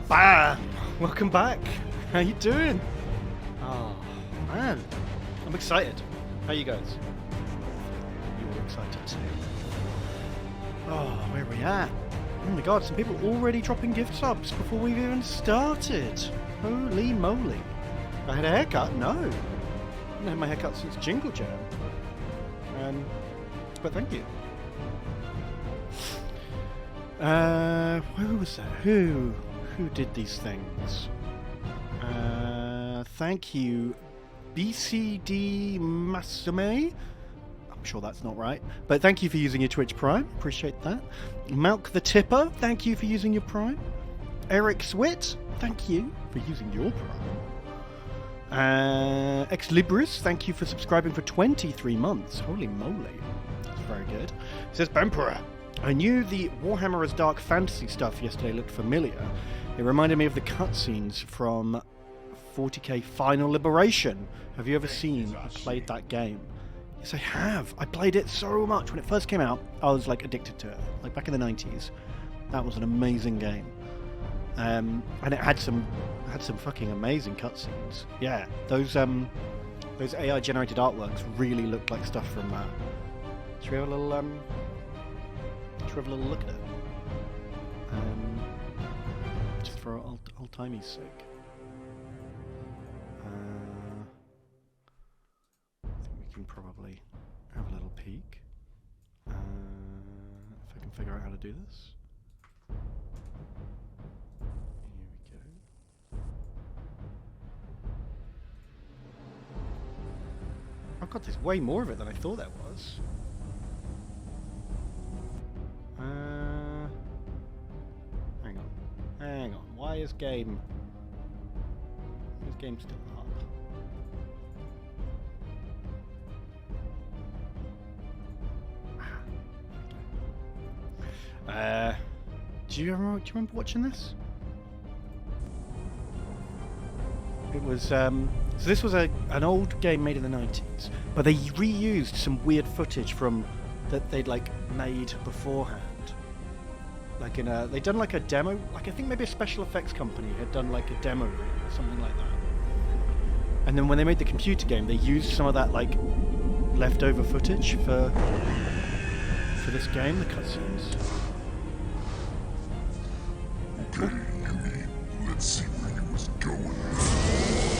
Bam! Welcome back. How you doing? Oh, man. I'm excited. How you guys? You're excited too. Oh, where are we at? Oh my god, some people already dropping gift subs before we've even started. Holy moly. I had a haircut? No. I haven't had my haircut since Jingle Jam. But thank you. Who was that? Who did these things? Thank you, BCD Masume. I'm sure that's not right, but thank you for using your Twitch Prime. Appreciate that. Malk the Tipper, thank you for using your Prime. Eric Swit, thank you for using your Prime. Ex Libris, thank you for subscribing for 23 months. Holy moly, that's very good. It says Bemperor. I knew the Warhammer as Dark Fantasy stuff yesterday looked familiar. It reminded me of the cutscenes from 40k Final Liberation. Have you ever seen or played that game? Yes, I have. I played it so much. When it first came out, I was like addicted to it. Like back in the 90s. That was an amazing game. And it had some fucking amazing cutscenes. Yeah, those AI generated artworks really looked like stuff from that. Should we have a little look at it? Just for old timey's sake. I think we can probably have a little peek. If I can figure out how to do this. Here we go. Oh god, there's way more of it than I thought there was. Hang on. Why is game still up? Do you remember watching this? It was so this was an old game made in the 90s, but they reused some weird footage from that they'd like made beforehand. Like they'd done like a demo, like I think maybe a special effects company had done like a demo reel or something like that. And then when they made the computer game, they used some of that like leftover footage for this game, the cutscenes. Okay, Yuri, let's see where you was going.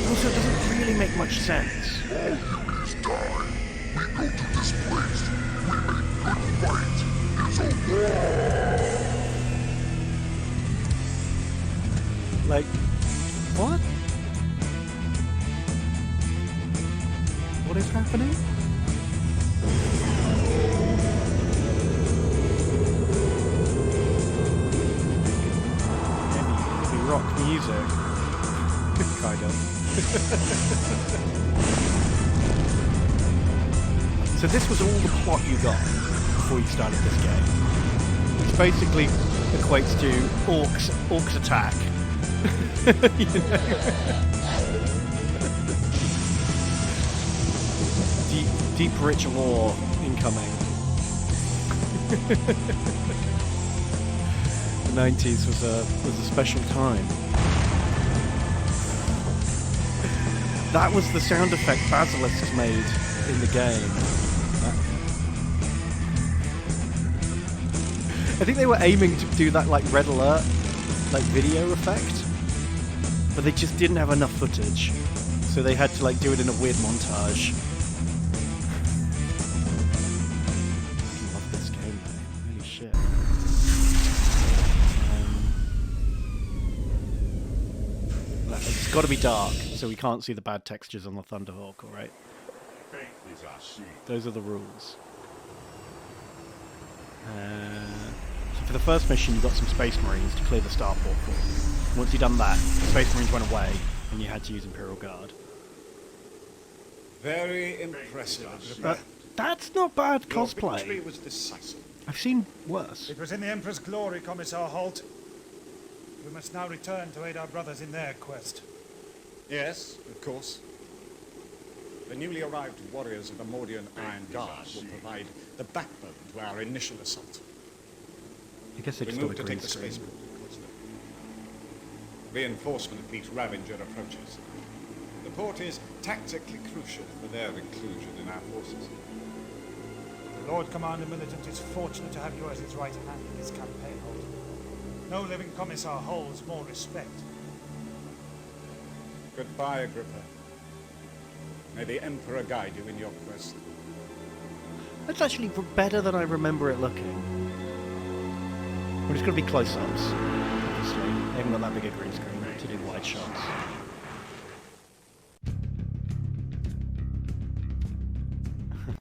Also, it doesn't really make much sense. All Yuris die. We go to this place. We make good fight. It's a war. Like, what? What is happening? Heavy rock music. Kind of. So this was all the plot you got before you started this game. Which basically equates to orcs attack. You know? Deep rich lore incoming. The 90s was a special time. That was the sound effect Basilisk made in the game. I think they were aiming to do that like Red Alert, like video effect, but they just didn't have enough footage, so they had to like do it in a weird montage. I love this game, man. Holy shit. It's got to be dark, so we can't see the bad textures on the Thunderhawk, alright? Those are the rules. So for the first mission, you got some Space Marines to clear the starport for. Once you'd done that, the Space Marines went away, and you had to use Imperial Guard. Very impressive. That's not bad Your cosplay. victory was decisive. I've seen worse. It was in the Emperor's glory, Commissar Holt. We must now return to aid our brothers in their quest. Yes, of course. The newly arrived warriors of the Mordian Iron Guard will provide the backbone to our initial assault. I guess they We just got a move to green take the screen. spaceport towards them. Reinforcement fleet Ravager approaches. The port is tactically crucial for their inclusion in our forces. The Lord Commander Militant is fortunate to have you as his right hand in this campaign, Holt. No living commissar holds more respect. Goodbye, Agrippa. May the Emperor guide you in your quest. That's actually better than I remember it looking. We're just going to be close-ups, obviously. They haven't got that big a green screen to do wide shots.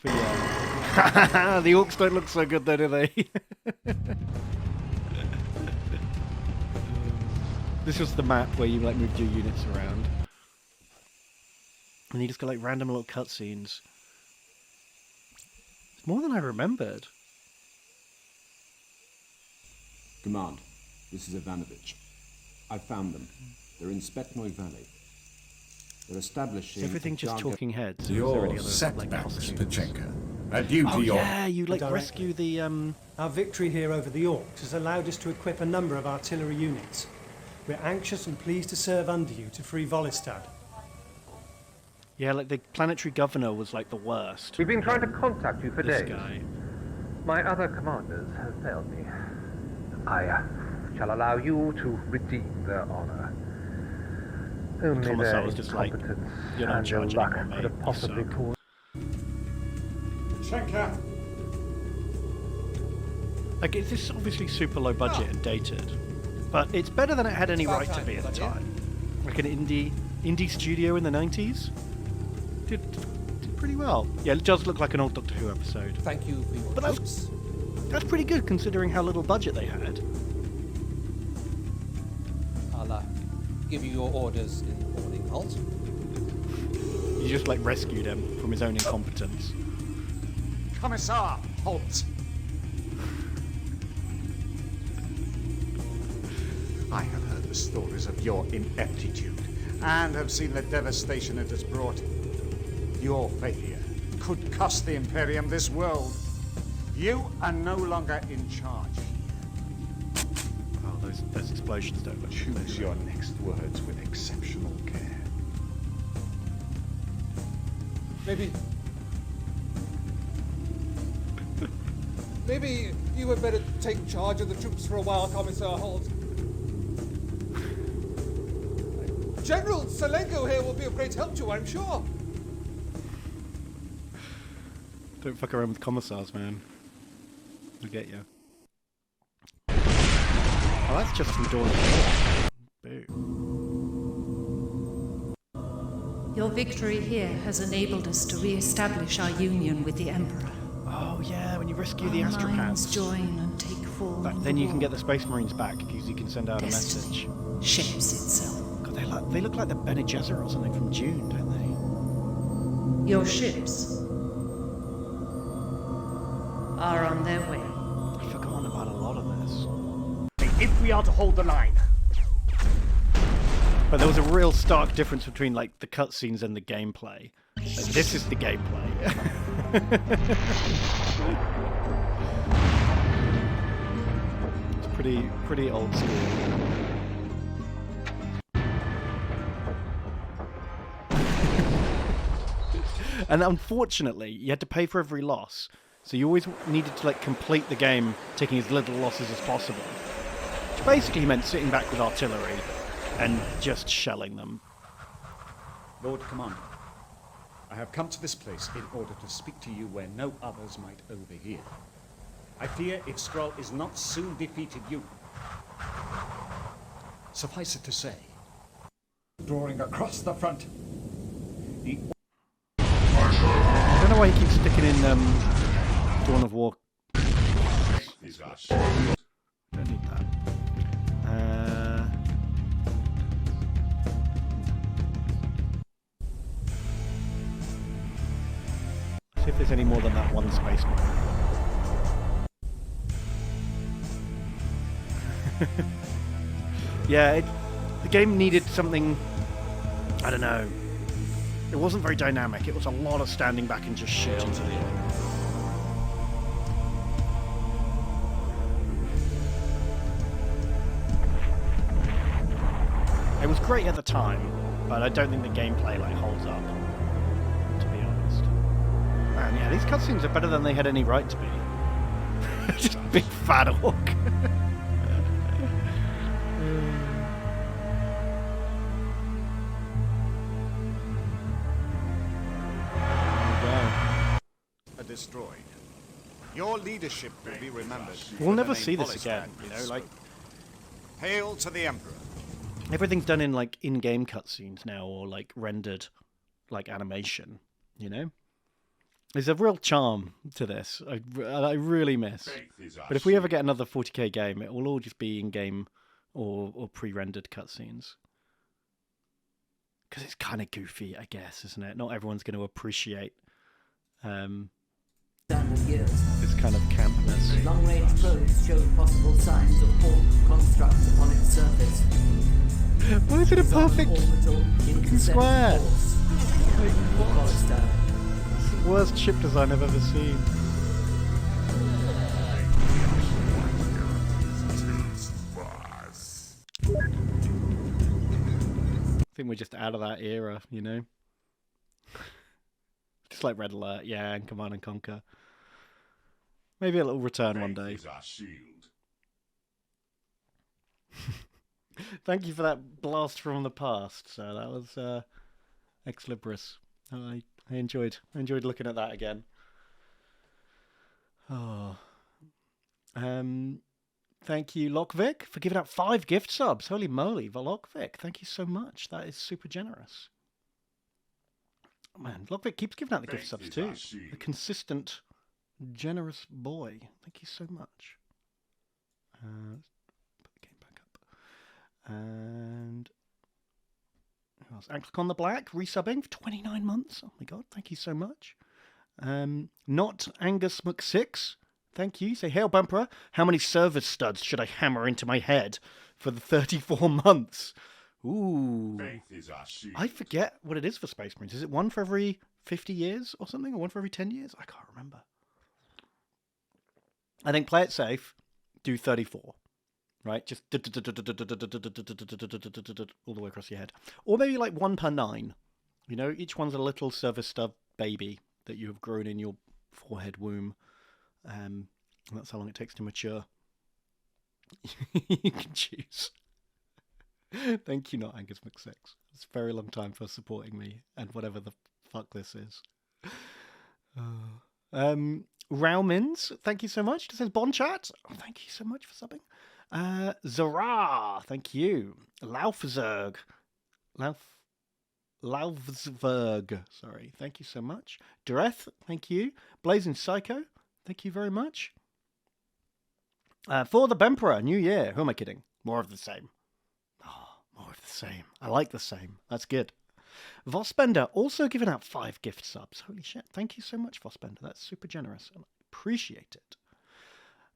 But yeah. The orcs don't look so good though, do they? This was the map where you like moved your units around. And you just got like random little cutscenes. It's more than I remembered. Command, this is Ivanovich. I found them. They're in Spetnoy Valley. They're establishing... Is everything just talking heads? Or is there Your any other, setbacks, costumes? Pachenka. A duty Oh your... yeah, you like Directly. rescue the Our victory here over the Orcs has allowed us to equip a number of artillery units. We're anxious and pleased to serve under you to free Volistad. yeah, like the planetary governor was like the worst. We've been trying to contact you for This days. guy. My other commanders have failed me. I shall allow you to redeem their honor. Only Commissar their was just like, incompetence "You're not and your charging luck anymore, could have mate. You possibly suck." caused... Schenker! Like it's just obviously super low budget and dated, but it's better than it had any right to be at the time. Like an indie studio in the 90s. Did pretty well. Yeah, it does look like an old Doctor Who episode. Thank you for your But troops. That's pretty good considering how little budget they had. I'll give you your orders in the morning, Holt. You just like rescued him from his own incompetence. Commissar, halt! I have heard the stories of your ineptitude and have seen the devastation it has brought. Your failure could cost the Imperium this world. You are no longer in charge. Oh, those explosions don't look Choose good. your next words with exceptional care. Maybe you had better take charge of the troops for a while, Commissar Holt. General Selenko here will be of great help to you, I'm sure. Don't fuck around with commissars, man. I'll get you. Oh, that's just from Dawn of War. Boo. Your victory here has enabled us to re-establish our union with the Emperor. Oh yeah, when you rescue the Our minds astropats. join and take form. But in then the you can get war. the Space Marines back because you can send out a Destiny message. shapes itself. God, they look like the Bene Gesserit or something from Dune, don't they? Your ships are on their way. I've forgotten about a lot of this. If we are to hold the line, But there was a real stark difference between like the cutscenes and the gameplay. Like, this is the gameplay. It's pretty old school. And unfortunately, you had to pay for every loss. So you always needed to like complete the game taking as little losses as possible. Which basically meant sitting back with artillery and just shelling them. Lord Commander, I have come to this place in order to speak to you where no others might overhear. I fear if Skrull is not soon defeated, you... Suffice it to say, drawing across the front, the... I don't know why he keeps sticking in Dawn of War. Don't need that. See if there's any more than that one space marine. Yeah, the game needed something, I don't know. It wasn't very dynamic. It was a lot of standing back and just shooting to the air. It was great at the time, but I don't think the gameplay like holds up, to be honest. Man, yeah, these cutscenes are better than they had any right to be. Just big fat orc. Are destroyed. Your leadership will be remembered. We'll for never the see name this Polished again, and you know, like... Hail to the Emperor. Everything's done in, like, in-game cutscenes now, or, like, rendered, like, animation, you know? There's a real charm to this. I really miss. But if we ever get another 40k game, it will all just be in-game or pre-rendered cutscenes. Because it's kind of goofy, I guess, isn't it? Not everyone's going to appreciate this kind of campness. Long-range probes show possible signs of orc constructs upon its surface. Why is it a perfect fucking square? Like, what? It's the worst ship design I've ever seen. I think we're just out of that era, you know? Just like Red Alert, yeah, and Command and Conquer. Maybe it'll return one day. Thank you for that blast from the past. So that was ex libris. I enjoyed looking at that again. Oh, thank you, Lockvic, for giving out 5 gift subs. Holy moly, Lockvic, thank you so much. That is super generous. Man, Lockvic keeps giving out the gift subs too. A consistent, generous boy. Thank you so much. Let's put the game back up. And who else? Anklicon the Black, resubbing for 29 months. Oh my god, thank you so much. Not Angus McSix, thank you. Say, Hail Bumper, how many service studs should I hammer into my head for the 34 months? Ooh. I forget what it is for Space Marines. Is it one for every 50 years or something? Or one for every 10 years? I can't remember. I think play it safe, do 34. Right? Just all the way across your head. Or maybe like 1 per 9. You know, each one's a little service stub baby that you have grown in your forehead womb. That's how long it takes to mature. You can choose. Thank you, not Angus McSix. It's a very long time for supporting me and whatever the fuck this is. Raumins, thank you so much. It says Bon Chat. Oh, thank you so much for subbing. Zara, thank you. Laufzerg. Laufzerg, sorry. Thank you so much. Dureth, thank you. Blazing Psycho, thank you very much. For the Bemperor, New Year. Who am I kidding? More of the same. Oh, more of the same. I like the same. That's good. Vosbender also giving out 5 gift subs. Holy shit. Thank you so much, Vosbender. That's super generous. And I appreciate it.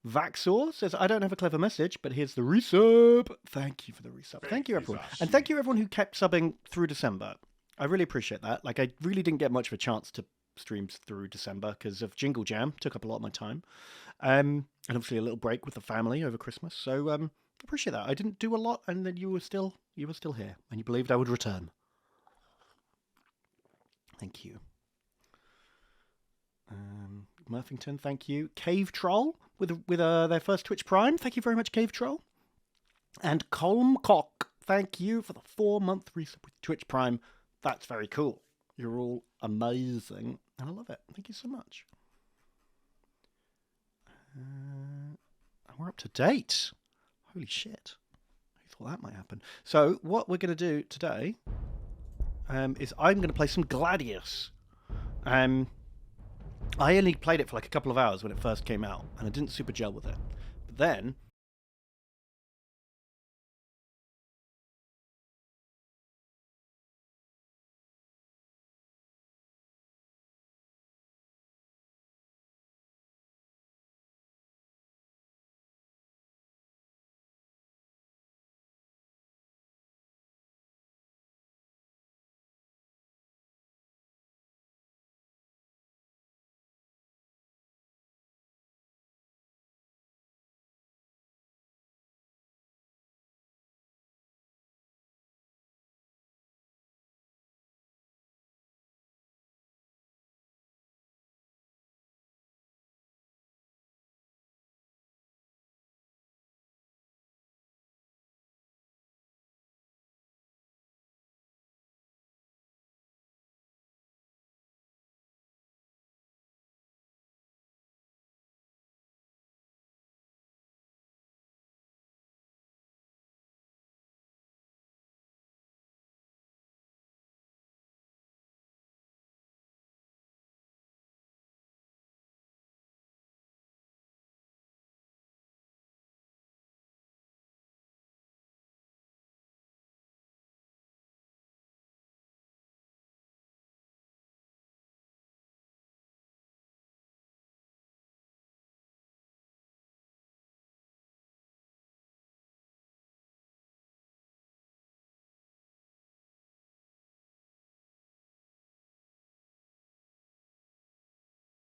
Vaxor says, I don't have a clever message, but here's the resub. Thank you for the resub. Thank you, everyone. And thank you, everyone who kept subbing through December. I really appreciate that. Like, I really didn't get much of a chance to stream through December because of Jingle Jam. Took up a lot of my time. And obviously a little break with the family over Christmas. So, appreciate that. I didn't do a lot, and then you were still here, and you believed I would return. Thank you. Murphington, thank you. Cave Troll with their first Twitch Prime. Thank you very much, Cave Troll. And Colmcock, thank you for the 4-month resub with Twitch Prime. That's very cool. You're all amazing, and I love it. Thank you so much. We're up to date. Holy shit. Who thought that might happen? So what we're going to do today is I'm going to play some Gladius. I only played it for like a couple of hours when it first came out, and I didn't super gel with it. But then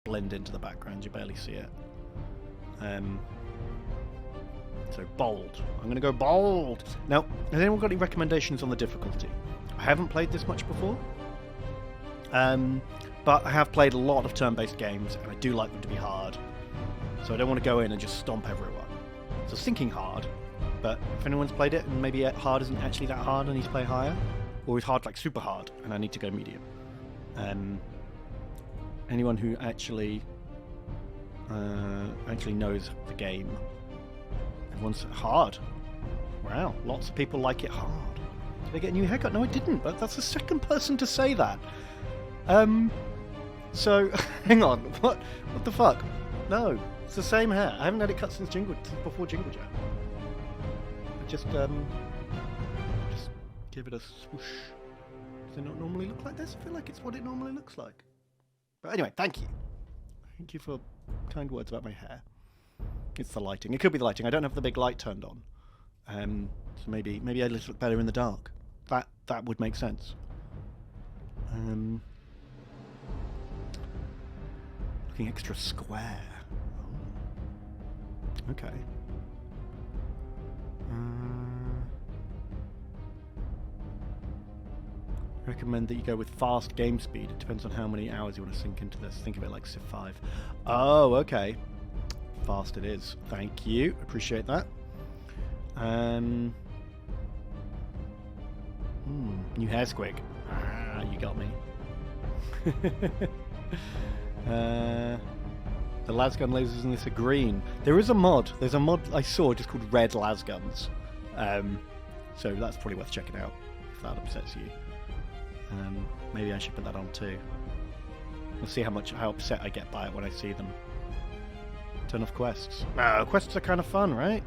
blend into the background. You barely see it. So bold. I'm going to go bold. Now, has anyone got any recommendations on the difficulty? I haven't played this much before. But I have played a lot of turn-based games, and I do like them to be hard. So I don't want to go in and just stomp everyone. So I was thinking hard, but if anyone's played it, and maybe hard isn't actually that hard, I need to play higher. Or is hard like super hard, and I need to go medium. Anyone who actually knows the game. Everyone's hard. Wow, lots of people like it hard. Did I get a new haircut? No, I didn't, but that's the second person to say that. So, hang on, what the fuck? No, it's the same hair. I haven't had it cut since before Jingle Jam. Just give it a swoosh. Does it not normally look like this? I feel like it's what it normally looks like. But anyway, thank you. Thank you for kind words about my hair. It's the lighting. It could be the lighting. I don't have the big light turned on. So maybe I look better in the dark. That would make sense. Looking extra square. Oh. Okay. Recommend that you go with fast game speed. It depends on how many hours you want to sink into this. Think of it like Civ 5. Oh, okay. Fast it is. Thank you. Appreciate that. New hair squig. Ah, you got me. The lasgun lasers in this are green. There is a mod. There's a mod I saw just called red lasguns. So that's probably worth checking out if that upsets you. Maybe I should put that on too. We'll see how upset I get by it when I see them. Turn off quests. No, quests are kind of fun, right?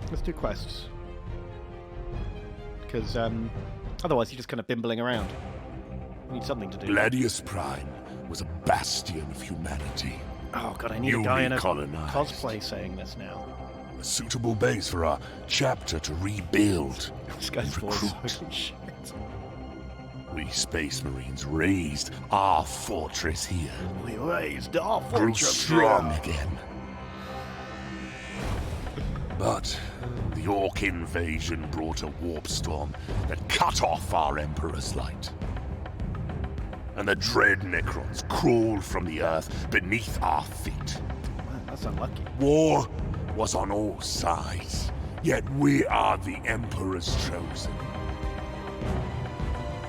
Let's do quests. Because otherwise you're just kind of bimbling around. We need something to do. Gladius Prime was a bastion of humanity. Oh god, I need a guy in a cosplay saying this now. A suitable base for our chapter to rebuild. This guy's voice. Holy shit. We Space Marines raised our fortress here. We raised our fortress. Grew strong again. But the Orc invasion brought a warp storm that cut off our Emperor's light. And the dread Necrons crawled from the earth beneath our feet. Man, that's unlucky. War was on all sides, yet we are the Emperor's chosen.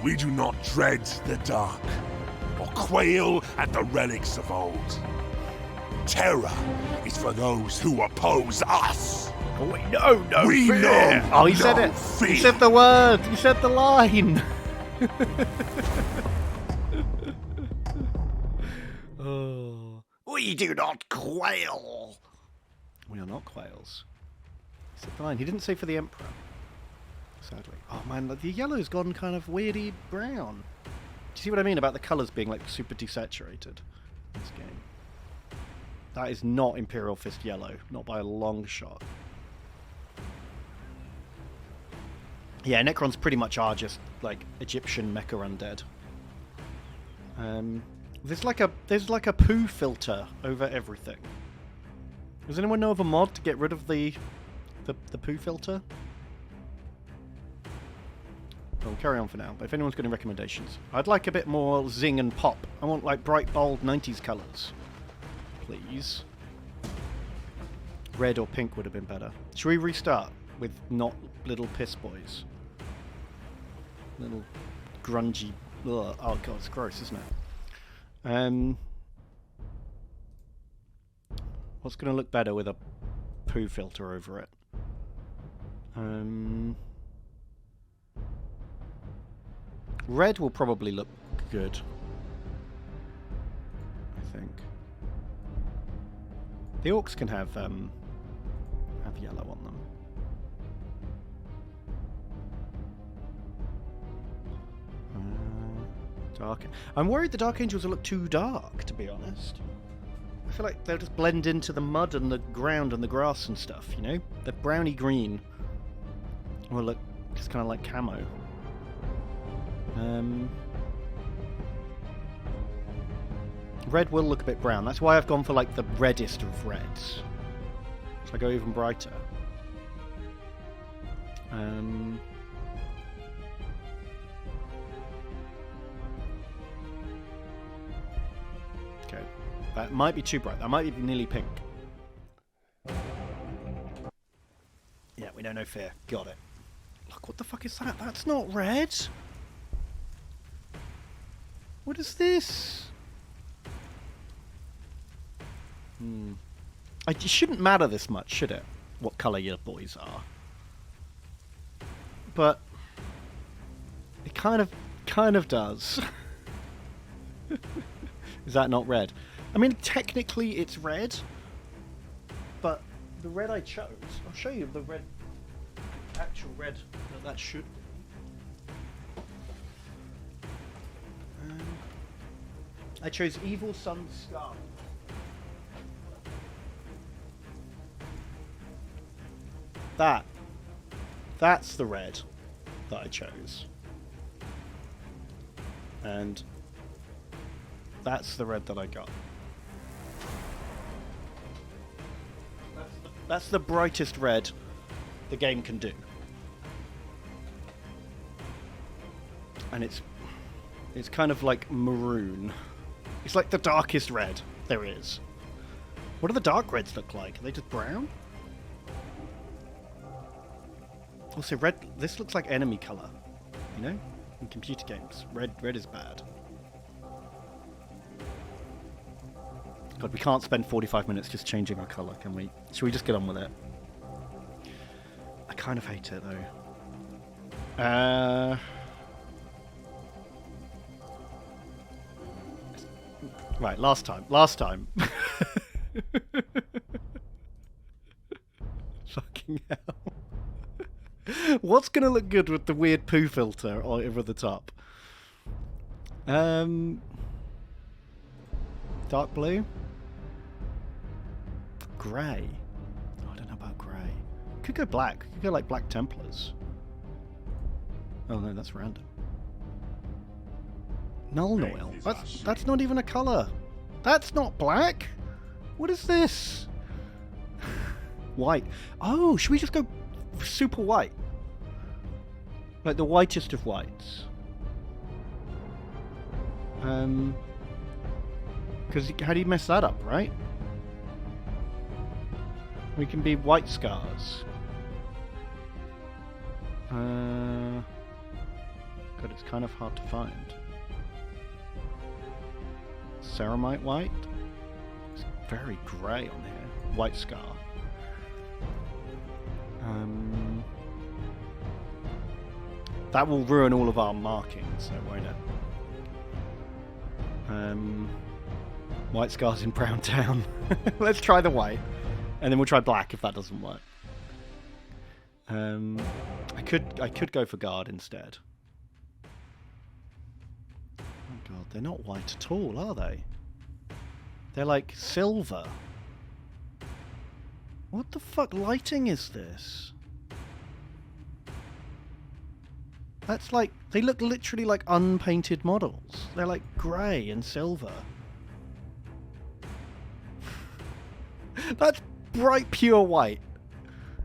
We do not dread the dark, or quail at the relics of old. Terror is for those who oppose us. Oh, wait, no we fear. Know oh, he said it. Fear. He said the word. He said the line. Oh. We do not quail. We are not quails. He said the line. He didn't say for the Emperor. Sadly. Oh man, the yellow's gone kind of weirdy brown. Do you see what I mean about the colours being like super desaturated in this game? That is not Imperial Fist yellow, not by a long shot. Yeah, Necrons pretty much are just like Egyptian mecha undead. There's like a poo filter over everything. Does anyone know of a mod to get rid of the poo filter? We'll carry on for now, but if anyone's got any recommendations. I'd like a bit more zing and pop. I want like bright, bold 90s colours. Please. Red or pink would have been better. Should we restart with not little piss boys? Little grungy... Ugh. Oh god, it's gross, isn't it? What's going to look better with a poo filter over it? Red will probably look good, I think. The orcs can have yellow on them. Dark. I'm worried the Dark Angels will look too dark, to be honest. I feel like they'll just blend into the mud and the ground and the grass and stuff, you know? The browny green will look just kind of like camo. Red will look a bit brown. That's why I've gone for like the reddest of reds. So I go even brighter. Okay. That might be too bright. That might be nearly pink. Yeah, we know no fear. Got it. Look, what the fuck is that? That's not red. What is this? It shouldn't matter this much, should it? What colour your boys are. But it kind of does. Is that not red? I mean, technically it's red, but the red I chose, I'll show you the red, actual red that should. I chose Evil Sun Scar. That's the red that I chose. And that's the red that I got. That's the brightest red the game can do. And it's kind of like maroon. It's like the darkest red there is. What do the dark reds look like? Are they just brown? Also, red. This looks like enemy color. You know, in computer games, red is bad. God, we can't spend 45 minutes just changing our color, can we? Should we just get on with it? I kind of hate it though. Right, last time. Fucking hell. What's gonna look good with the weird poo filter over the top? Dark blue? Grey? Oh, I don't know about grey. Could go black. Could go like Black Templars. Oh no, that's random. Null Noil. That's not even a colour. That's not black. What is this? White. Oh, should we just go super white? Like the whitest of whites. Because how do you mess that up, right? We can be white scars. God, it's kind of hard to find. Ceramite white? It's very grey on here. White scar. That will ruin all of our markings, though, won't it? White scars in Brown Town. Let's try the white, and then we'll try black if that doesn't work. I could go for guard instead. Oh god, they're not white at all, are they? They're like silver. What the fuck lighting is this? That's like, they look literally like unpainted models. They're like grey and silver. That's bright pure white.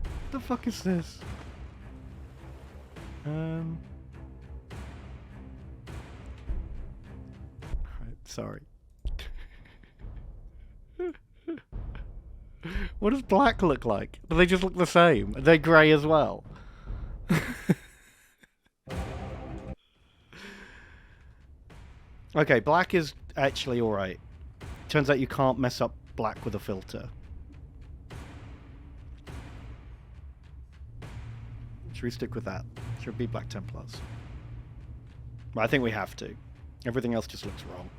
What the fuck is this? Sorry. What does black look like? Do they just look the same? Are they grey as well? Okay, black is actually alright. Turns out you can't mess up black with a filter. Should we stick with that? Should it be Black Templars? But I think we have to. Everything else just looks wrong.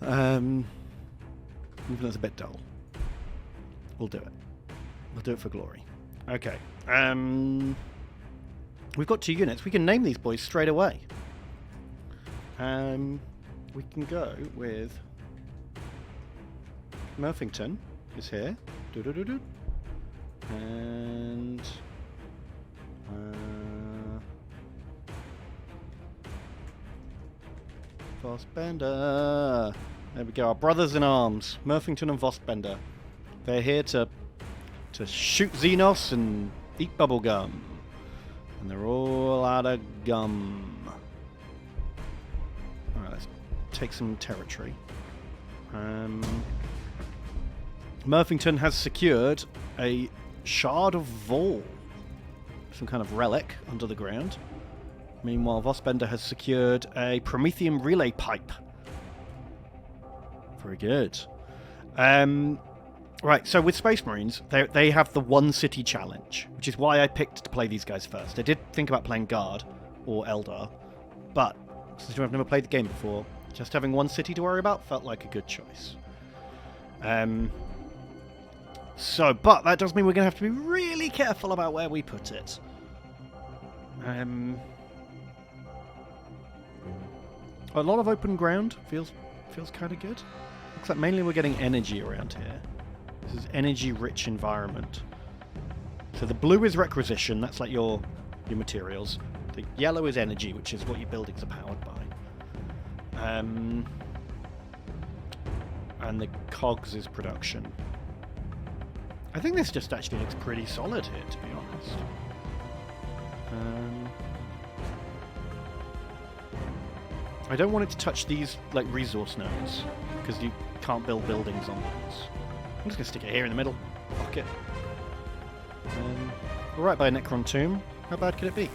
Even though it's a bit dull. We'll do it. We'll do it for glory. Okay. We've got 2 units. We can name these boys straight away. We can go with Murphington is here. And Vossbender. There we go. Our brothers in arms, Murphington and Vossbender. They're here to shoot Xenos and eat bubblegum. And they're all out of gum. Alright, let's take some territory. Murphington has secured a shard of Vol, some kind of relic under the ground. Meanwhile, Vossbender has secured a Prometheum relay pipe. Very good. Right, so with Space Marines, they have the one city challenge, which is why I picked to play these guys first. I did think about playing Guard or Eldar, but since I've never played the game before, just having one city to worry about felt like a good choice. But that does mean we're going to have to be really careful about where we put it. A lot of open ground feels kind of good. Looks like mainly we're getting energy around here. This is energy-rich environment. So the blue is requisition, that's like your materials. The yellow is energy, which is what your buildings are powered by. And the cogs is production. I think this just actually looks pretty solid here, to be honest. I don't want it to touch these like resource nodes, because you can't build buildings on those. I'm just going to stick it here in the middle. Fuck it. We're right by a Necron tomb. How bad could it be?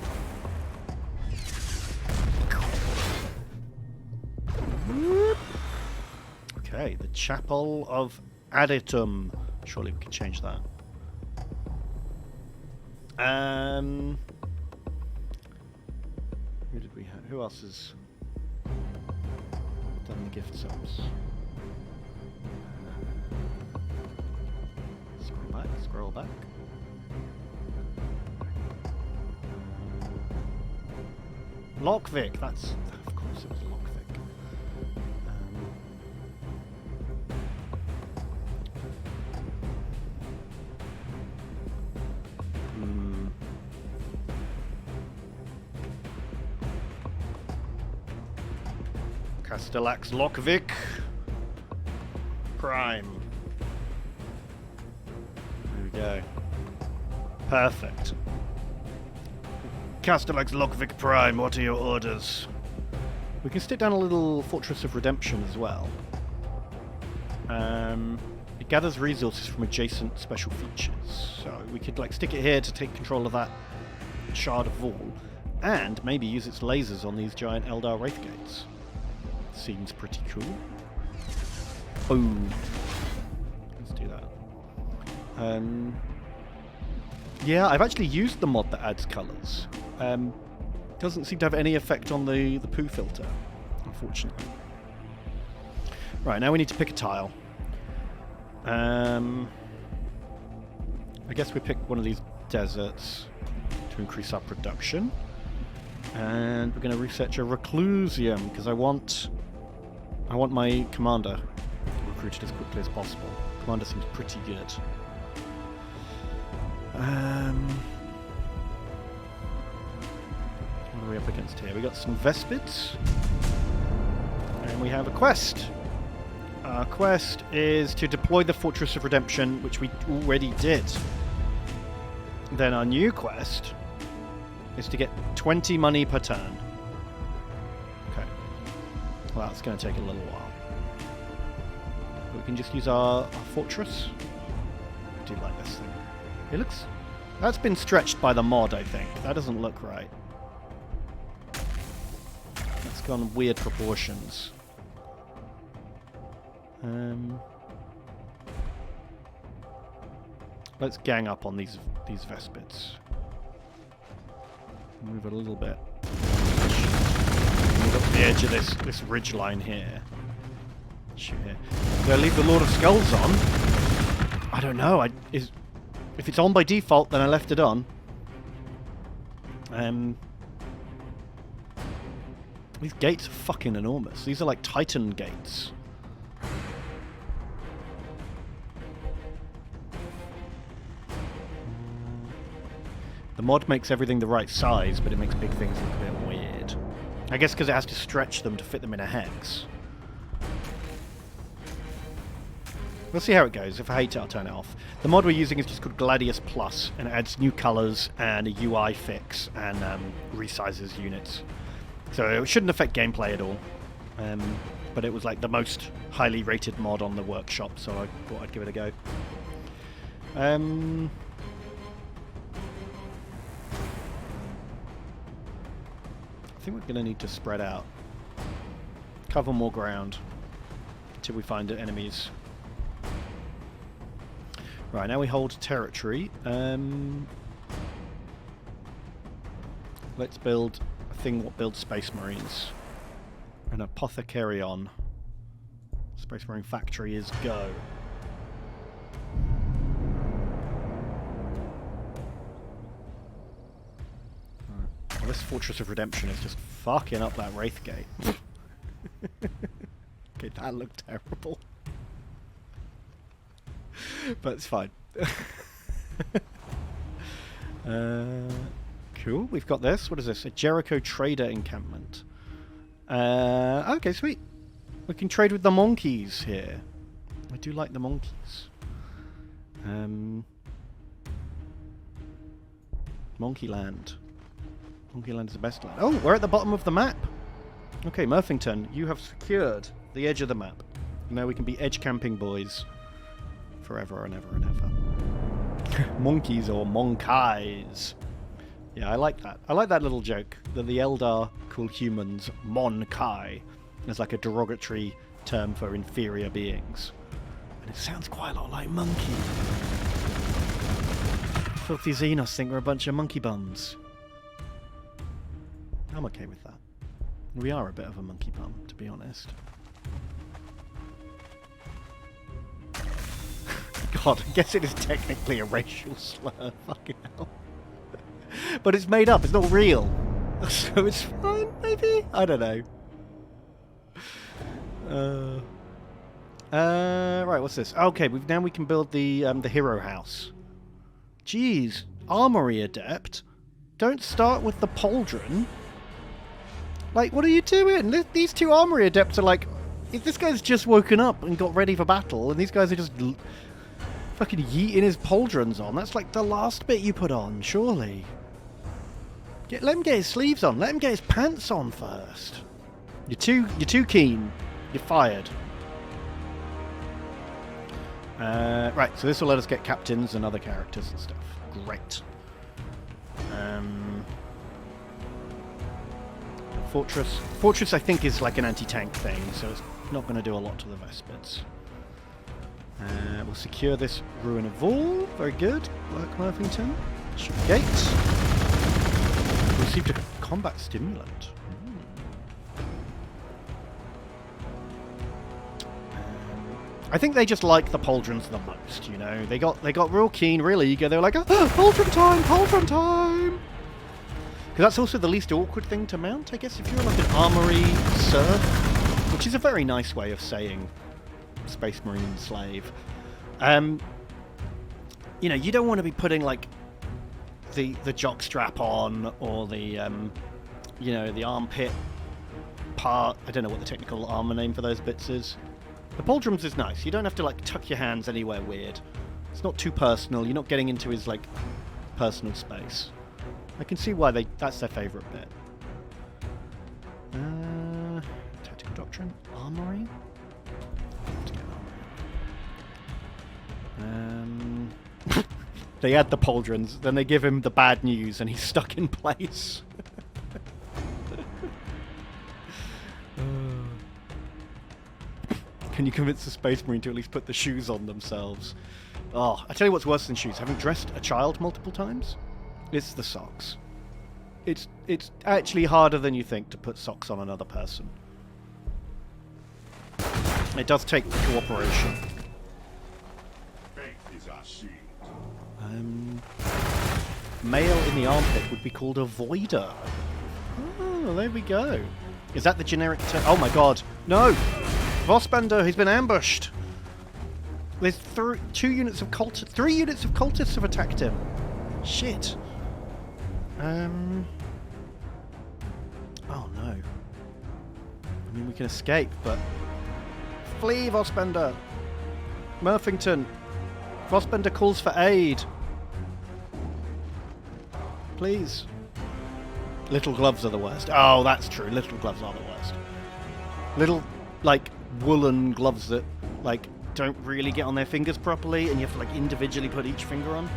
Okay, the Chapel of Aditum. Surely we can change that. Who did we have? Who else has done the gift subs? Scroll back. Lockvic, that's... Of course it was Lockvic. Castellax Lockvic Prime. There we go. Perfect. Castellax Lockvic Prime, what are your orders? We can stick down a little Fortress of Redemption as well. It gathers resources from adjacent special features. So we could like stick it here to take control of that shard of Vol, and maybe use its lasers on these giant Eldar Wraith Gates. Seems pretty cool. Boom. Let's do that. Yeah, I've actually used the mod that adds colours. Doesn't seem to have any effect on the poo filter, unfortunately. Right, now we need to pick a tile. I guess we pick one of these deserts to increase our production. And we're going to research a Reclusium, because I want my commander recruited as quickly as possible. Commander seems pretty good. What are we up against here? We got some Vespids. And we have a quest. Our quest is to deploy the Fortress of Redemption, which we already did. Then our new quest is to get 20 money per turn. Okay. Well, that's going to take a little while. But we can just use our fortress. I do like this thing. It looks... That's been stretched by the mod, I think. That doesn't look right. It's gone weird proportions. Let's gang up on these Vespids. Move it a little bit. Move up to the edge of this ridge line here. Shoot here. Do I leave the Lord of Skulls on? I don't know. If it's on by default, then I left it on. These gates are fucking enormous. These are like Titan gates. The mod makes everything the right size, but it makes big things look a bit weird. I guess because it has to stretch them to fit them in a hex. We'll see how it goes. If I hate it, I'll turn it off. The mod we're using is just called Gladius Plus, and it adds new colours and a UI fix and resizes units. So it shouldn't affect gameplay at all. But it was like the most highly rated mod on the workshop, so I thought I'd give it a go. I think we're going to need to spread out. Cover more ground until we find enemies. Right, now we hold territory. Let's build a thing that builds Space Marines. An Apothecarion. Space Marine factory is go. Right. Well, this Fortress of Redemption is just fucking up that Wraith Gate. Okay, that looked terrible. But it's fine. Cool, we've got this. What is this? A Jericho Trader encampment. Okay, sweet. We can trade with the monkeys here. I do like the monkeys. Monkey Land. Monkey Land is the best land. Oh, we're at the bottom of the map. Okay, Murphington, you have secured the edge of the map. Now we can be edge camping boys. Forever and ever and ever. Monkeys or monkais. Yeah, I like that. I like that little joke that the Eldar call humans monkai as like a derogatory term for inferior beings. And it sounds quite a lot like monkey. Filthy Xenos think we're a bunch of monkey bums. I'm okay with that. We are a bit of a monkey bum, to be honest. God, I guess it is technically a racial slur. Fucking hell. But it's made up, it's not real. So it's fine, maybe? I don't know. Right, what's this? Okay, now we can build the hero house. Jeez, Armory Adept? Don't start with the Pauldron. Like, what are you doing? These two Armory Adepts are like... If this guy's just woken up and got ready for battle, and these guys are just... fucking yeeting his pauldrons on. That's like the last bit you put on, surely. Let him get his sleeves on. Let him get his pants on first. You're too keen. You're fired. Right, so this will let us get captains and other characters and stuff. Great. Fortress. Fortress, I think, is like an anti-tank thing, so it's not going to do a lot to the Vespers. We'll secure this Ruin of All. Very good. Work Murphington. Shoot gate. Received a combat stimulant. I think they just like the pauldrons the most, you know. They got real keen, real eager. They were like, oh, pauldron time, pauldron time! Because that's also the least awkward thing to mount, I guess, if you're like an armory serf, which is a very nice way of saying Space Marine slave. You know, you don't want to be putting like the jock strap on or the you know, the armpit part. I don't know what the technical armor name for those bits is. The pauldrons is nice. You don't have to like tuck your hands anywhere weird. It's not too personal. You're not getting into his like personal space. I can see why that's their favourite bit. Tactical Doctrine? Armory? They add the pauldrons, then they give him the bad news and he's stuck in place. Can you convince the Space Marine to at least put the shoes on themselves? Oh, I tell you what's worse than shoes. Having dressed a child multiple times? It's the socks. It's actually harder than you think to put socks on another person. It does take cooperation. Male in the armpit would be called a voider. Oh, there we go. Is that the generic term? Oh my god. No! Vosbender, he's been ambushed. There's 3 units of cultists have attacked him. Shit. Oh no. mean, we can escape, but... Flee, Vosbender! Murphington! Vosbender calls for aid! Please. Little gloves are the worst. Oh, that's true. Little gloves are the worst. Little, like, woolen gloves that, like, don't really get on their fingers properly, and you have to, like, individually put each finger on.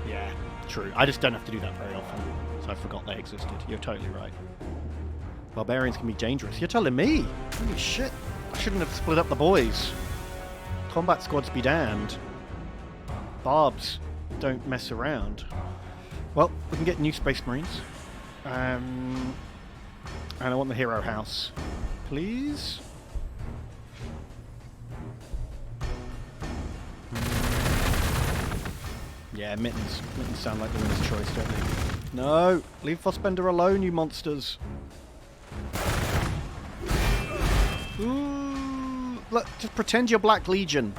Yeah, true. I just don't have to do that very often, so I forgot they existed. You're totally right. Barbarians can be dangerous. You're telling me? Holy shit. I shouldn't have split up the boys. Combat squads be damned. Barbs don't mess around. Well, we can get new Space Marines. And I want the hero house. Please? Yeah, mittens. Mittens sound like the winner's choice, don't they? No! Leave Vosbender alone, you monsters! Ooh! Look, just pretend you're Black Legion.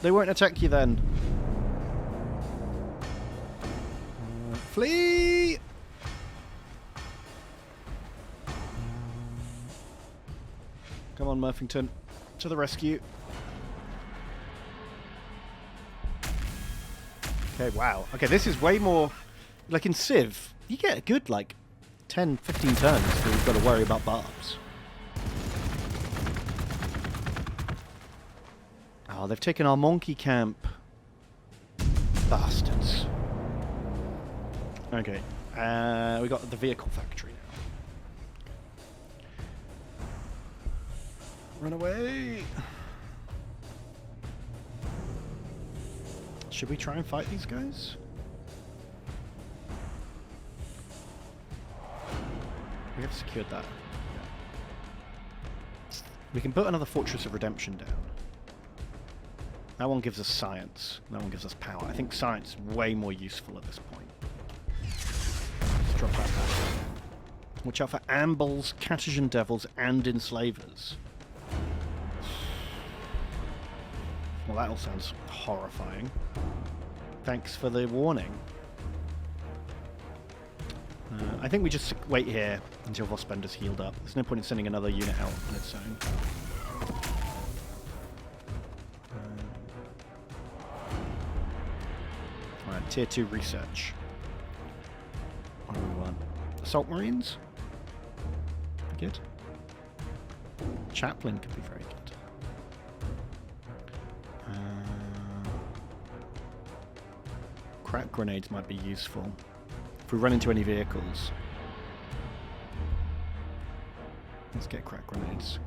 They won't attack you then. Flee! Come on, Murphington. To the rescue. Okay, wow. Okay, this is way more... Like in Civ, you get a good, like, 10, 15 turns before you've got to worry about barbs. Oh, they've taken our monkey camp. Bastards. Okay, we got the vehicle factory now. Run away! Should we try and fight these guys? We have secured that. We can put another Fortress of Redemption down. That one gives us science. That one gives us power. I think science is way more useful at this point. Let's drop that back. Watch out for ambles, Catechan devils, and enslavers. Well, that all sounds horrifying. Thanks for the warning. I think we just wait here until Vosbender's healed up. There's no point in sending another unit out on its own. Alright, tier 2 research. What do we want? Assault Marines? Good. Chaplain could be very good. Crack grenades might be useful. If we run into any vehicles. Let's get crack grenades.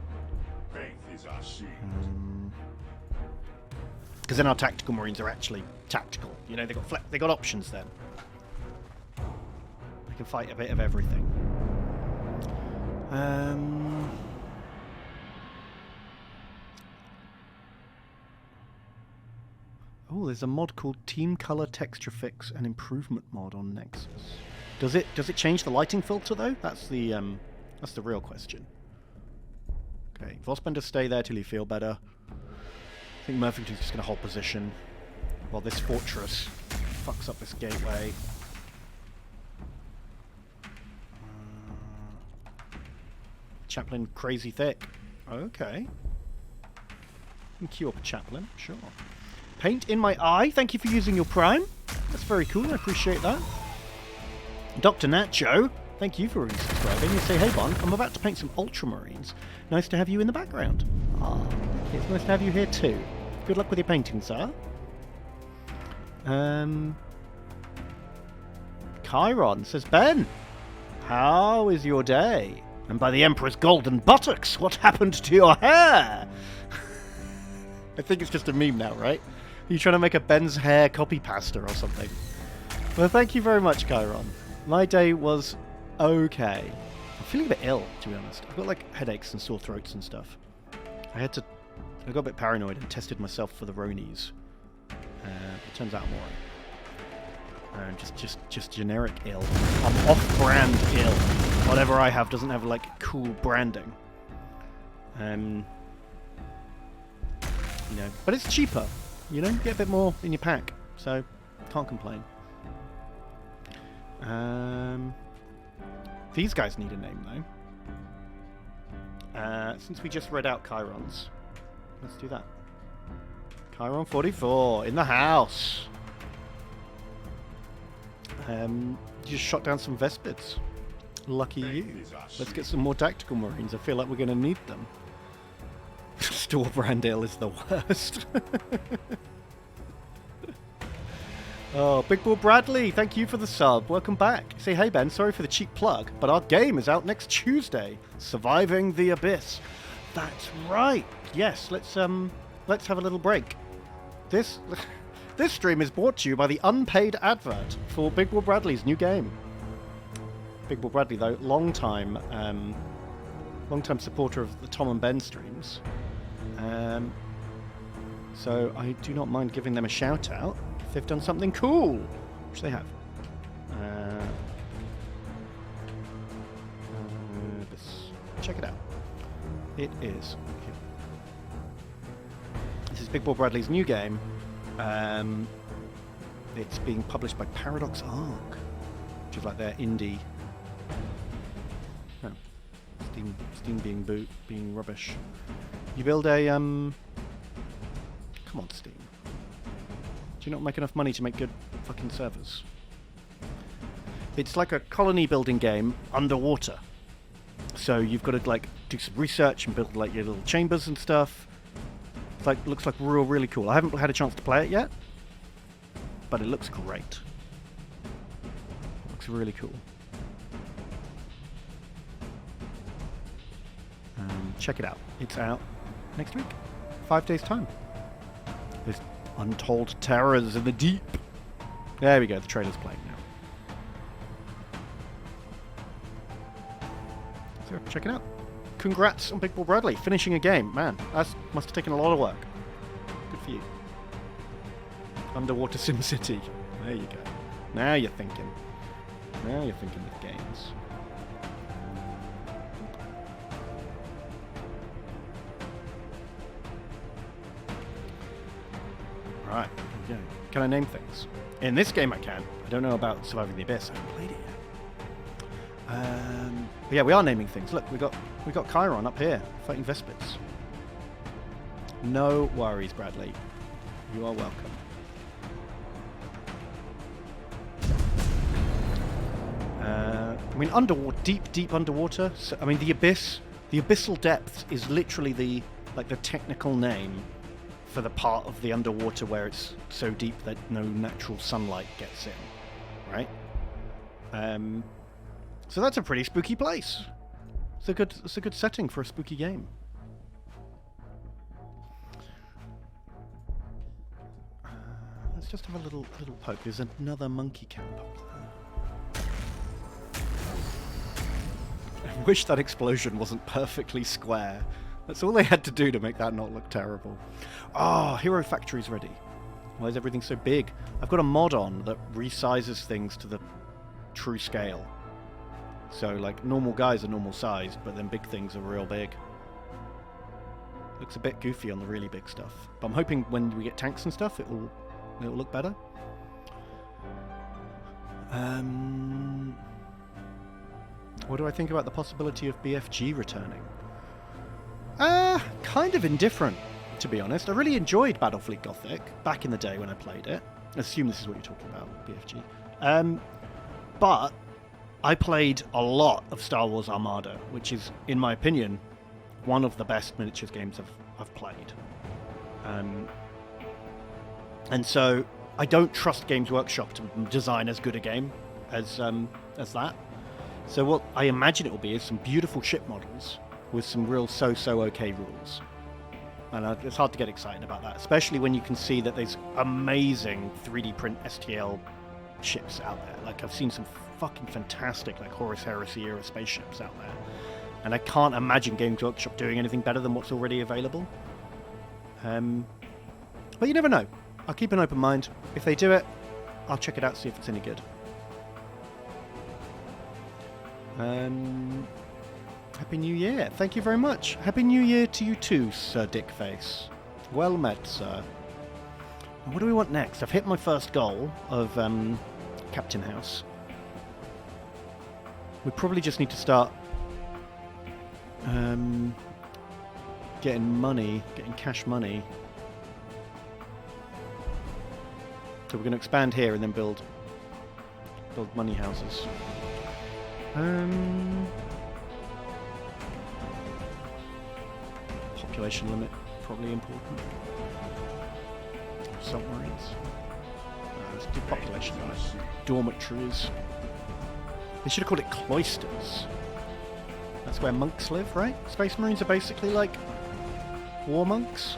Because then our tactical marines are actually tactical. You know, they got options then. They can fight a bit of everything. Oh, there's a mod called Team Color Texture Fix and Improvement mod on Nexus. Does it change the lighting filter though? That's the real question. Okay, Vosbender, stay there till you feel better. I think Murphington's just going to hold position while this fortress fucks up this gateway. Chaplain crazy thick. Okay. Can queue up a chaplain, sure. Paint in my eye. Thank you for using your Prime. That's very cool. I appreciate that. Dr. Nacho, thank you for resubscribing. You say, hey Bond, I'm about to paint some Ultramarines. Nice to have you in the background. Ah, it's nice to have you here too. Good luck with your painting, sir. Chiron says, Ben, how is your day? And by the Emperor's golden buttocks, what happened to your hair? I think it's just a meme now, right? Are you trying to make a Ben's hair copy pasta or something? Well, thank you very much, Chiron. My day was okay. I'm feeling a bit ill, to be honest. I've got like headaches and sore throats and stuff. I got a bit paranoid and tested myself for the Ronies. It turns out I'm alright. Just generic ill. I'm off-brand ill. Whatever I have doesn't have like cool branding. You know, but it's cheaper. You know, you get a bit more in your pack, so can't complain. These guys need a name though. Since we just read out Chirons, let's do that. Chiron 44 in the house. You just shot down some Vespids. Lucky you. Let's get some more tactical marines. I feel like we're going to need them. Storbrandale is the worst. Oh, Big Bull Bradley, thank you for the sub. Welcome back. Say, hey Ben, sorry for the cheap plug, but our game is out next Tuesday. Surviving the Abyss. That's right. Yes, let's have a little break. This stream is brought to you by the unpaid advert for Big Bull Bradley's new game. Big Bull Bradley, though, long time supporter of the Tom and Ben streams. So I do not mind giving them a shout out if they've done something cool, which they have. Check it out. It is. This is Big Bull Bradley's new game. It's being published by Paradox Arc, which is like their indie. No, Steam being rubbish. You build a Come on, Steam. Do you not make enough money to make good fucking servers? It's like a colony building game underwater. So you've got to like do some research and build like your little chambers and stuff. It's like looks like really cool. I haven't had a chance to play it yet, but it looks great. It looks really cool. Check it out. It's out next week. 5 days time. There's untold terrors in the deep. There we go. The trailer's playing now. So check it out. Congrats on Big Bull Bradley finishing a game. Man, that must have taken a lot of work. Good for you. Underwater Sim City. There you go. Now you're thinking. Now you're thinking with games. Right, here we go. Can I name things? In this game I can. I don't know about Surviving the Abyss. I haven't played it yet. But yeah, we are naming things. Look, we got Chiron up here fighting Vespids. No worries, Bradley. You are welcome. I mean, underwater, deep underwater. So, I mean, the abyss, the abyssal depths is literally the technical name for the part of the underwater where it's so deep that no natural sunlight gets in, right? So that's a pretty spooky place. It's a good setting for a spooky game. Let's just have a little poke. There's another monkey camp up there. I wish that explosion wasn't perfectly square. That's all they had to do to make that not look terrible. Ah, Hero Factory's ready. Why is everything so big? I've got a mod on that resizes things to the true scale. So, like, normal guys are normal size, but then big things are real big. Looks a bit goofy on the really big stuff. But I'm hoping when we get tanks and stuff, it'll look better. What do I think about the possibility of BFG returning? Kind of indifferent, to be honest. I really enjoyed Battlefleet Gothic back in the day when I played it. I assume this is what you're talking about, BFG. But I played a lot of Star Wars Armada, which is, in my opinion, one of the best miniatures games I've played. And so I don't trust Games Workshop to design as good a game as that. So what I imagine it will be is some beautiful ship models with some real so-so okay rules. And it's hard to get excited about that, especially when you can see that there's amazing 3D print STL ships out there. Like, I've seen some fucking fantastic, like, Horus Heresy era spaceships out there. And I can't imagine Games Workshop doing anything better than what's already available. But you never know. I'll keep an open mind. If they do it, I'll check it out, see if it's any good. Happy New Year. Thank you very much. Happy New Year to you too, Sir Dickface. Well met, sir. And what do we want next? I've hit my first goal of Captain House. We probably just need to start getting money, getting cash money. So we're going to expand here and then build money houses. Population limit, probably important. Submarines. Let's do population limit. Dormitories. They should have called it cloisters. That's where monks live, right? Space Marines are basically like war monks.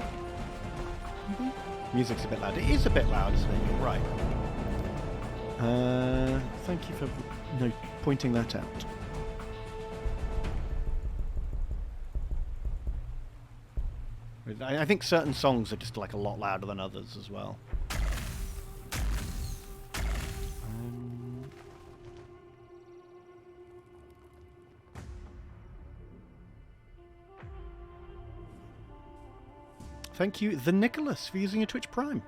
Maybe? Music's a bit loud. It is a bit loud, isn't it? You're right. Thank you for pointing that out. I think certain songs are just like a lot louder than others as well. Thank you, The Nicholas, for using your Twitch Prime.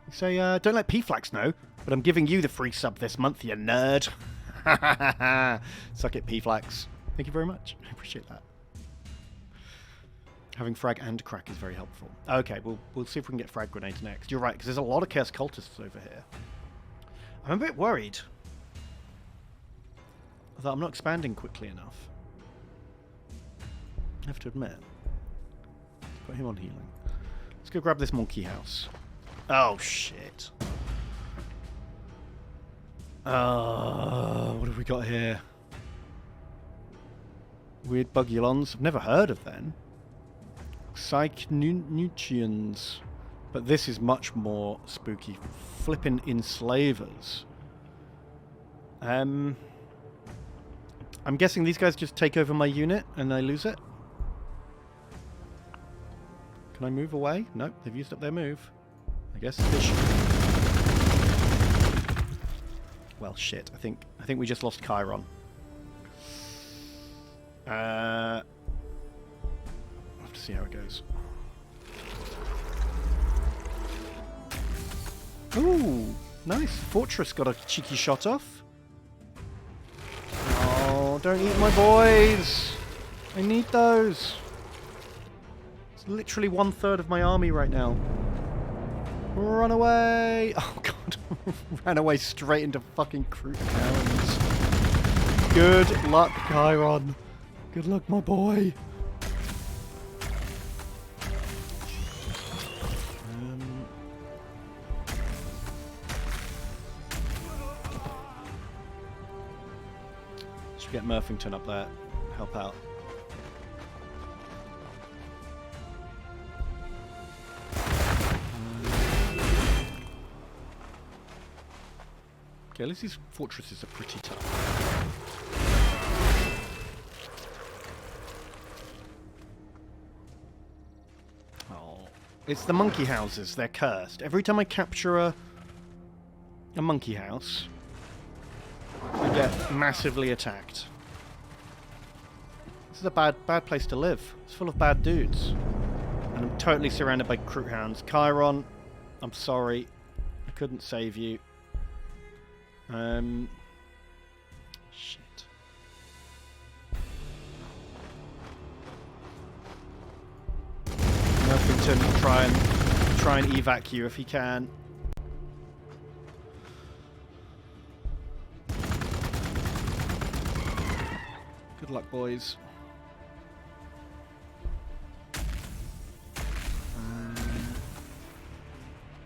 You say, don't let P-Flax know, but I'm giving you the free sub this month, you nerd. Suck it, P-Flax. Thank you very much. I appreciate that. Having frag and crack is very helpful. Okay, we'll see if we can get frag grenades next. You're right, because there's a lot of Chaos Cultists over here. I'm a bit worried that I'm not expanding quickly enough. I have to admit. Put him on healing. Let's go grab this monkey house. Oh, shit. What have we got here? Weird bugulons. I've never heard of them. Psychnutrians. But this is much more spooky. Flippin' enslavers. I'm guessing these guys just take over my unit and I lose it. Can I move away? Nope, they've used up their move. I guess fish. Well, shit. I think we just lost Chiron. We'll have to see how it goes. Ooh, nice. Fortress got a cheeky shot off. Oh, don't eat my boys. I need those. It's literally 1/3 of my army right now. Run away! Oh god, ran away straight into fucking croutons. Good luck, Chiron. Good luck, my boy. Should get Murphington up there. Help out. Okay, at least these fortresses are pretty tough. Oh, it's the monkey houses. They're cursed. Every time I capture a monkey house, I get massively attacked. This is a bad place to live. It's full of bad dudes. And I'm totally surrounded by crout hounds. Chiron, I'm sorry. I couldn't save you. Shit. Murphington will try and evac you if he can. Good luck, boys.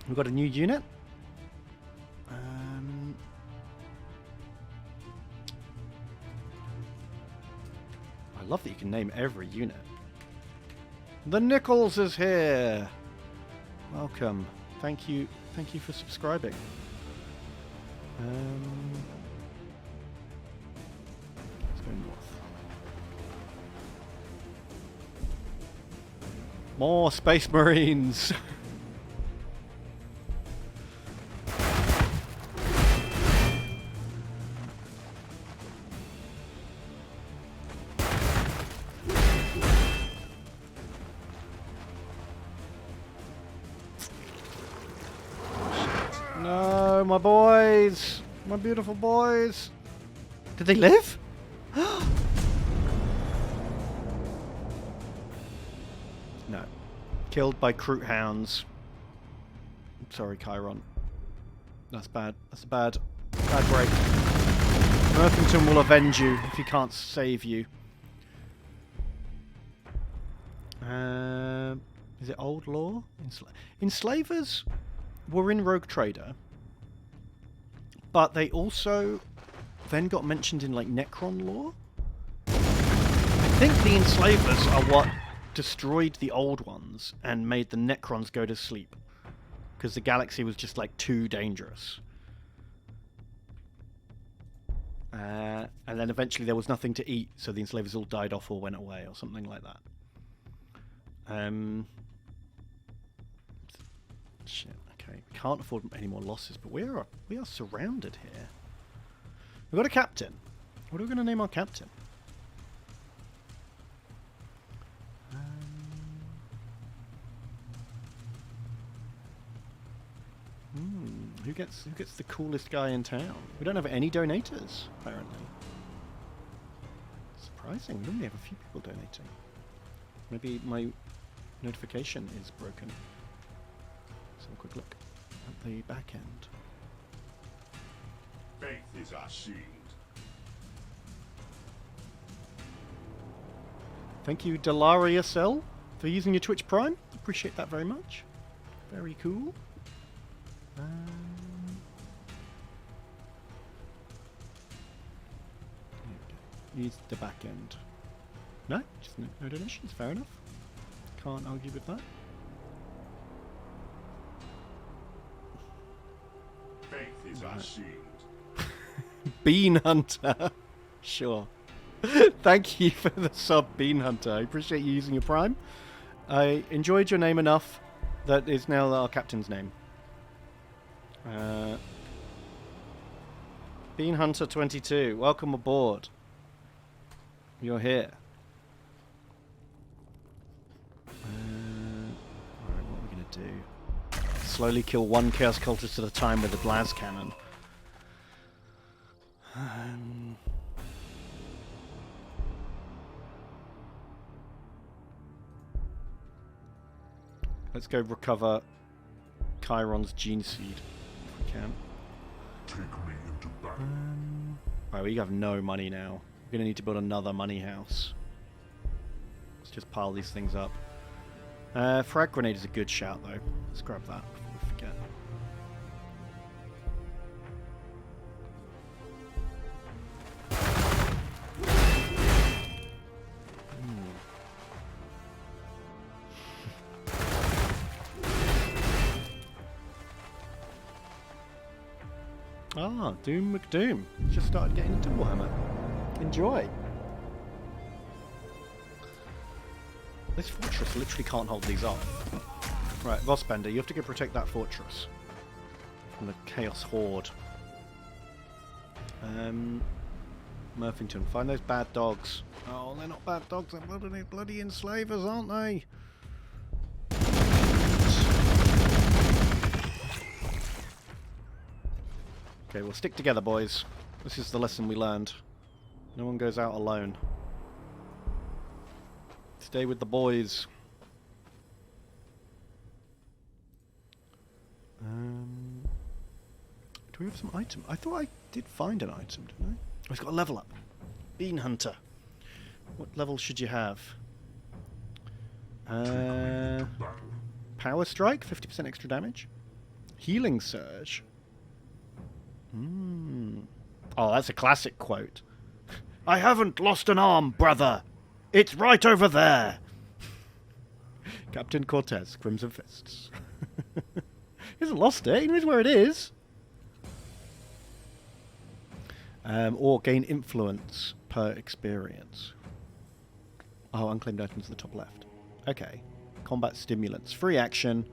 We've got a new unit. I love that you can name every unit. The Nichols is here. Welcome. Thank you for subscribing. Let's go north. More Space Marines. No, my boys. My beautiful boys. Did they live? Killed by Kroot hounds. Sorry, Chiron. That's bad. That's a bad break. Murthington will avenge you if he can't save you. Is it Old Law? Enslavers were in Rogue Trader, but they also then got mentioned in like Necron Law. I think the Enslavers are what destroyed the old ones and made the Necrons go to sleep, because the galaxy was just like too dangerous. And then eventually there was nothing to eat, so the Enslavers all died off or went away or something like that. Shit, okay. We can't afford any more losses, but we are surrounded here. We've got a captain. What are we going to name our captain? Who gets the coolest guy in town? We don't have any donators, apparently. Surprising. We normally have a few people donating. Maybe my notification is broken. Let's have a quick look at the back end. Faith is our shield. Thank you, Delariusel, for using your Twitch Prime. Appreciate that very much. Very cool. Use the back end. No, just no donations. Fair enough. Can't argue with that. Faith is our shield. Bean Hunter. Sure. Thank you for the sub, Bean Hunter. I appreciate you using your Prime. I enjoyed your name enough that is now our captain's name. Bean Hunter 22, welcome aboard. You're here. Alright, what are we gonna do? Slowly kill one Chaos Cultist at a time with a Blaz Cannon. Let's go recover Chiron's Gene Seed if we can. Take me into battle. Right, we have no money now. We're going to need to build another money house. Let's just pile these things up. Frag grenade is a good shout though. Let's grab that before we forget. Ah, Doom McDoom. Just started getting into Warhammer. Enjoy. This fortress literally can't hold these off. Right, Vossbender, you have to go protect that fortress from the Chaos Horde. Murthington, find those bad dogs. Oh, they're not bad dogs, they're bloody enslavers, aren't they? Okay, we'll stick together, boys. This is the lesson we learned. No one goes out alone. Stay with the boys. Do we have some item? I thought I did find an item, didn't I? Oh, it's got a level up. Bean Hunter. What level should you have? Power Strike, 50% extra damage. Healing Surge. Oh, that's a classic quote. I haven't lost an arm, brother. It's right over there. Captain Cortez, Crimson Fists. He hasn't lost it. He knows where it is. Or gain influence per experience. Oh, unclaimed items at the top left. Okay. Combat stimulants. Free action.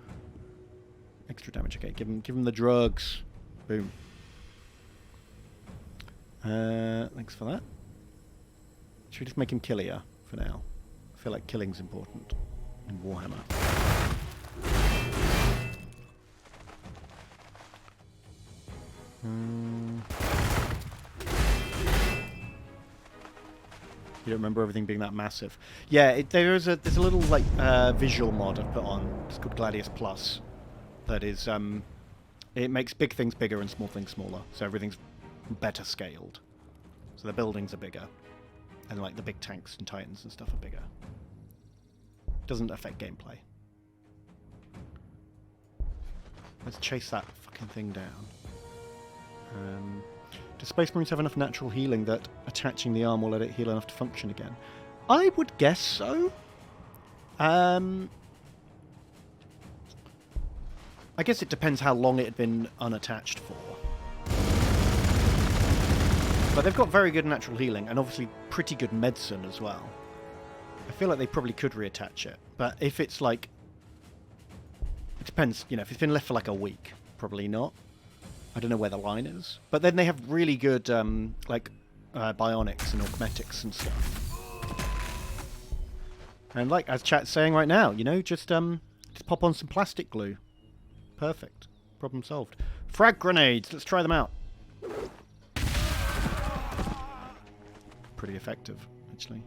Extra damage. Okay, give him the drugs. Boom. Thanks for that. Should we just make him killier for now? I feel like killing's important in Warhammer. You don't remember everything being that massive. Yeah, there's a little like visual mod I've put on. It's called Gladius Plus. That is, it makes big things bigger and small things smaller, so everything's better scaled. So the buildings are bigger, and like the big tanks and titans and stuff are bigger. Doesn't affect gameplay. Let's chase that fucking thing down. Do Space Marines have enough natural healing that attaching the arm will let it heal enough to function again? I would guess so. I guess it depends how long it had been unattached for. But they've got very good natural healing, and obviously pretty good medicine as well. I feel like they probably could reattach it. But if it's like... It depends, you know, if it's been left for like a week, probably not. I don't know where the line is. But then they have really good, bionics and augmetics and stuff. And like, as chat's saying right now, you know, just pop on some plastic glue. Perfect. Problem solved. Frag grenades! Let's try them out. Pretty effective, actually.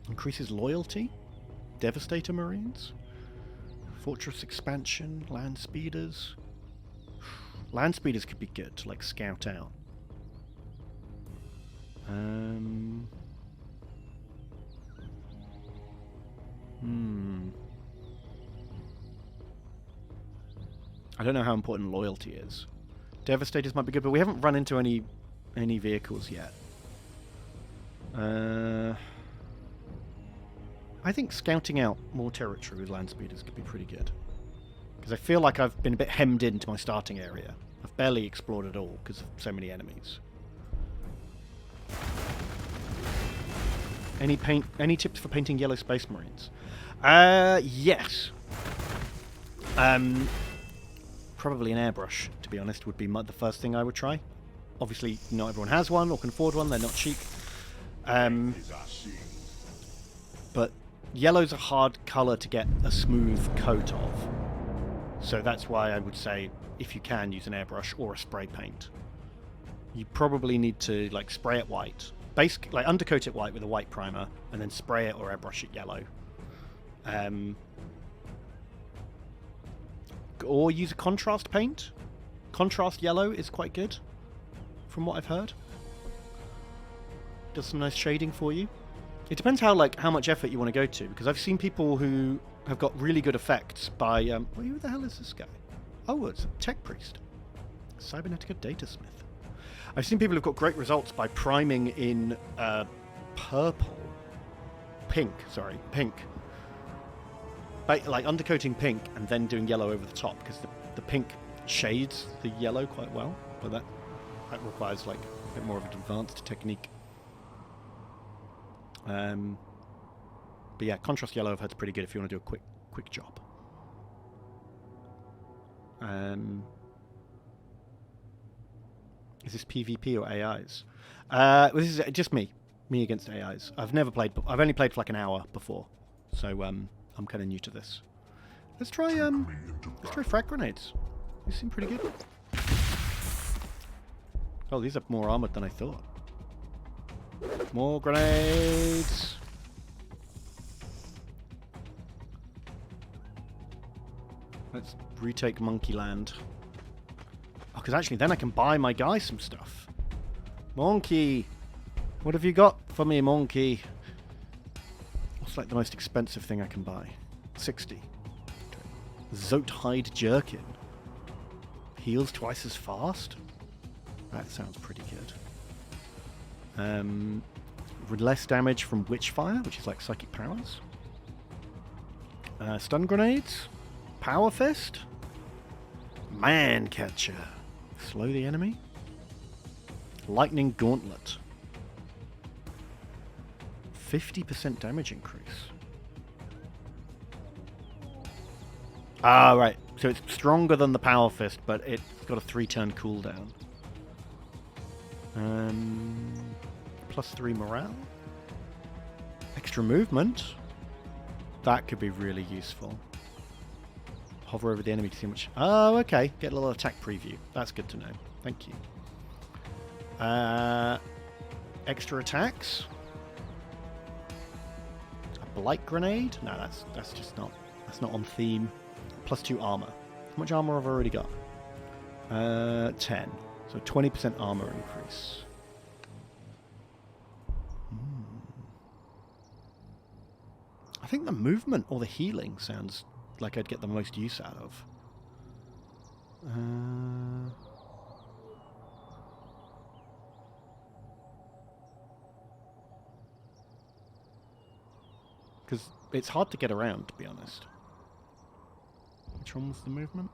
Increases loyalty. Devastator Marines. Fortress expansion. Land speeders. Land speeders could be good to like scout out. I don't know how important loyalty is. Devastators might be good, but we haven't run into any vehicles yet. I think scouting out more territory with land speeders could be pretty good. Because I feel like I've been a bit hemmed into my starting area. I've barely explored at all because of so many enemies. Any tips for painting yellow Space Marines? Yes. Probably an airbrush, to be honest, would be the first thing I would try. Obviously, not everyone has one or can afford one. They're not cheap. But yellow's a hard colour to get a smooth coat of. So that's why I would say, if you can, use an airbrush or a spray paint. You probably need to like spray it white. Like undercoat it white with a white primer, and then spray it or airbrush it yellow. Or use a contrast paint. Contrast yellow is quite good, from what I've heard. Does some nice shading for you. It depends how much effort you want to go to, because I've seen people who have got really good effects by who the hell is this guy? Oh, it's a tech priest. Cybernetica Datasmith. I've seen people who've got great results by priming in pink. Like undercoating pink and then doing yellow over the top, because the pink shades the yellow quite well, but that requires like a bit more of an advanced technique. But yeah, contrast yellow I've heard is pretty good if you want to do a quick job. Is this PvP or AIs? This is just me against AIs. I've only played for like an hour before, so I'm kind of new to this. Let's try frag grenades. These seem pretty good. Oh, these are more armored than I thought. More grenades. Let's retake Monkey Land. Oh, because actually then I can buy my guy some stuff. Monkey! What have you got for me, Monkey? What's like the most expensive thing I can buy? 60. Zote Hide Jerkin. Heals twice as fast? That sounds pretty good. With less damage from Witchfire, which is like psychic powers. Stun grenades. Power Fist. Man Catcher. Slow the enemy. Lightning Gauntlet. 50% damage increase. Ah, right. So it's stronger than the Power Fist, but it's got a 3-turn cooldown. +3 morale. Extra movement. That could be really useful. Hover over the enemy to see much. Oh, okay. Get a little attack preview. That's good to know. Thank you. Extra attacks. A blight grenade? No, that's just not. That's not on theme. +2 armor. How much armor have I already got? 10. So 20% armor increase. I think the movement or the healing sounds like I'd get the most use out of. Because it's hard to get around, to be honest. Which one was the movement?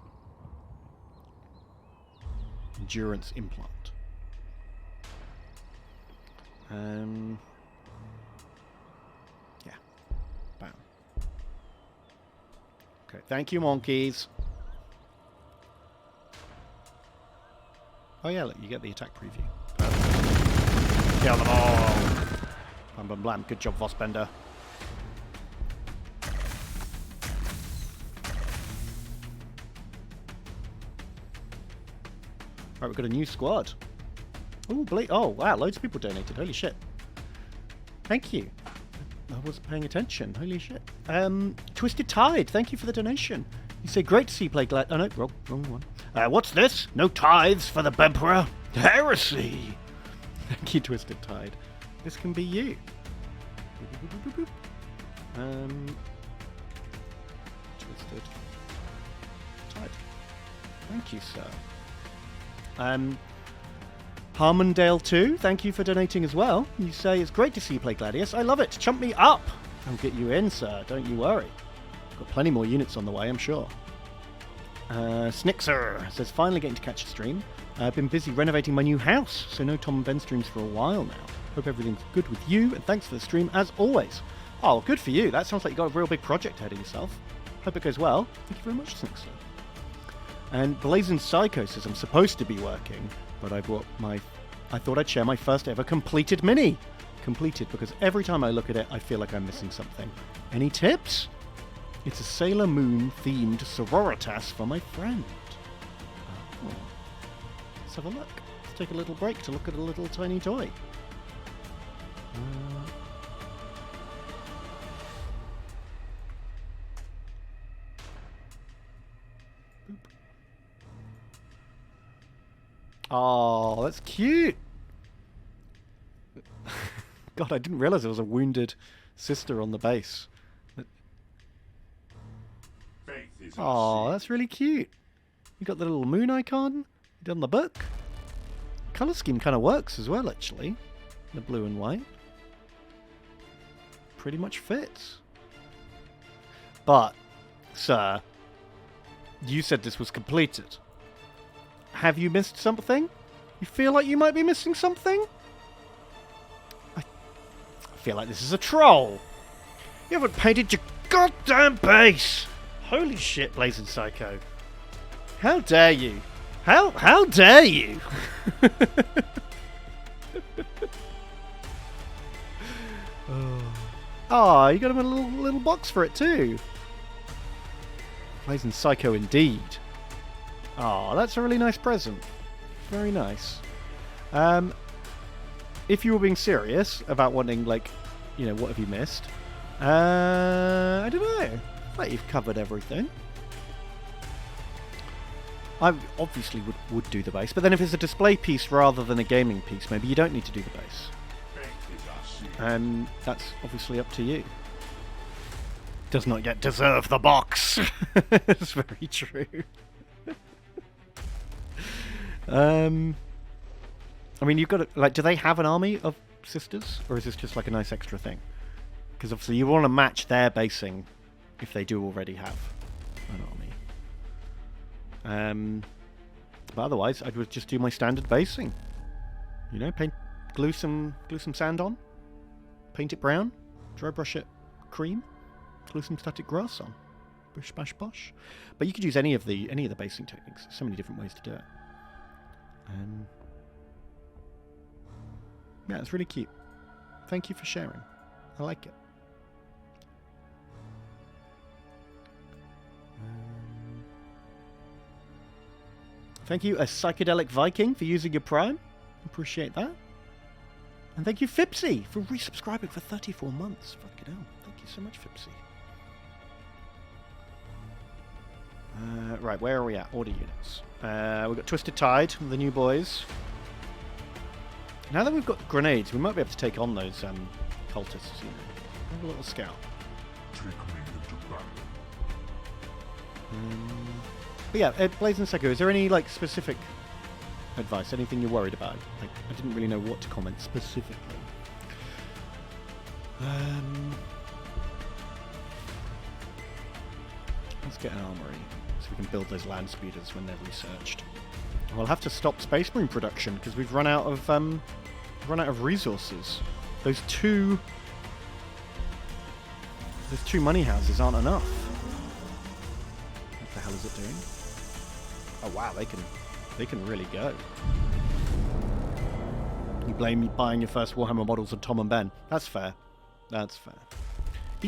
Endurance implant. Yeah. Bam. Okay, thank you, monkeys. Oh yeah, look, you get the attack preview. Kill them all! Blam blam blam. Good job, Vossbender. Right, we've got a new squad. Oh, wow, loads of people donated. Holy shit. Thank you. I wasn't paying attention. Holy shit. Twisted Tide, thank you for the donation. You say, great to see you play Glad... Oh, no, wrong one. What's this? No tithes for the Emperor? Heresy! Thank you, Twisted Tide. This can be you. Twisted Tide. Thank you, sir. Harmondale 2, thank you for donating as well. You say, it's great to see you play Gladius. I love it. Chump me up. I'll get you in, sir. Don't you worry. Got plenty more units on the way, I'm sure. Snixer says, finally getting to catch a stream. I've been busy renovating my new house, so no Tom and Ben streams for a while now. Hope everything's good with you, and thanks for the stream as always. Oh, good for you. That sounds like you got a real big project ahead of yourself. Hope it goes well. Thank you very much, Snixer. And Blazing Psycho says, I'm supposed to be working, but I thought I'd share my first ever completed mini. Completed because every time I look at it, I feel like I'm missing something. Any tips? It's a Sailor Moon themed sororitas for my friend. Oh. Let's have a look. Let's take a little break to look at a little tiny toy. Oh, that's cute. God, I didn't realize there was a wounded sister on the base. Oh, that's really cute. You got the little moon icon on the book. Color scheme kind of works as well, actually. The blue and white. Pretty much fits. But, sir, you said this was completed. Have you missed something? You feel like you might be missing something? I feel like this is a troll. You haven't painted your goddamn base. Holy shit, Blazing Psycho. How dare you? How dare you? Oh, you got him a little box for it too. Blazing Psycho indeed. Oh, that's a really nice present. Very nice. If you were being serious about wanting, like, you know, what have you missed? I don't know. I think you've covered everything. I obviously would do the base, but then if it's a display piece rather than a gaming piece, maybe you don't need to do the base. And that's obviously up to you. Does not yet deserve the box. It's very true. I mean, you've got to, like, do they have an army of sisters, or is this just like a nice extra thing? Because obviously you want to match their basing if they do already have an army. But otherwise, I would just do my standard basing. You know, glue some sand on, paint it brown, dry brush it cream, glue some static grass on, bish bash bosh. But you could use any of the basing techniques. There's so many different ways to do it. Yeah, it's really cute. Thank you for sharing. I like it. Thank you, a psychedelic Viking, for using your Prime. Appreciate that. And thank you, Fipsy, for resubscribing for 34 months. Fucking hell. Thank you so much, Fipsy. Right, where are we at? Order units. We've got Twisted Tide, the new boys. Now that we've got grenades, we might be able to take on those cultists, you know. Have a little scout. Take me into battle. But yeah, Blaze and Seko, is there any like specific advice? Anything you're worried about? Like, I didn't really know what to comment specifically. Let's get an armory so we can build those land speeders when they're researched. We'll have to stop Space Marine production because we've run out of resources. Those two money houses aren't enough. What the hell is it doing? Oh wow, they can really go. You blame me buying your first Warhammer models on Tom and Ben. That's fair. That's fair.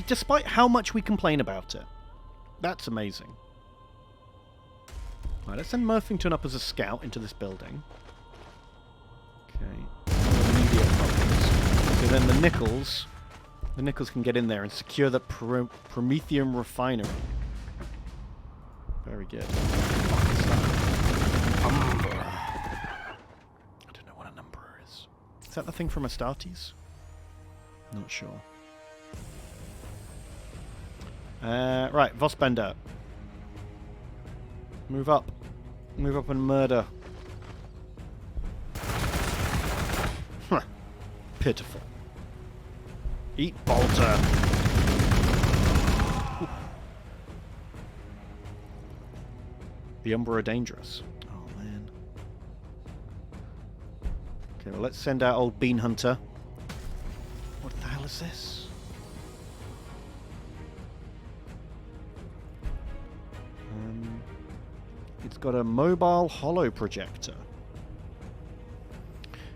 Despite how much we complain about it. That's amazing. Right, let's send Murphington up as a scout into this building. Okay. Immediate problems. So then the Nichols can get in there and secure the Prometheum refinery. Very good. What is that? I don't know what a number is. Is that the thing from Astartes? Not sure. Right, Vosbender. Move up. Move up and murder. Huh. Pitiful. Eat Bolter. The Umbra are dangerous. Oh, man. Okay, well, let's send out old Bean Hunter. What the hell is this? It's got a mobile holo projector.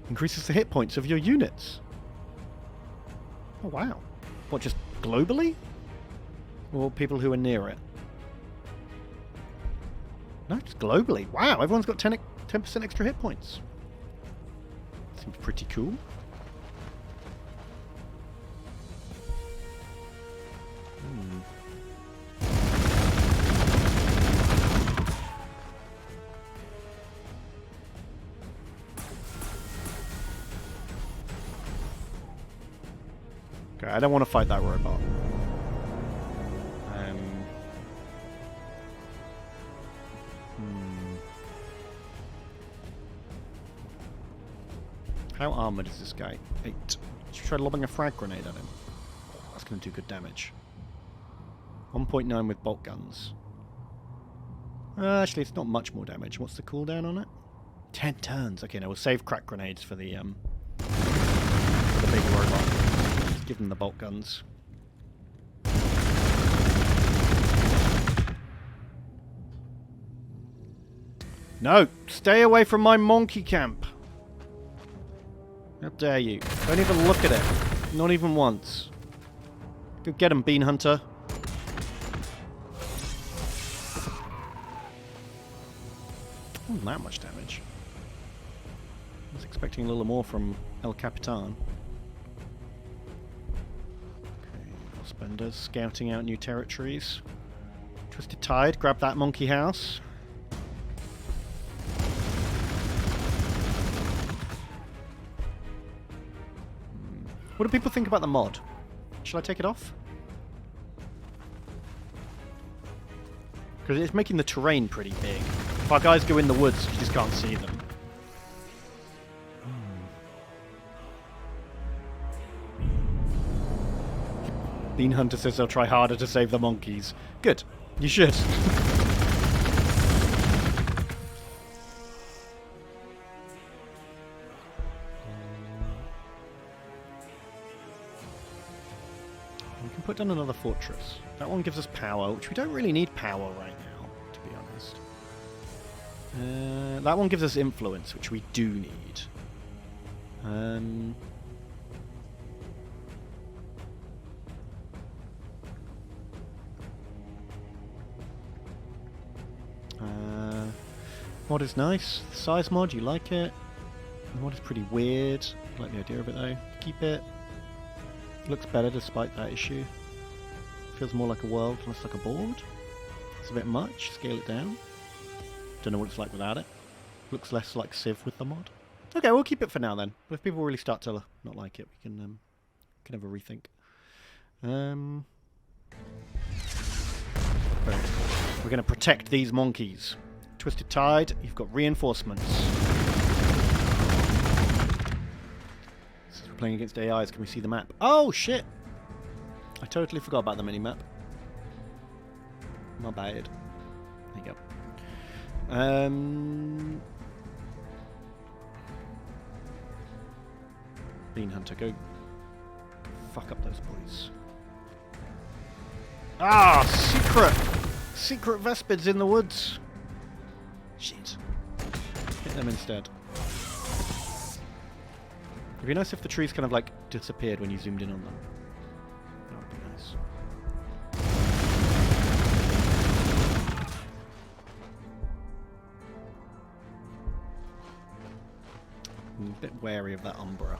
Increases the hit points of your units. Oh, wow. What, just globally? Or people who are near it? No, just globally. Wow, everyone's got 10% extra hit points. Seems pretty cool. Okay, I don't want to fight that robot. How armored is this guy? 8. Should we try lobbing a frag grenade at him? That's going to do good damage. 1.9 with bolt guns. Actually, it's not much more damage. What's the cooldown on it? 10 turns. Okay, now we'll save crack grenades for the big robot. Just give them the bolt guns. No! Stay away from my monkey camp! How dare you? Don't even look at it. Not even once. Go get him, Bean Hunter. Not that much damage. I was expecting a little more from El Capitan. Okay, Spenders scouting out new territories. Twisted Tide, grab that monkey house. What do people think about the mod? Shall I take it off? Because it's making the terrain pretty big. If our guys go in the woods, you just can't see them. Bean Hunter says they'll try harder to save the monkeys. Good. You should. Put down another fortress. That one gives us power, which we don't really need power right now, to be honest. That one gives us influence, which we do need. Mod is nice. The size mod, you like it. The mod is pretty weird. I like the idea of it though. Keep it. Looks better despite that issue. Feels more like a world, less like a board. It's a bit much. Scale it down. Don't know what it's like without it. Looks less like Civ with the mod. Okay, we'll keep it for now then. But if people really start to not like it, we can have a rethink. We're going to protect these monkeys. Twisted Tide, you've got reinforcements. Since we're playing against AIs, can we see the map? Oh, shit! I totally forgot about the mini-map. My bad. There you go. Bean Hunter, go fuck up those boys. Ah, secret Vespids in the woods. Shit. Hit them instead. It'd be nice if the trees kind of like disappeared when you zoomed in on them. That would be nice. I'm a bit wary of that Umbra.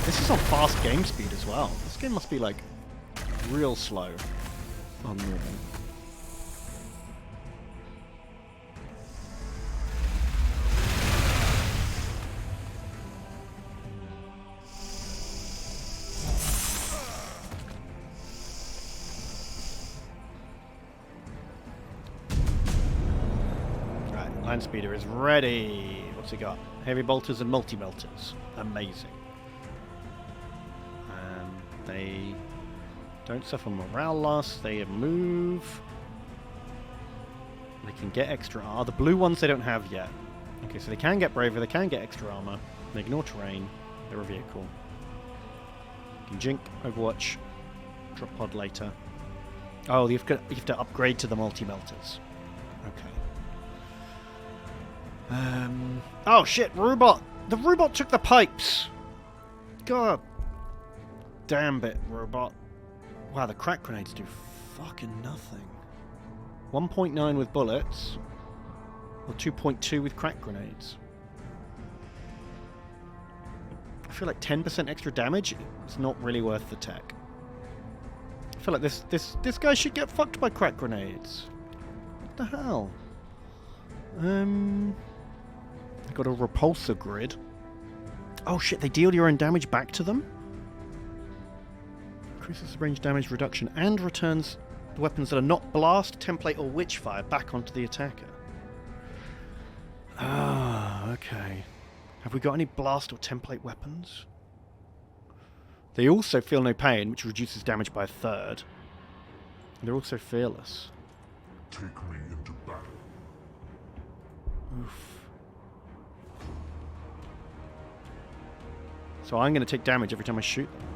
This is on fast game speed as well. This game must be like real slow on normal. Right, Land Speeder is ready. What's he got? Heavy bolters and multi-melters. Amazing. They don't suffer morale loss, they move. They can get extra armor. The blue ones they don't have yet. Okay, so they can get braver, they can get extra armor. They ignore terrain, they're a vehicle. You can jink, Overwatch, drop pod later. Oh, you have to upgrade to the multi-melters. Okay. Oh shit, Rubot! The Rubot took the pipes! God. Damn it, Robot. Wow, the crack grenades do fucking nothing. 1.9 with bullets, or 2.2 with crack grenades. I feel like 10% extra damage is not really worth the tech. I feel like this guy should get fucked by crack grenades. What the hell? I got a repulsor grid. Oh shit, they deal your own damage back to them? Increases range damage reduction and returns the weapons that are not blast, template, or witchfire back onto the attacker. Ah, okay. Have we got any blast or template weapons? They also feel no pain, which reduces damage by a third. And they're also fearless. Take me into battle. Oof. So I'm going to take damage every time I shoot them.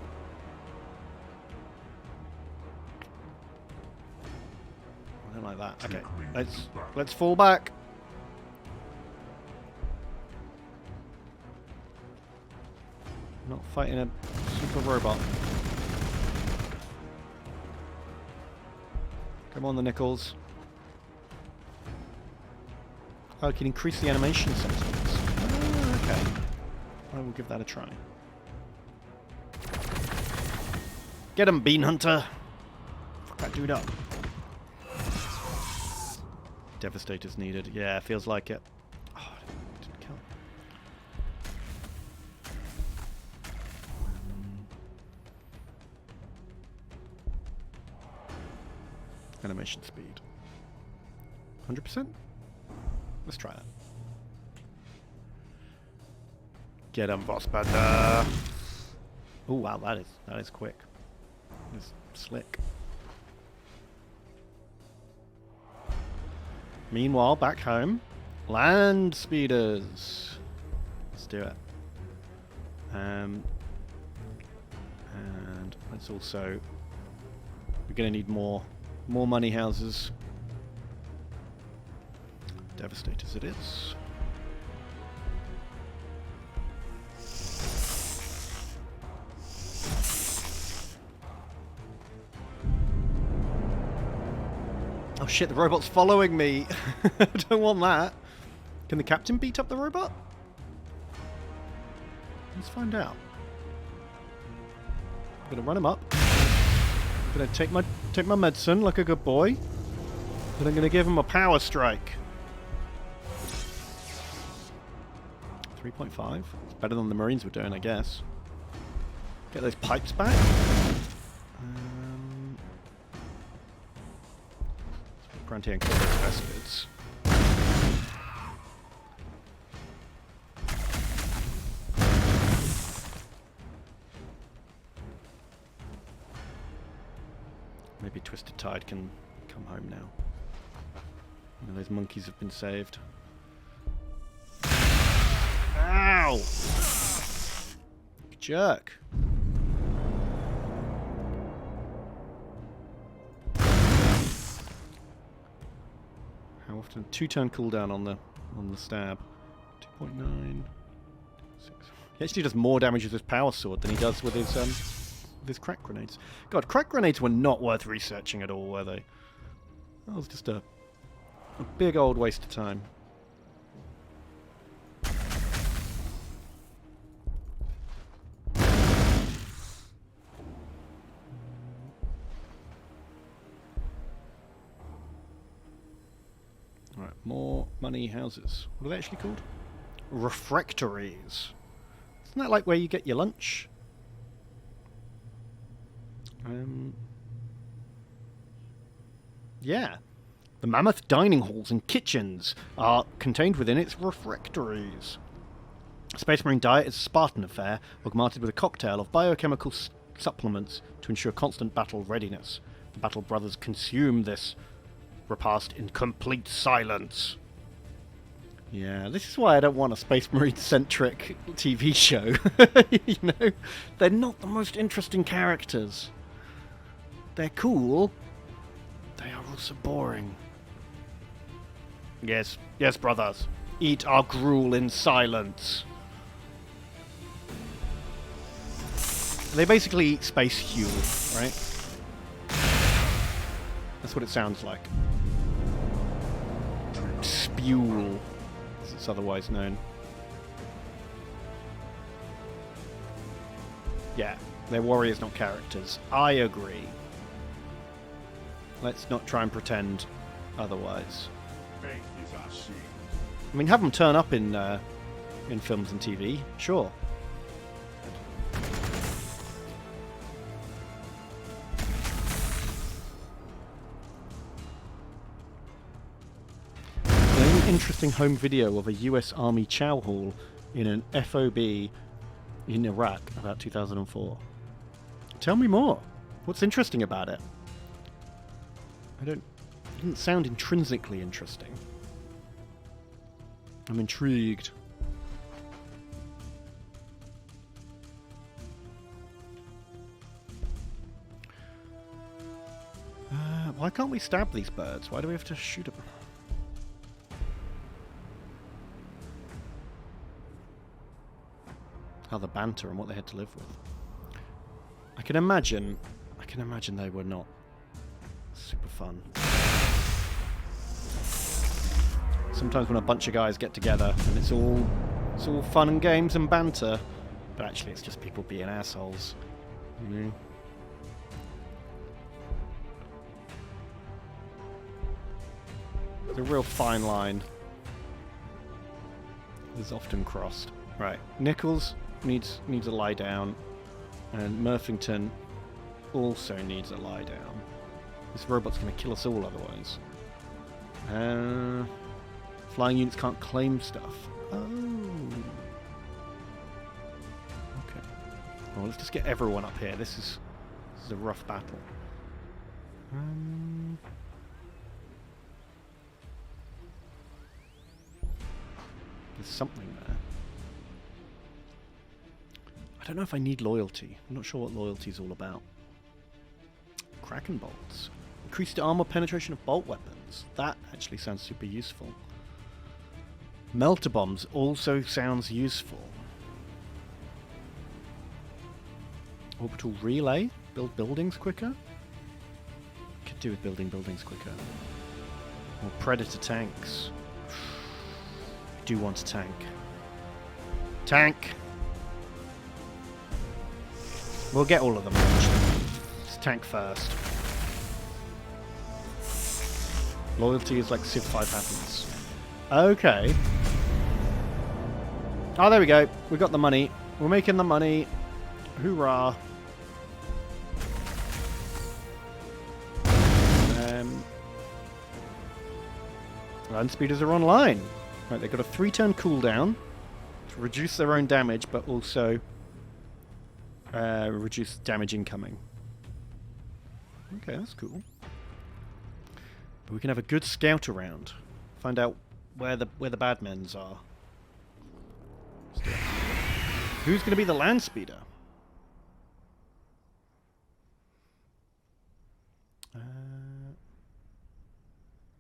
I don't like that. Okay, let's fall back. Not fighting a super robot. Come on, the nickels. Oh, it can increase the animation sensitivity. Oh, okay. I will give that a try. Get him, Bean Hunter! Fuck that dude up. Devastator's needed. Yeah, feels like it. Oh, didn't count. Animation speed. 100%? Let's try that. Get him, Boss Panda! Oh wow, that is quick. It's slick. Meanwhile, back home, land speeders. Let's do it. And let's also, we're going to need more money houses. Devastators it is. Oh shit, the robot's following me. I don't want that. Can the captain beat up the robot? Let's find out. I'm gonna run him up. I'm gonna take my medicine like a good boy. And I'm gonna give him a power strike. 3.5. It's better than the Marines were doing, I guess. Get those pipes back. Grant and kill those bastards. Maybe Twisted Tide can come home now. You know, those monkeys have been saved. Ow! Jerk. How often? 2-turn cooldown on the stab. 2.9. 6. He actually does more damage with his power sword than he does with his crack grenades. God, crack grenades were not worth researching at all, were they? That was just a big old waste of time. Right, more money houses. What are they actually called? Refectories. Isn't that like where you get your lunch? Yeah. The mammoth dining halls and kitchens are contained within its refectories. A Space Marine diet is a Spartan affair, augmented with a cocktail of biochemical supplements to ensure constant battle readiness. The Battle Brothers consume this repast in complete silence. Yeah, this is why I don't want a Space Marine-centric TV show. You know, they're not the most interesting characters. They're cool. They are also boring. Yes, yes, brothers. Eat our gruel in silence. They basically eat space fuel, right? That's what it sounds like. Spule, as it's otherwise known. Yeah, they're warriors, not characters. I agree. Let's not try and pretend otherwise. I mean, have them turn up in films and TV, sure. An interesting home video of a US Army chow hall in an FOB in Iraq about 2004. Tell me more. What's interesting about it? It didn't sound intrinsically interesting. I'm intrigued. Why can't we stab these birds? Why do we have to shoot them? How the banter and what they had to live with. I can imagine they were not super fun. Sometimes when a bunch of guys get together and it's all fun and games and banter, but actually it's just people being assholes. You know? It's a real fine line. It's often crossed. Right, Nichols needs a lie down, and Murphington also needs a lie down. This robot's going to kill us all otherwise. Flying units can't claim stuff. Oh. Okay. Well, let's just get everyone up here. This is a rough battle. There's something there. I don't know if I need loyalty. I'm not sure what loyalty is all about. Kraken bolts. Increased armor penetration of bolt weapons. That actually sounds super useful. Melter bombs also sounds useful. Orbital relay. Build buildings quicker. Could do with building buildings quicker. Or Predator tanks. Do want a tank. Tank! We'll get all of them eventually. Let's tank first. Loyalty is like Civ 5 happens. Okay. Oh, there we go. We got the money. We're making the money. Hoorah. Land speeders are online. Right, they've got a 3-turn cooldown to reduce their own damage, but also reduce damage incoming. Okay, that's cool. But we can have a good scout around. Find out where the bad men's are. Who's going to be the land speeder?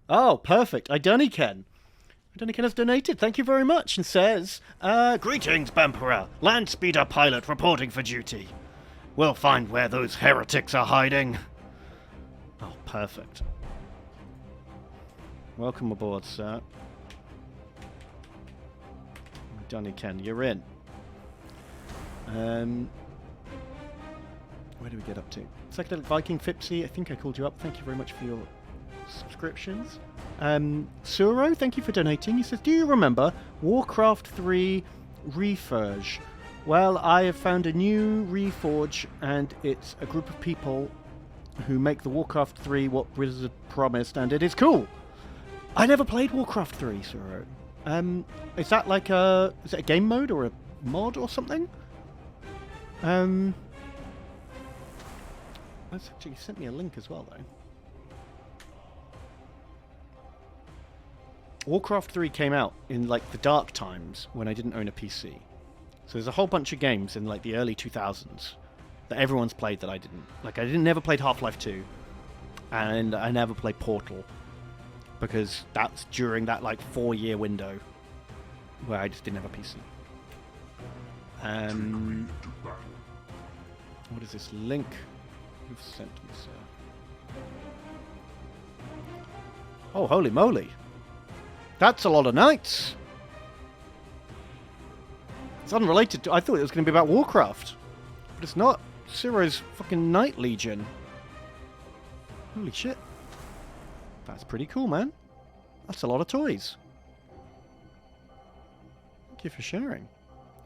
Oh, perfect. Iduniken. Iduniken has donated. Thank you very much. And says, Greetings, Bemperor. Land speeder pilot reporting for duty. We'll find where those heretics are hiding. Oh, perfect. Welcome aboard, sir. Iduniken, you're in. Where do we get up to? Psychedelic Viking Fipsy, I think I called you up. Thank you very much for your subscriptions. Suro, thank you for donating. He says, do you remember Warcraft 3 Reforge? Well, I have found a new Reforge, and it's a group of people who make the Warcraft 3 what Blizzard promised, and it is cool. I never played Warcraft 3, Suro. Is that like is it a game mode or a mod or something? That's actually sent me a link as well, though. Warcraft 3 came out in like the dark times when I didn't own a PC. So there's a whole bunch of games in like the early 2000s that everyone's played that I didn't. Like I never played Half-Life 2, and I never played Portal because that's during that like 4-year window where I just didn't have a PC. What is this link you've sent me, sir? Oh, holy moly! That's a lot of knights! It's unrelated to... I thought it was going to be about Warcraft. But it's not. Ciro's fucking Knight Legion. Holy shit. That's pretty cool, man. That's a lot of toys. Thank you for sharing.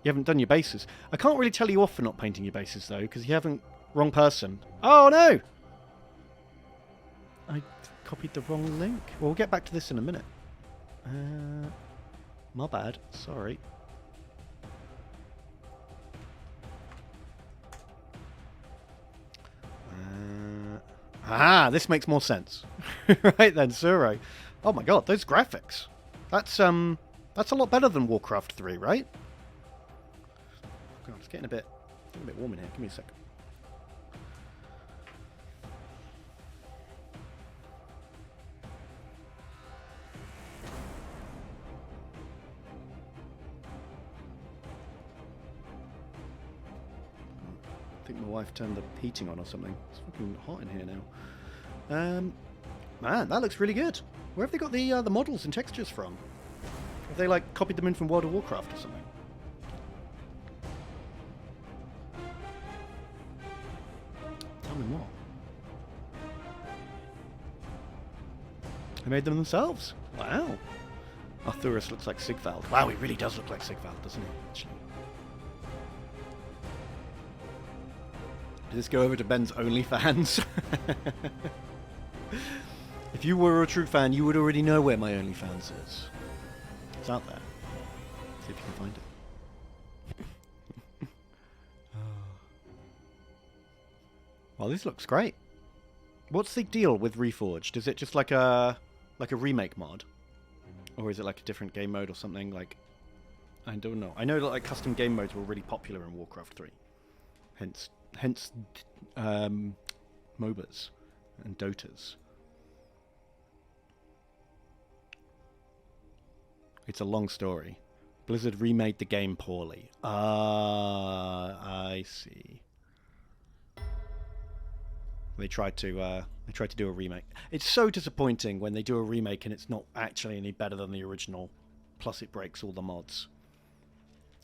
You haven't done your bases. I can't really tell you off for not painting your bases, though, because you haven't... Wrong person. Oh, no! I copied the wrong link. Well, we'll get back to this in a minute. My bad. Sorry. This makes more sense. Right then, Suro. Oh my god, those graphics. That's a lot better than Warcraft 3, right? God, it's getting a bit warm in here. Give me a second. I think my wife turned the heating on or something. It's fucking hot in here now. Man, that looks really good. Where have they got the models and textures from? Have they like copied them in from World of Warcraft or something? Tell me more. They made them themselves. Wow. Arthurus looks like Sigvald. Wow, he really does look like Sigvald, doesn't he? Actually. Did this go over to Ben's OnlyFans? If you were a true fan, you would already know where my OnlyFans is. It's out there. See if you can find it. Well, this looks great. What's the deal with Reforged? Is it just like a remake mod? Or is it like a different game mode or something? Like, I don't know. I know that like custom game modes were really popular in Warcraft 3. Hence MOBAs and Dotas. It's a long story. Blizzard remade the game poorly. I see. They tried to do a remake. It's so disappointing when they do a remake and it's not actually any better than the original. Plus, it breaks all the mods.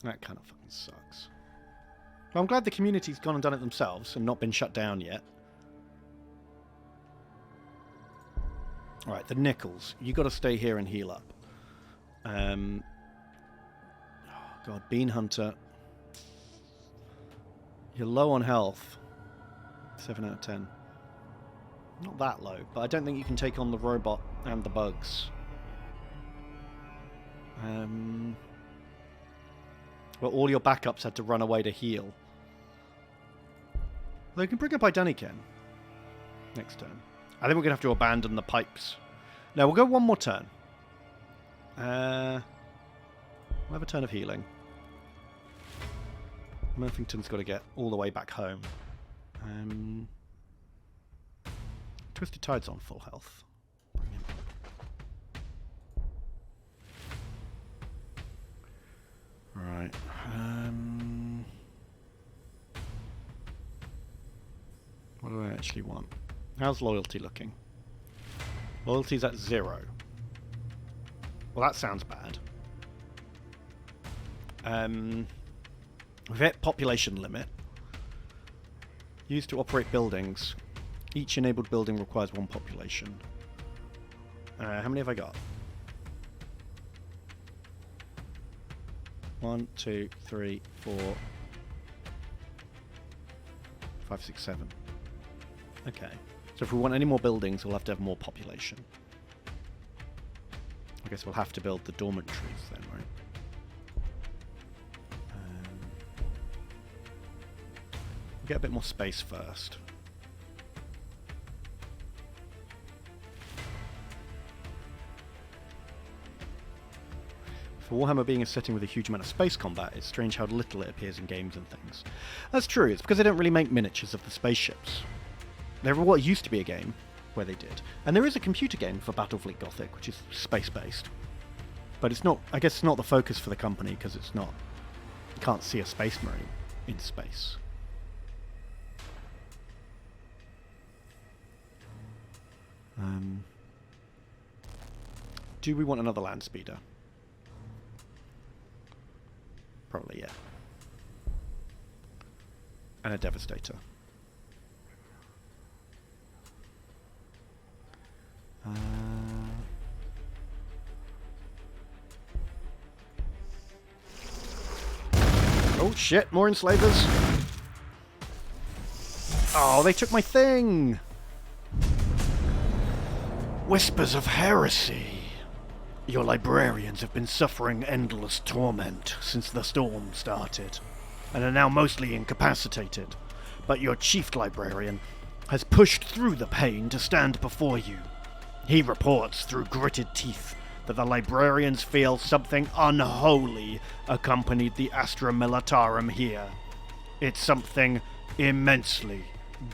That kind of fucking sucks. Well, I'm glad the community's gone and done it themselves and not been shut down yet. Alright, the Nichols. You got to stay here and heal up. Oh God, Bean Hunter. You're low on health. 7 out of 10. Not that low, but I don't think you can take on the robot and the bugs. Well, all your backups had to run away to heal. They can bring up Idaniken next turn. I think we're going to have to abandon the pipes. No, we'll go one more turn. We'll have a turn of healing. Murphington's got to get all the way back home. Twisted Tide's on full health. Bring him. Right. What do I actually want? How's loyalty looking? Loyalty's at 0. Well, that sounds bad. We've hit population limit. Used to operate buildings. Each enabled building requires 1 population. How many have I got? 1, 2, 3, 4, 5, 6, 7. Okay. So if we want any more buildings, we'll have to have more population. I guess we'll have to build the dormitories then, right? We'll get a bit more space first. For Warhammer being a setting with a huge amount of space combat, it's strange how little it appears in games and things. That's true, it's because they don't really make miniatures of the spaceships. There what used to be a game where they did. And there is a computer game for Battlefleet Gothic, which is space-based. But it's not, I guess it's not the focus for the company, because it's not, you can't see a Space Marine in space. Do we want another land speeder? Probably, yeah. And a Devastator. Oh shit, more enslavers. Oh, they took my thing! Whispers of heresy. Your librarians have been suffering endless torment since the storm started, and are now mostly incapacitated. But your chief librarian has pushed through the pain to stand before you. He reports through gritted teeth that the librarians feel something unholy accompanied the Astra Militarum here. It's something immensely,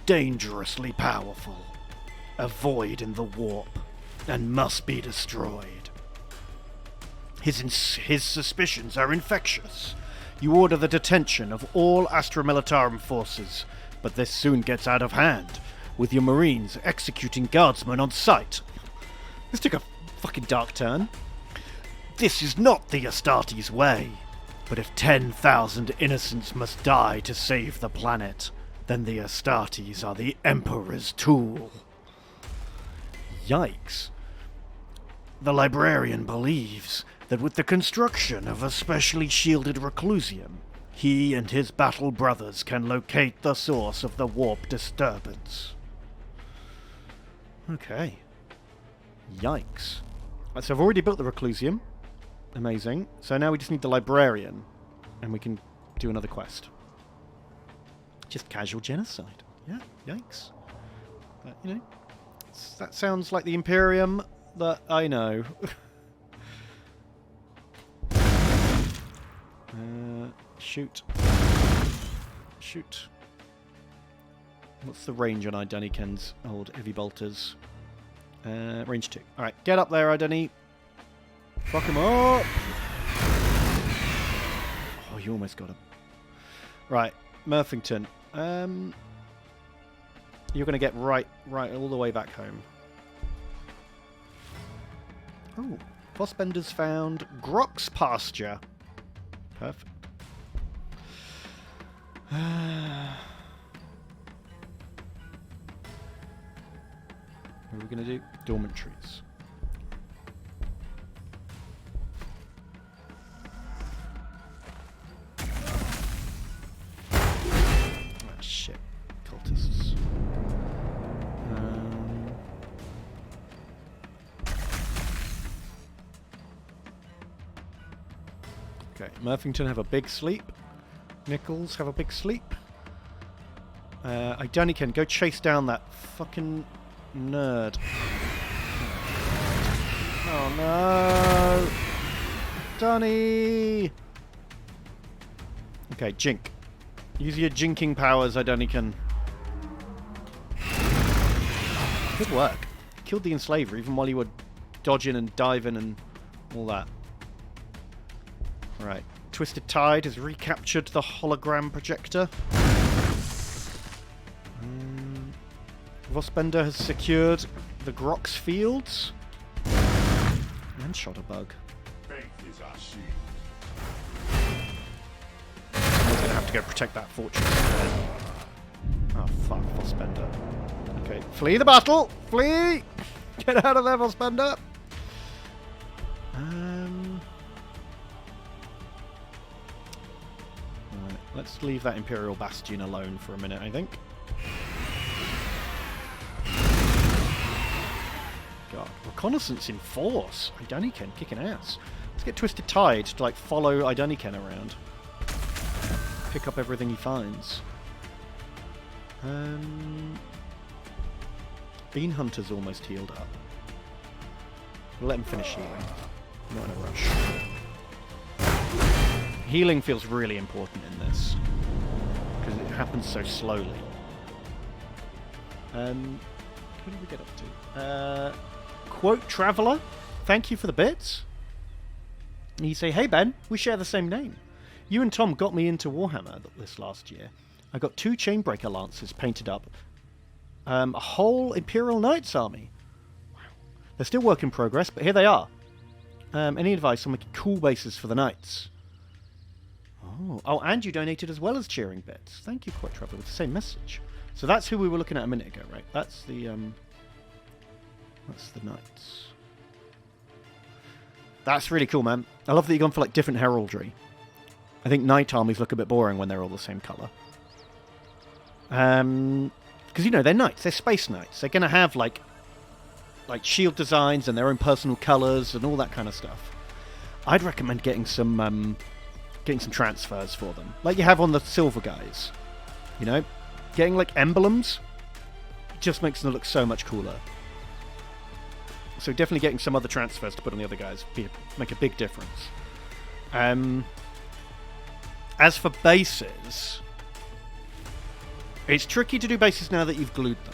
dangerously powerful. A void in the warp, and must be destroyed. His suspicions are infectious. You order the detention of all Astra Militarum forces, but this soon gets out of hand, with your Marines executing guardsmen on sight. This took a fucking dark turn. This is not the Astartes way, but if 10,000 innocents must die to save the planet, then the Astartes are the Emperor's tool. Yikes. The librarian believes that with the construction of a specially shielded reclusium, he and his battle brothers can locate the source of the warp disturbance. Okay. Yikes. Right, so I've already built the reclusium. Amazing. So now we just need the librarian, and we can do another quest. Just casual genocide. Yeah, yikes. But, you know, that sounds like the Imperium that I know. Shoot. Shoot. What's the range on Idaniken's old heavy bolters? Range 2. Alright, get up there, Idani. Fuck him up! Oh, you almost got him. Right, Murphington. you're going to get right all the way back home. Oh, Fossbender's found Grok's pasture. Perfect. What are we going to do? Dormitories. Ah, shit. Cultists. Okay, Murphington have a big sleep. Nichols have a big sleep. Idunican, go chase down that fucking nerd. Oh no! Dunny! Okay, jink. Use your jinking powers, Idunican. Good work. Killed the Enslaver even while you were dodging and diving and all that. Right. Twisted Tide has recaptured the hologram projector. Vossbender has secured the Grok's fields. And shot a bug. Faith is our shield. Someone's going to have to go protect that fortress. Oh, fuck, Vossbender. Okay, flee the battle! Flee! Get out of there, Vossbender! Right, let's leave that Imperial Bastion alone for a minute, I think. God, reconnaissance in force. Idunican kicking ass. Let's get Twisted Tide to like follow Idunican around. Pick up everything he finds. Bean Hunter's almost healed up. We'll let him finish healing. Not in a rush. Healing feels really important in this because it happens so slowly. What did we get up to? Quote Traveller, thank you for the bits. And you say, hey Ben, we share the same name. You and Tom got me into Warhammer this last year. I got 2 Chainbreaker Lances painted up. A whole Imperial Knights army. Wow. They're still work in progress, but here they are. Any advice on making cool bases for the Knights? Oh, and you donated as well as cheering bits. Thank you, Quote Traveller, with the same message. So that's who we were looking at a minute ago, right? That's the Knights. That's really cool, man. I love that you've gone for like different heraldry. I think Knight armies look a bit boring when they're all the same colour. Because, you know, they're Knights. They're Space Knights. They're going to have like shield designs and their own personal colours and all that kind of stuff. I'd recommend getting some transfers for them. Like you have on the Silver guys. You know? Getting like emblems just makes them look so much cooler. So definitely getting some other transfers to put on the other guys make a big difference. As for bases, it's tricky to do bases now that you've glued them.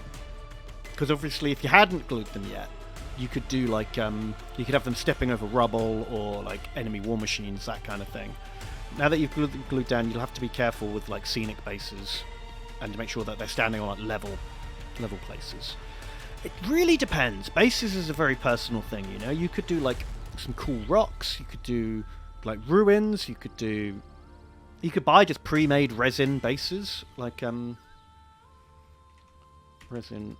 Because obviously if you hadn't glued them yet, you could do like, you could have them stepping over rubble or like enemy war machines, that kind of thing. Now that you've glued down, you'll have to be careful with like scenic bases and to make sure that they're standing on like level places. It really depends. Bases is a very personal thing, you know. You could do like some cool rocks. You could do like ruins. You could buy just pre-made resin bases, like resin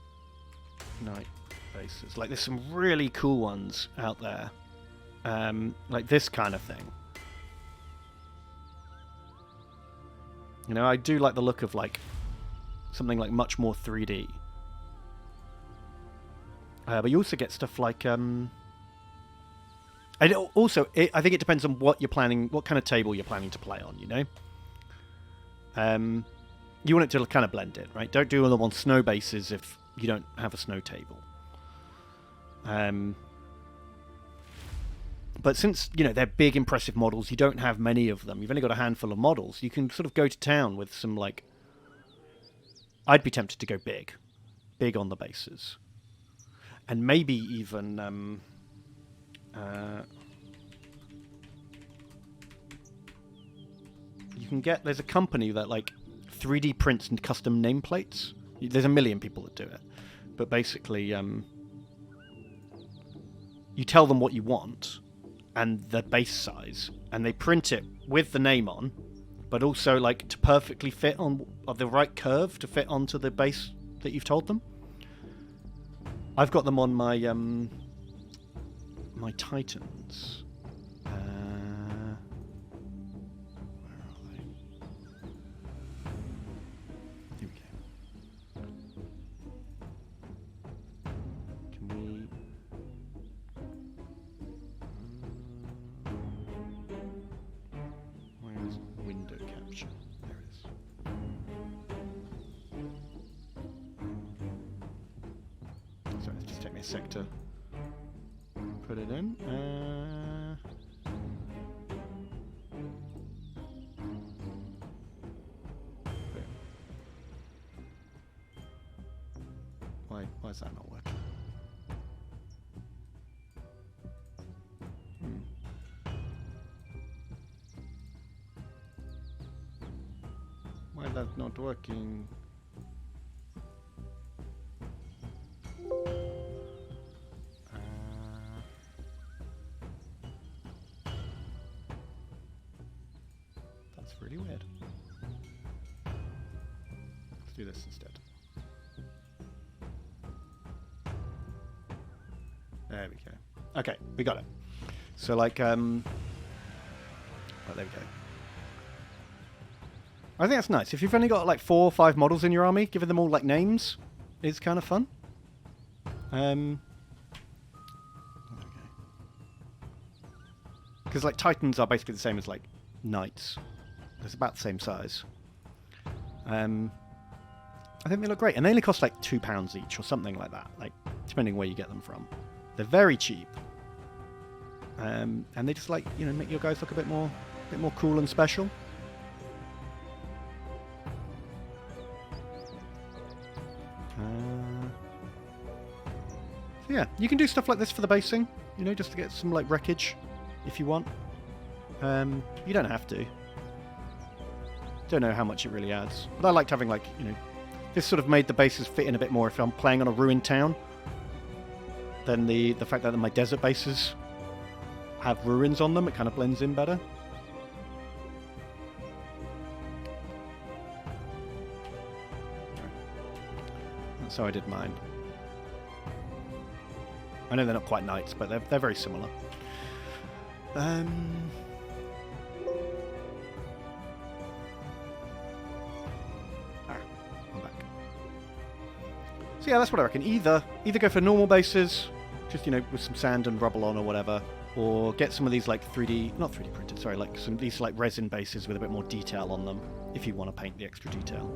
knight bases. Like there's some really cool ones out there, like this kind of thing. You know, I do like the look of like something like much more 3D. But you also get stuff like I think it depends on what kind of table you're planning to play on, you know? You want it to kind of blend in, right? Don't do them on snow bases if you don't have a snow table. But since, you know, they're big, impressive models, you don't have many of them. You've only got a handful of models. You can sort of go to town with some, like... I'd be tempted to go big. Big on the bases. And maybe even... you can get... There's a company that, like, 3D prints and custom nameplates There's a million people that do it. But basically, you tell them what you want and the base size, and they print it with the name on, but also like to perfectly fit on the right curve to fit onto the base that you've told them. I've got them on my my Titans. Where are they? Here we go. Can we? Where is window capture? There it is. Sorry, it's just take me a sec to put it in. Why is that not working? Why is that not working? That's really weird. Let's do this instead. There we go. Okay, we got it. So like, oh, there we go. I think that's nice. If you've only got like 4 or 5 models in your army, giving them all like names is kind of fun. Because like Titans are basically the same as like Knights. It's about the same size. I think they look great, and they only cost like £2 each or something like that. Like depending where you get them from, they're very cheap. And they just like, you know, make your guys look a bit more cool and special. So yeah, you can do stuff like this for the basing, you know, just to get some like wreckage if you want. You don't have to. Don't know how much it really adds, but I liked having like, you know, this sort of made the bases fit in a bit more if I'm playing on a ruined town. Then the fact that my desert bases have ruins on them, it kind of blends in better. That's how I did mine. I know they're not quite knights, but they're very similar. I'm back. So yeah, that's what I reckon. Either go for normal bases, just, you know, with some sand and rubble on or whatever, or get some of these like not 3D printed, sorry, like some of these like resin bases with a bit more detail on them if you want to paint the extra detail.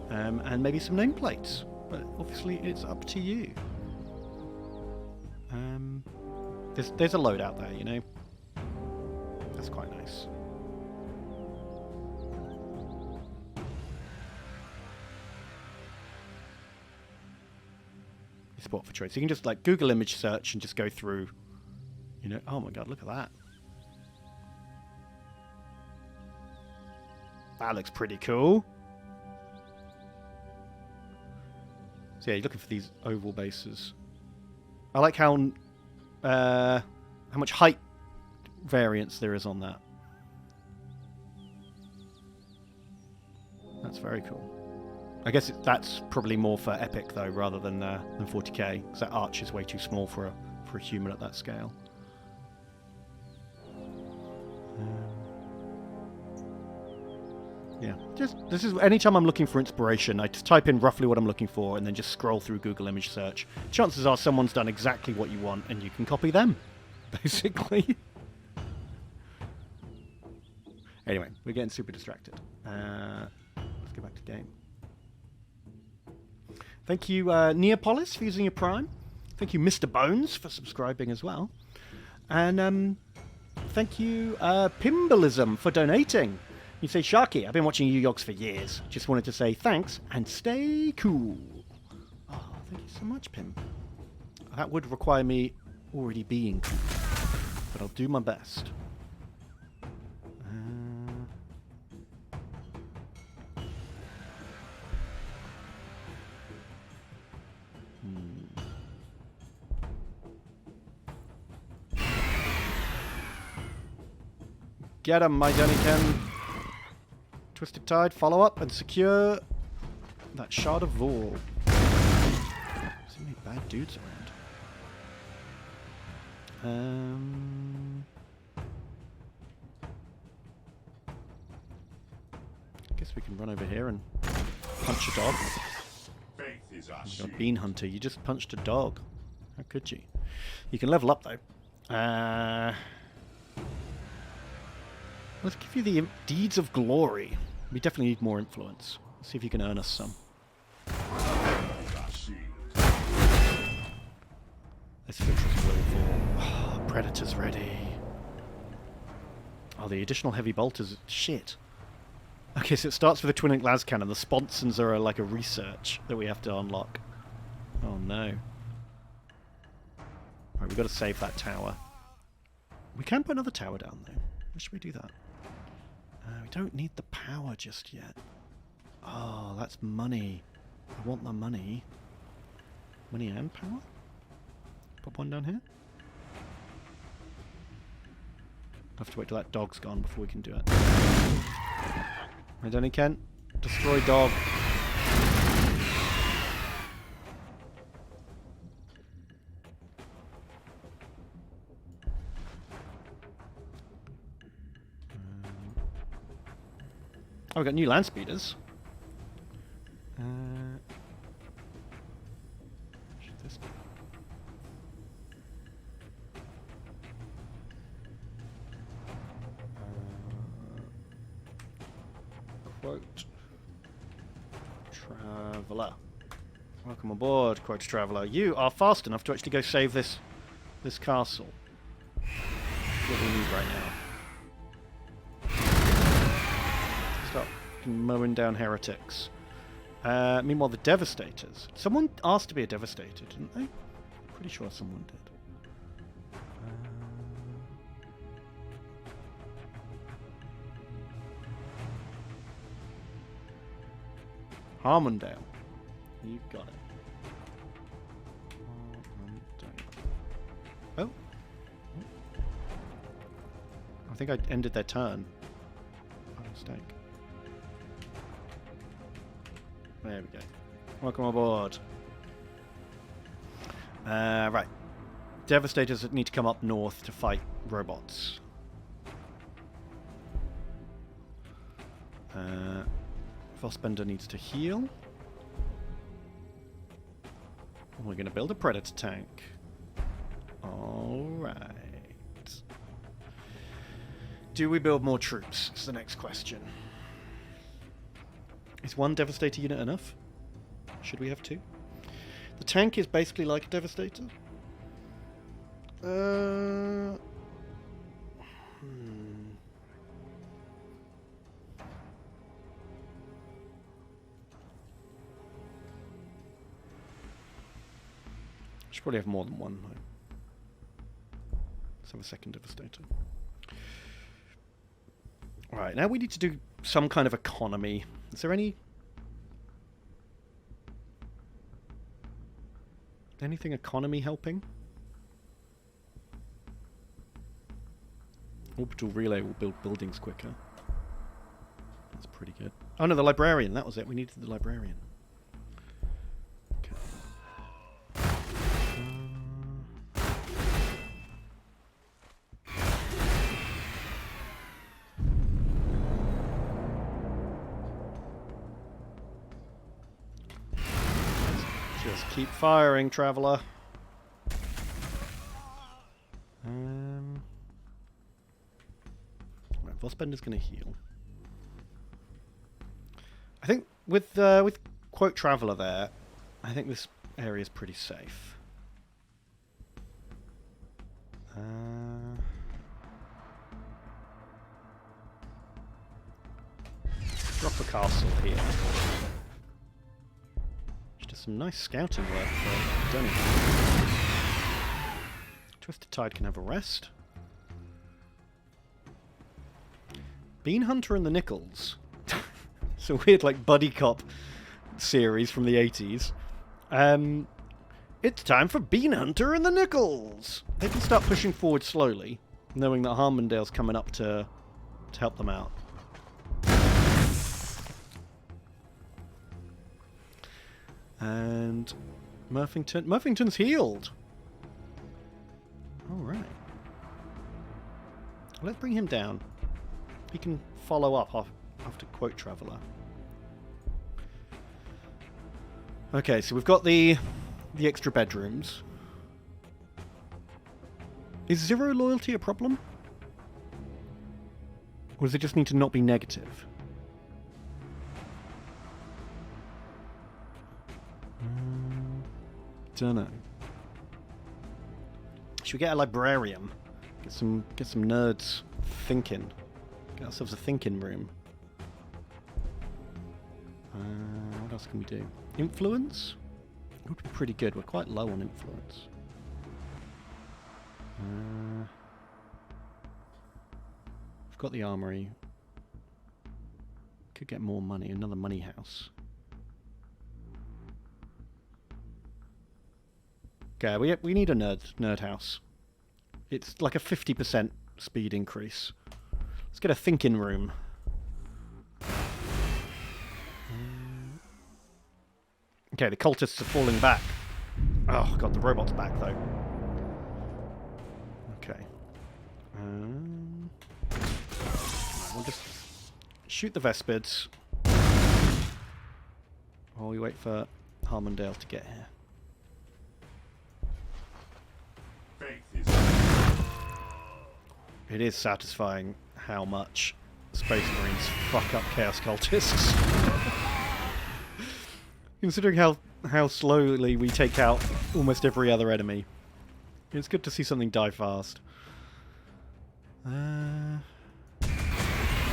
And maybe some nameplates, but obviously it's up to you. There's a load out there, you know. That's quite nice. Spot for trade. So you can just like Google image search and just go through, you know. Oh my god, look at that. That looks pretty cool. So yeah, you're looking for these oval bases. I like how much height variance there is on that. That's very cool. I guess that's probably more for epic though, rather than 40k, because that arch is way too small for a human at that scale. Yeah, this is anytime I'm looking for inspiration, I just type in roughly what I'm looking for and then just scroll through Google image search. Chances are someone's done exactly what you want and you can copy them, basically. Anyway, we're getting super distracted. Let's go back to game. Thank you, Neapolis, for using your Prime. Thank you, Mr. Bones, for subscribing as well. And thank you, Pimbalism, for donating. You say, Sharky, I've been watching you yogs for years. Just wanted to say thanks and stay cool. Oh, thank you so much, Pim. That would require me already being cool, but I'll do my best. Get him, my Deniken. Twisted Tide, follow up and secure that shard of Vol. So many bad dudes around. Guess we can run over here and punch a dog. You got Bean Hunter, you just punched a dog. How could you? You can level up though. Let's give you the Deeds of Glory. We definitely need more influence. Let's see if you can earn us some. This fortress will fall. Oh, Predator's ready. Oh, the additional heavy bolters. Shit. Okay, so it starts with a twin-link las cannon. The sponsons are like a research that we have to unlock. Oh no. Right, we've got to save that tower. We can put another tower down though. Where should we do that? We don't need the power just yet. Oh, that's money. I want the money. Money and power? Put one down here. I'll have to wait till that dog's gone before we can do it. I don't know, Kent. Destroy dog. Oh, we got new land speeders. Should this be? Quote Traveller. Welcome aboard, Quote Traveller. You are fast enough to actually go save this castle. That's what we need right now. Stop mowing down heretics. Meanwhile, the Devastators. Someone asked to be a Devastator, didn't they? Pretty sure someone did. Harmondale. You got it. Oh. I think I ended their turn. By mistake. There we go. Welcome aboard. Right. Devastators that need to come up north to fight robots. Vossbender needs to heal. We're going to build a Predator tank. Alright. Do we build more troops? Is the next question. Is one Devastator unit enough? Should we have two? The tank is basically like a Devastator. Should probably have more than one though. Let's have a second Devastator. Alright, now we need to do some kind of economy. Is there anything economy helping? Orbital relay will build buildings quicker. That's pretty good. Oh no, the librarian, that was it. We needed the librarian. Okay. Just keep firing, Traveller. Right, Vossbender's going to heal. I think with Quote Traveller there, I think this area is pretty safe. Drop a castle here. Some nice scouting work for Dunny. Twisted Tide can have a rest. Bean Hunter and the Nichols. It's a weird, like, buddy cop series from the 80s. It's time for Bean Hunter and the Nichols! They can start pushing forward slowly, knowing that Harmondale's coming up to to help them out. And Murphington's healed. All right. Let's bring him down. He can follow up after Quote Traveller. Okay, so we've got the extra bedrooms. Is 0 loyalty a problem? Or does it just need to not be negative? Dunno. Should we get a librarian? Get some nerds thinking. Get ourselves a thinking room. What else can we do? Influence? Would be pretty good. We're quite low on influence. We've got the armory. Could get more money. Another money house. Okay, we need a nerd house. It's like a 50% speed increase. Let's get a thinking room. Okay, the cultists are falling back. Oh god, the robot's back though. Okay. We'll just shoot the Vespids while we wait for Harmondale to get here. It is satisfying how much Space Marines fuck up Chaos Cultists. Considering how slowly we take out almost every other enemy. It's good to see something die fast.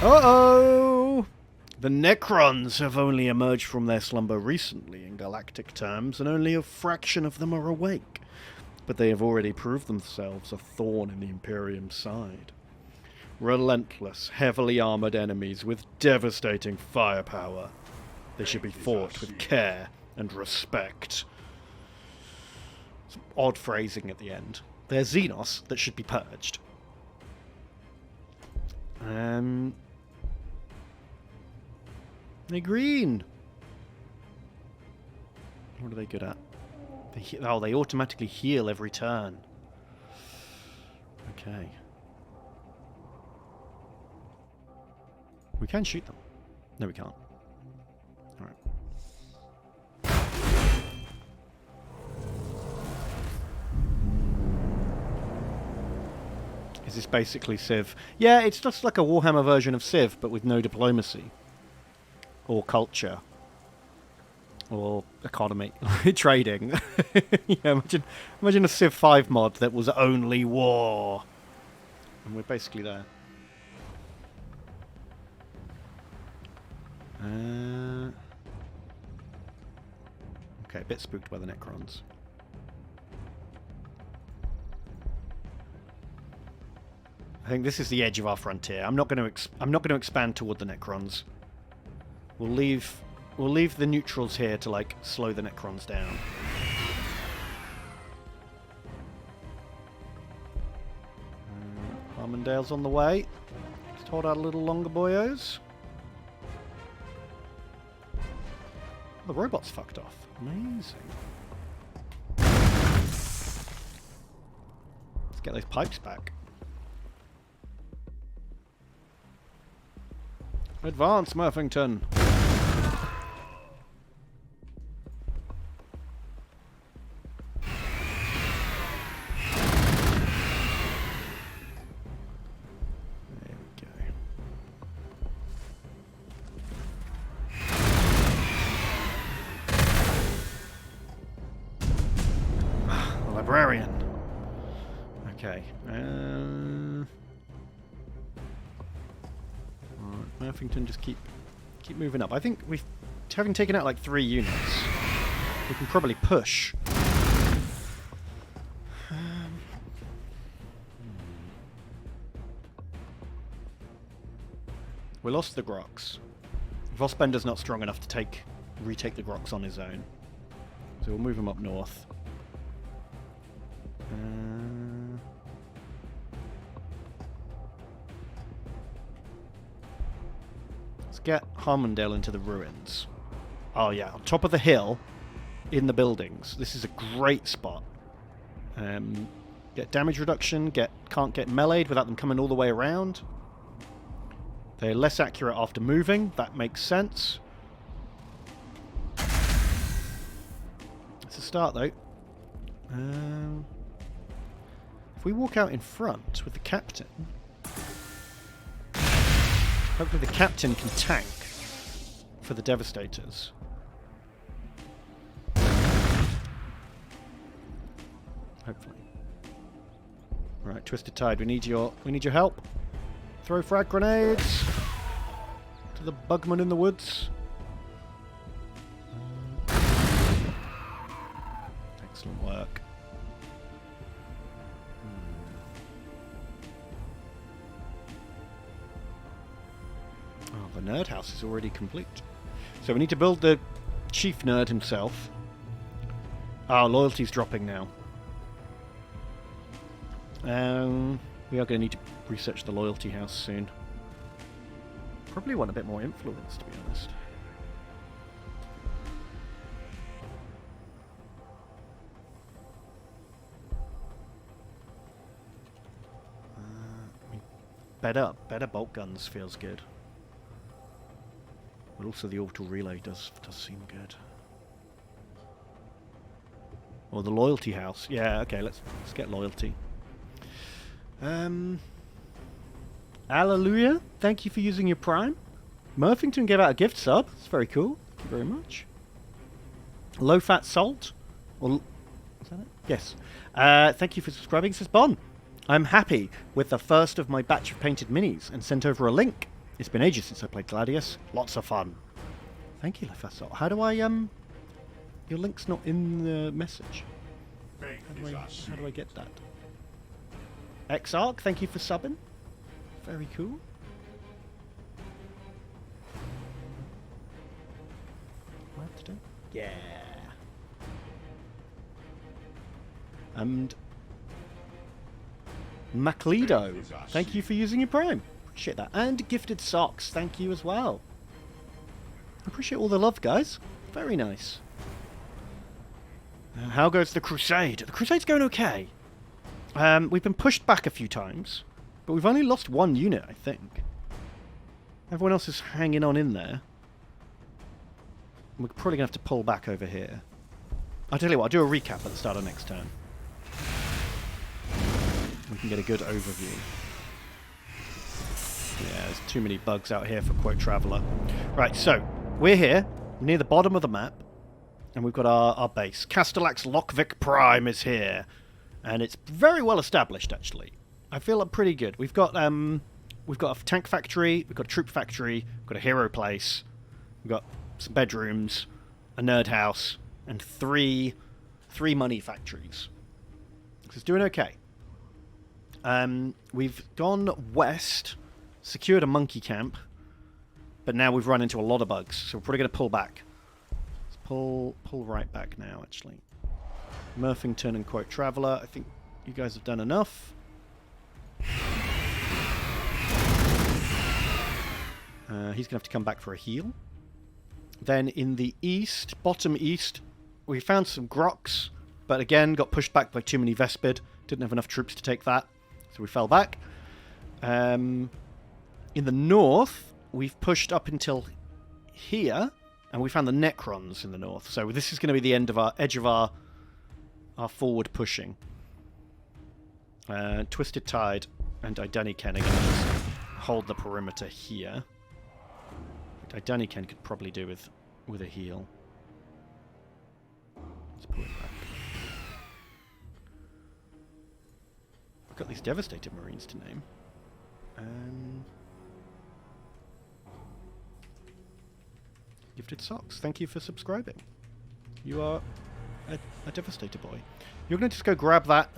Uh-oh! The Necrons have only emerged from their slumber recently in galactic terms, and only a fraction of them are awake. But they have already proved themselves a thorn in the Imperium's side. Relentless, heavily armoured enemies with devastating firepower. They should be fought with care and respect. Some odd phrasing at the end. They're Xenos that should be purged. They're green. What are they good at? They automatically heal every turn. Okay. We can shoot them. No, we can't. Alright. Is this basically Civ? Yeah, it's just like a Warhammer version of Civ, but with no diplomacy. Or culture. Or economy. Trading. Yeah, imagine a Civ 5 mod that was only war. And we're basically there. Okay, a bit spooked by the Necrons. I think this is the edge of our frontier. I'm not going to expand toward the Necrons. We'll leave the neutrals here to like slow the Necrons down. Harmondale's on the way. Just hold out a little longer, boyos. The robot's fucked off. Amazing. Let's get those pipes back. Advance, Murphington. Librarian. Okay. Murphington, just keep moving up. I think having taken out like 3 units, we can probably push. We lost the Grox. Vosbender's not strong enough to retake the Grox on his own, so we'll move him up north. get Harmondale into the ruins. Oh yeah, on top of the hill, in the buildings. This is a great spot. Get damage reduction, can't get meleeed without them coming all the way around. They're less accurate after moving, that makes sense. It's a start though. If we walk out in front with the captain, hopefully the captain can tank for the Devastators. Hopefully. Right, Twisted Tide, we need your help. Throw frag grenades to the bugman in the woods. Excellent work. Oh, the nerd house is already complete. So we need to build the chief nerd himself. Our loyalty's dropping now. We are going to need to research the loyalty house soon. Probably want a bit more influence, to be honest. Better bolt guns feels good. But also the auto relay does seem good. Or the loyalty house. Yeah, okay, let's get loyalty. Hallelujah. Thank you for using your Prime. Murphington gave out a gift sub. That's very cool. Thank you very much. Low fat salt. Or is that it? Yes. Thank you for subscribing, says Bon. I'm happy with the first of my batch of painted minis and sent over a link. It's been ages since I played Gladius. Lots of fun. Thank you, Low fat salt. How do I your link's not in the message. How do I get that? Exarch, thank you for subbing. Very cool. What do I have to do? Yeah. And Macledo, thank you for using your Prime. Appreciate that. And Gifted Socks, thank you as well. Appreciate all the love, guys. Very nice. How goes the Crusade? The Crusade's going okay. We've been pushed back a few times, but we've only lost one unit, I think. Everyone else is hanging on in there. We're probably going to have to pull back over here. I'll tell you what, I'll do a recap at the start of next turn. We can get a good overview. Yeah, there's too many bugs out here for Quote Traveller. Right, so, we're here, near the bottom of the map, and we've got our base. Castellax Lockvik Prime is here. And it's very well established, actually. I feel pretty good. We've got a tank factory, we've got a troop factory, we've got a hero place, we've got some bedrooms, a nerd house, and three money factories. So it's doing okay. We've gone west, secured a monkey camp, but now we've run into a lot of bugs, so we're probably going to pull back. Let's pull right back now, actually. Murphington and Quote Traveller, I think you guys have done enough. He's going to have to come back for a heal. Then in the east, bottom east, we found some Grox, but again got pushed back by too many Vespid. Didn't have enough troops to take that, so we fell back. In the north, we've pushed up until here, and we found the Necrons in the north. So this is going to be the edge of our forward pushing. Twisted Tide and Idaniken are going to just hold the perimeter here. Idaniken could probably do with a heal. Let's pull it back. I've got these Devastated Marines to name. Gifted Socks, thank you for subscribing. You are a Devastator boy. You're going to just go grab that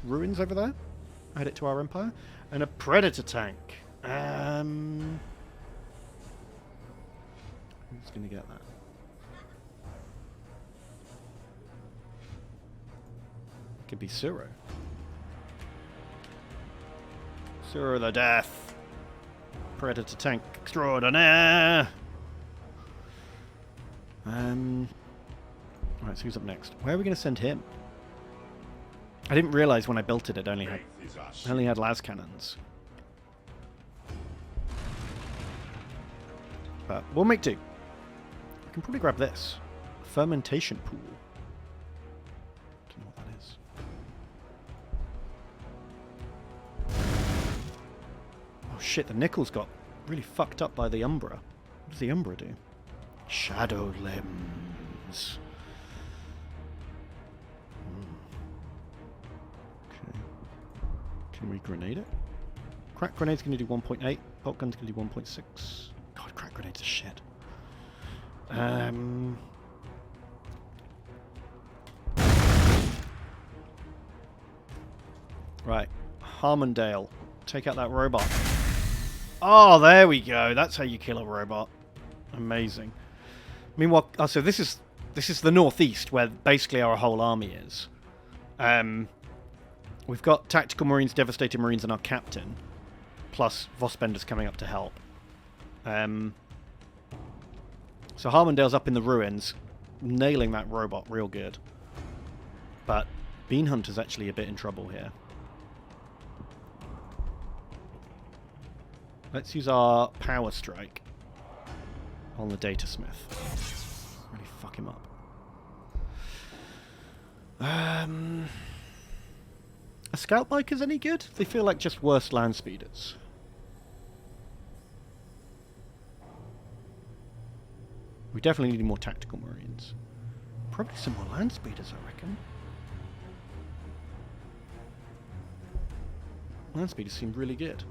ruins over there. Add it to our empire. And a Predator tank. Who's going to get that? Could be Suro. Suro the Death. Predator tank extraordinaire. Alright, so who's up next? Where are we going to send him? I didn't realise when I built it only had las cannons. But we'll make do. I can probably grab this. Fermentation pool. Don't know what that is. Oh shit, the nickel's got really fucked up by the Umbra. What does the Umbra do? Shadow limbs. Okay. Can we grenade it? Crack grenade's going to do 1.8. Bolt gun's going to do 1.6. God, crack grenades are shit. Right. Harmondale. Take out that robot. Oh, there we go. That's how you kill a robot. Amazing. Meanwhile, so this is the northeast where basically our whole army is. We've got Tactical Marines, Devastating Marines, and our captain, plus Vospender's coming up to help. So Harmondale's up in the ruins, nailing that robot real good. But Bean Hunter's actually a bit in trouble here. Let's use our Power Strike on the Data Smith. Really fuck him up. Are Scout Bikers any good? They feel like just worse land speeders. We definitely need more Tactical Marines. Probably some more land speeders, I reckon. Land speeders seem really good.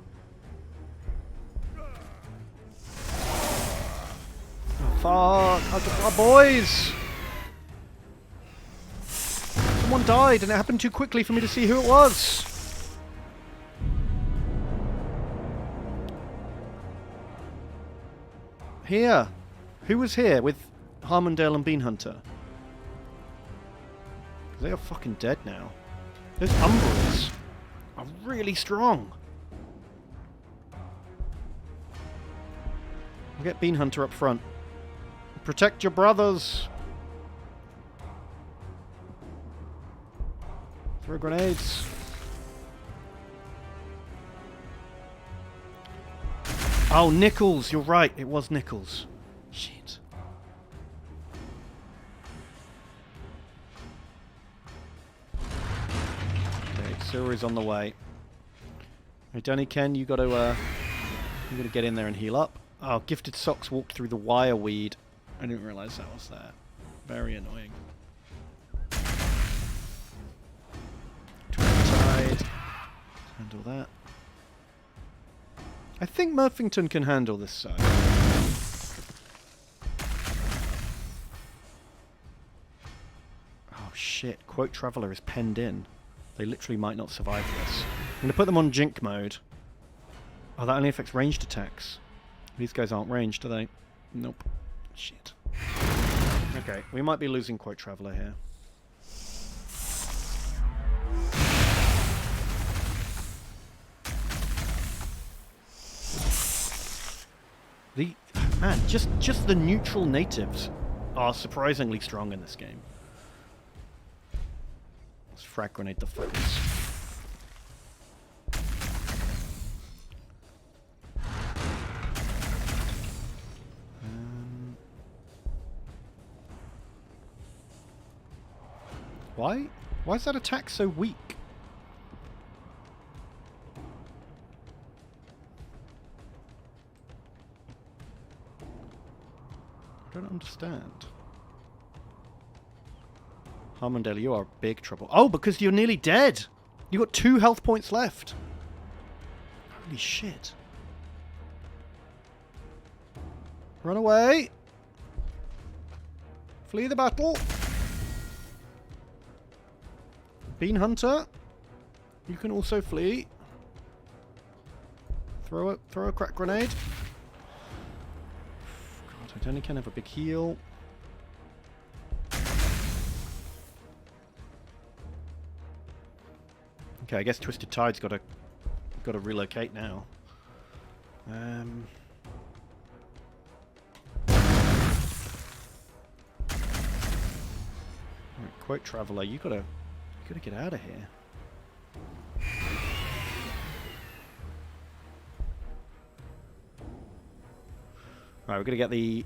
Oh, fuck! Our boys! Someone died, and it happened too quickly for me to see who it was. Here. Who was here with Harmondale and Bean Hunter? They are fucking dead now. Those Umbras are really strong. We'll get Bean Hunter up front. Protect your brothers. Throw grenades. Oh, Nichols. You're right. It was Nichols. Shit. Okay, Suri's on the way. Hey, Danny Ken, you gotta get in there and heal up. Oh, Gifted Socks walked through the wire weed. I didn't realise that was there. Very annoying. Tide. Handle that. I think Murphington can handle this side. Oh shit, Quote Traveller is penned in. They literally might not survive this. I'm going to put them on Jink mode. Oh, that only affects ranged attacks. These guys aren't ranged, are they? Nope. Shit. Okay, we might be losing Quote Traveller here. Man, just the neutral natives are surprisingly strong in this game. Let's frag grenade the fuckers. Why is that attack so weak? I don't understand. Harmondale, you are big trouble. Oh, because you're nearly dead! You got 2 health points left. Holy shit. Run away! Flee the battle! Bean Hunter, you can also flee. Throw a crack grenade. God, I only can have a big heal. Okay, I guess Twisted Tide's got to relocate now. Alright, quote traveler, you gotta get out of here. Right, we're gonna get the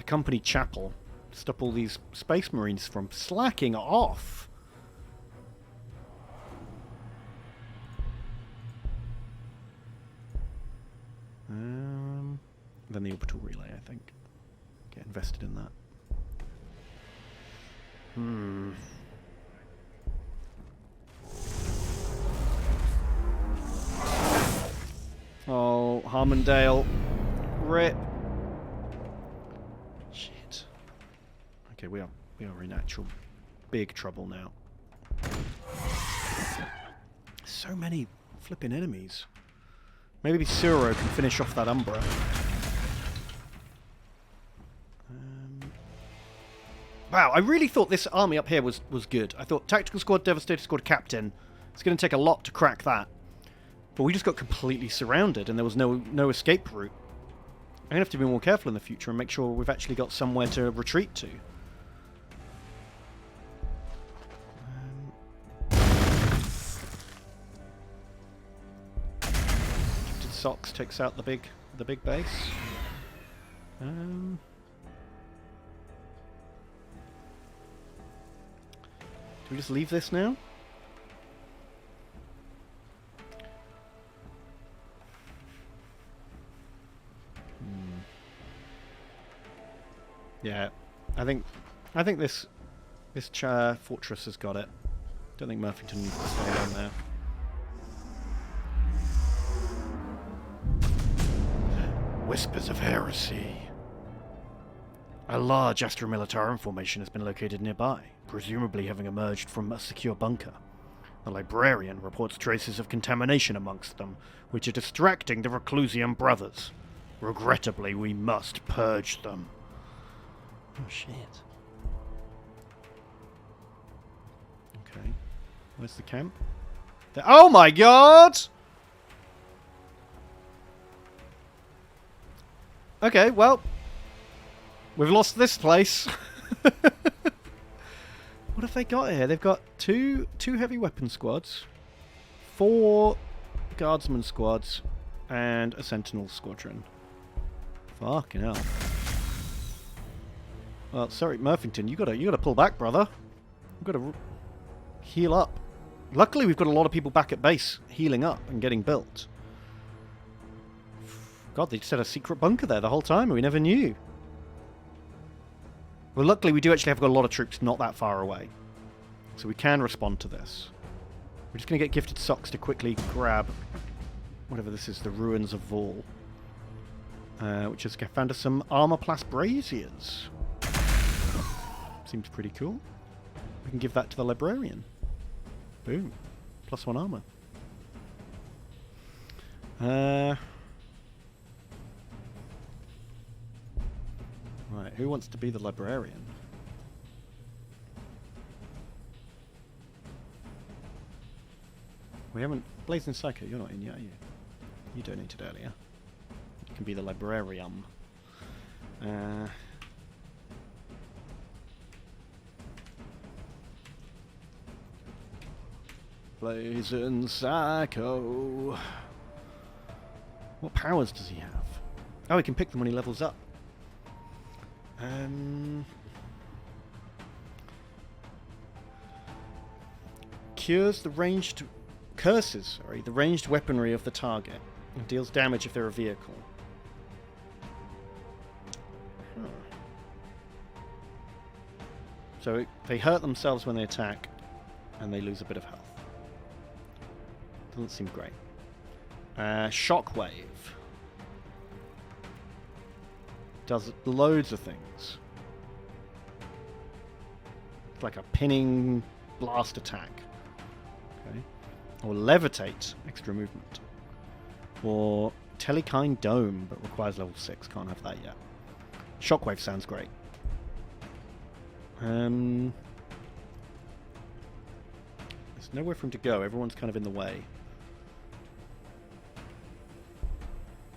company chapel. Stop all these space marines from slacking off. Then the orbital relay, I think. Get invested in that. Oh, Harmondale. Rip. Shit. Okay, we are in actual big trouble now. So many flipping enemies. Maybe Suro can finish off that Umbra. Wow, I really thought this army up here was good. I thought Tactical Squad, Devastator Squad, Captain. It's going to take a lot to crack that. But we just got completely surrounded and there was no escape route. I'm going to have to be more careful in the future and make sure we've actually got somewhere to retreat to. Gifted Socks takes out the big base. Do we just leave this now? Yeah, I think this fortress has got it. Don't think Murphington needs to stay down there. Whispers of heresy. A large Astra Militarum formation has been located nearby, presumably having emerged from a secure bunker. The librarian reports traces of contamination amongst them, which are distracting the Reclusium brothers. Regrettably, we must purge them. Oh shit. Okay. Where's the camp? There. Oh my god! Okay, well, we've lost this place. What have they got here? They've got two heavy weapon squads, 4 guardsman squads, and a sentinel squadron. Fucking hell. Well, sorry, Murphington, you gotta pull back, brother. We've got to heal up. Luckily, we've got a lot of people back at base healing up and getting built. God, they just had a secret bunker there the whole time, and we never knew. Well, luckily, we do actually have got a lot of troops not that far away, so we can respond to this. We're just going to get Gifted Socks to quickly grab whatever this is, the Ruins of Vol, which has found us some armor-plast braziers. Seems pretty cool. We can give that to the librarian. Boom. +1 armor. Right, who wants to be the librarian? We haven't... Blazing Psycho, you're not in yet, are you? You donated earlier. You can be the librarian. Blazing Psycho. What powers does he have? Oh, he can pick them when he levels up. Curses the ranged weaponry of the target and deals damage if they're a vehicle. Huh. So they hurt themselves when they attack and they lose a bit of health. Doesn't seem great. Shockwave does loads of things. It's like a pinning blast attack. Okay. Or levitate, extra movement. Or Telekine Dome, but requires level 6. Can't have that yet. Shockwave sounds great. There's nowhere for him to go. Everyone's kind of in the way.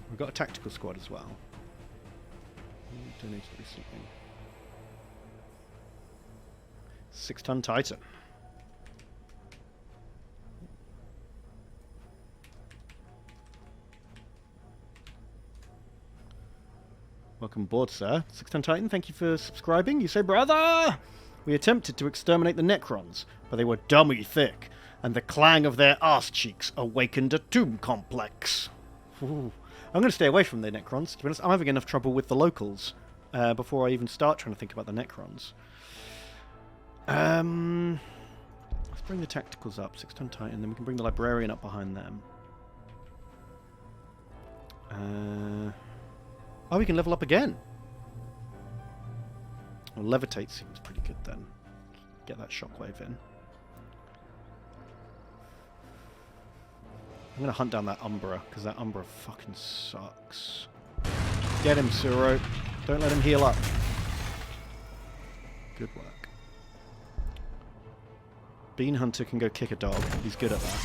We've got a tactical squad as well. Donated recently. 6-ton Titan. Welcome aboard, sir. 6-ton Titan, thank you for subscribing. You say, brother! We attempted to exterminate the Necrons, but they were dummy thick, and the clang of their arse cheeks awakened a tomb complex. Ooh. I'm going to stay away from the Necrons. To be honest, I'm having enough trouble with the locals before I even start trying to think about the Necrons. Let's bring the tacticals up. 6-ton Titan, then we can bring the Librarian up behind them. Oh, we can level up again. Well, Levitate seems pretty good then. Get that shockwave in. I'm going to hunt down that Umbra, because that Umbra fucking sucks. Get him, Suro. Don't let him heal up. Good work. Bean Hunter can go kick a dog. He's good at that.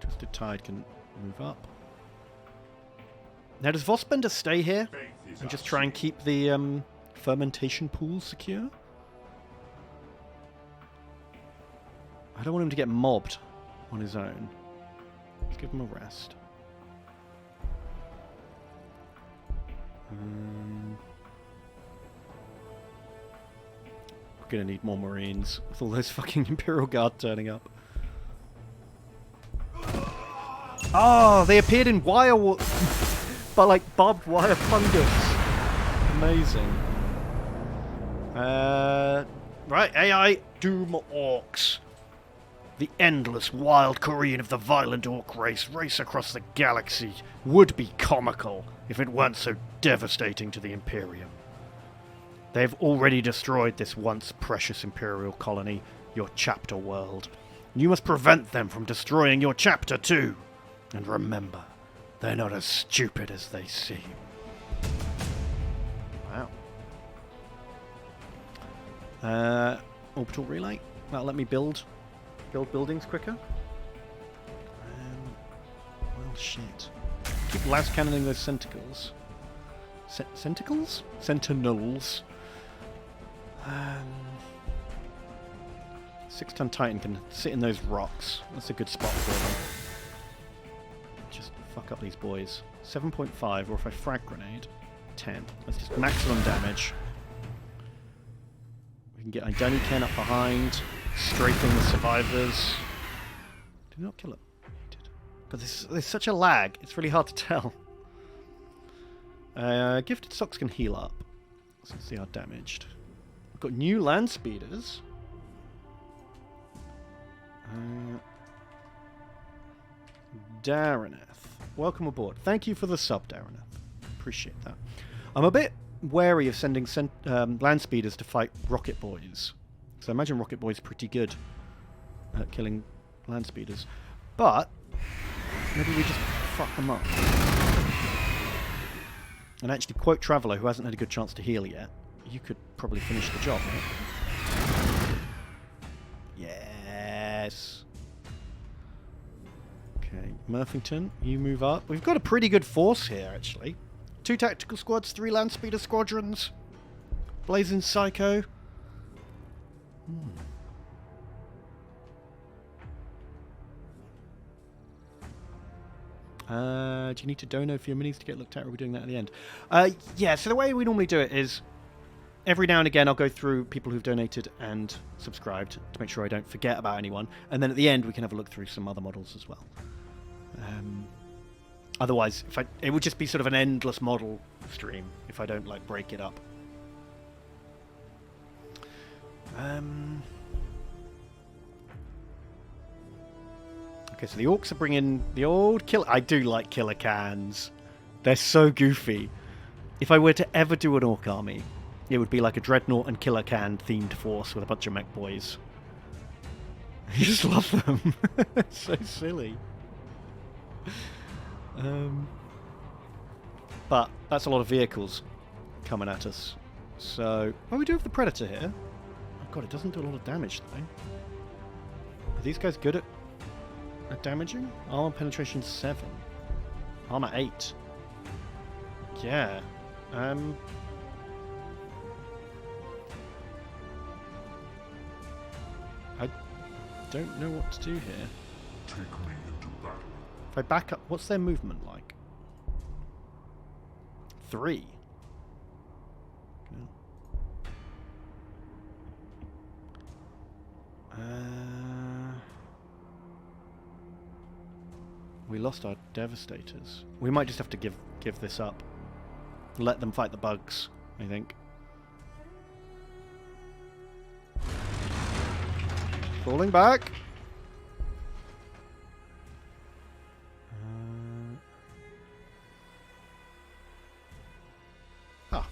Twisted Tide can move up. Now, does Vosbender stay here and just try and keep the fermentation pool secure? I don't want him to get mobbed on his own. Let's give him a rest. We're gonna need more Marines with all those fucking Imperial Guard turning up. Oh, they appeared in wire, but like barbed wire fungus. Amazing. Right, AI Doom Orcs. The endless wild career of the violent orc race across the galaxy would be comical if it weren't so devastating to the Imperium. They have already destroyed this once precious Imperial colony, your chapter world. You must prevent them from destroying your chapter too. And remember, they're not as stupid as they seem. Wow. Orbital relay. That'll let me build buildings quicker. Well, shit. Keep last cannoning those centicles. Centicles? Sentinels. 6-ton Titan can sit in those rocks. That's a good spot for them. Just fuck up these boys. 7.5, or if I frag grenade, 10. That's just maximum damage. We can get Idani Ken up behind, strafing the survivors. Did not kill him. But there's such a lag, it's really hard to tell. Gifted Socks can heal up. Let's see how damaged. We've got new land speeders. Daraneth. Welcome aboard. Thank you for the sub, Daraneth. Appreciate that. I'm a bit wary of sending land speeders to fight Rocket Boys. Because I imagine Rocket Boys are pretty good at killing land speeders. But maybe we just fuck them up. And actually, quote Traveller, who hasn't had a good chance to heal yet, you could probably finish the job, right? Yes. Okay, Murphington, you move up. We've got a pretty good force here, actually. 2 tactical squads, 3 land speeder squadrons. Blazing Psycho. Do you need to dono for your minis to get looked at, or are we doing that at the end? Yeah, so the way we normally do it is every now and again I'll go through people who've donated and subscribed to make sure I don't forget about anyone, and then at the end we can have a look through some other models as well. Otherwise, it would just be sort of an endless model stream if I don't like break it up. Okay, so the orcs are bringing the old killer. I do like killer cans. They're so goofy. If I were to ever do an orc army, it would be like a dreadnought and killer can themed force with a bunch of mech boys. I just love them. It's so silly. But that's a lot of vehicles coming at us. So, we do have the Predator here. Oh god, it doesn't do a lot of damage though. Are these guys good at damaging? Armor penetration 7. Armor 8. Yeah. I don't know what to do here. Take me into battle. If I back up, what's their movement like? 3. We lost our Devastators. We might just have to give this up. Let them fight the bugs, I think. Falling back.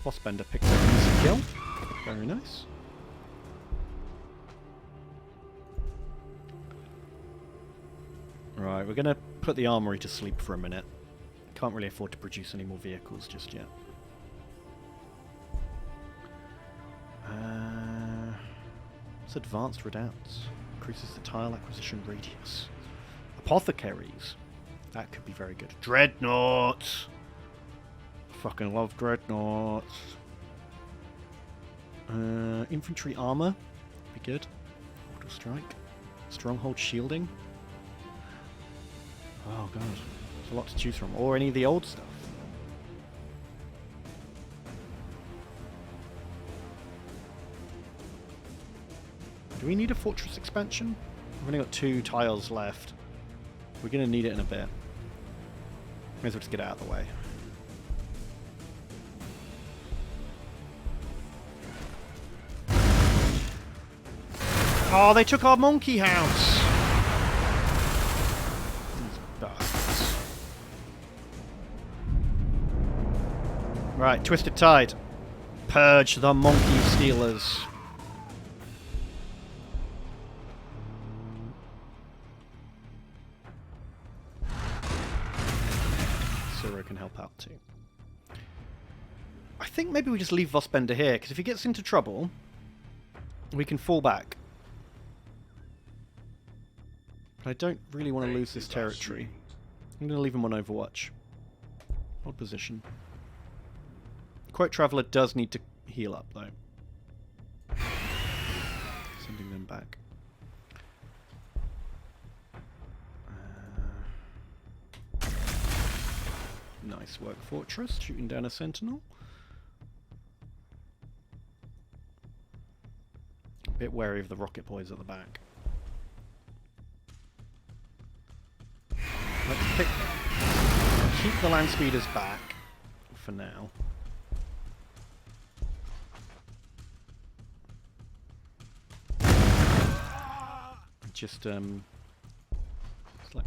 Bossbender picked up an easy kill. Very nice. Right, we're going to put the armory to sleep for a minute. Can't really afford to produce any more vehicles just yet. It's advanced redoubts. Increases the tile acquisition radius. Apothecaries. That could be very good. Dreadnoughts! Fucking love dreadnoughts. Infantry armor. Be good. Auto strike. Stronghold shielding. Oh god. There's a lot to choose from. Or any of the old stuff. Do we need a fortress expansion? We've only got 2 tiles left. We're going to need it in a bit. May as well just get it out of the way. Oh, they took our monkey house! These bastards. Right, Twisted Tide. Purge the monkey stealers. Zero can help out too. I think maybe we just leave Vossbender here, because if he gets into trouble, we can fall back. But I don't really want to lose this territory. I'm going to leave him on Overwatch. Odd position. Quote Traveller does need to heal up, though. Sending them back. Nice work, Fortress. Shooting down a sentinel. A bit wary of the rocket boys at the back. Let's keep the land speeders back for now. Just like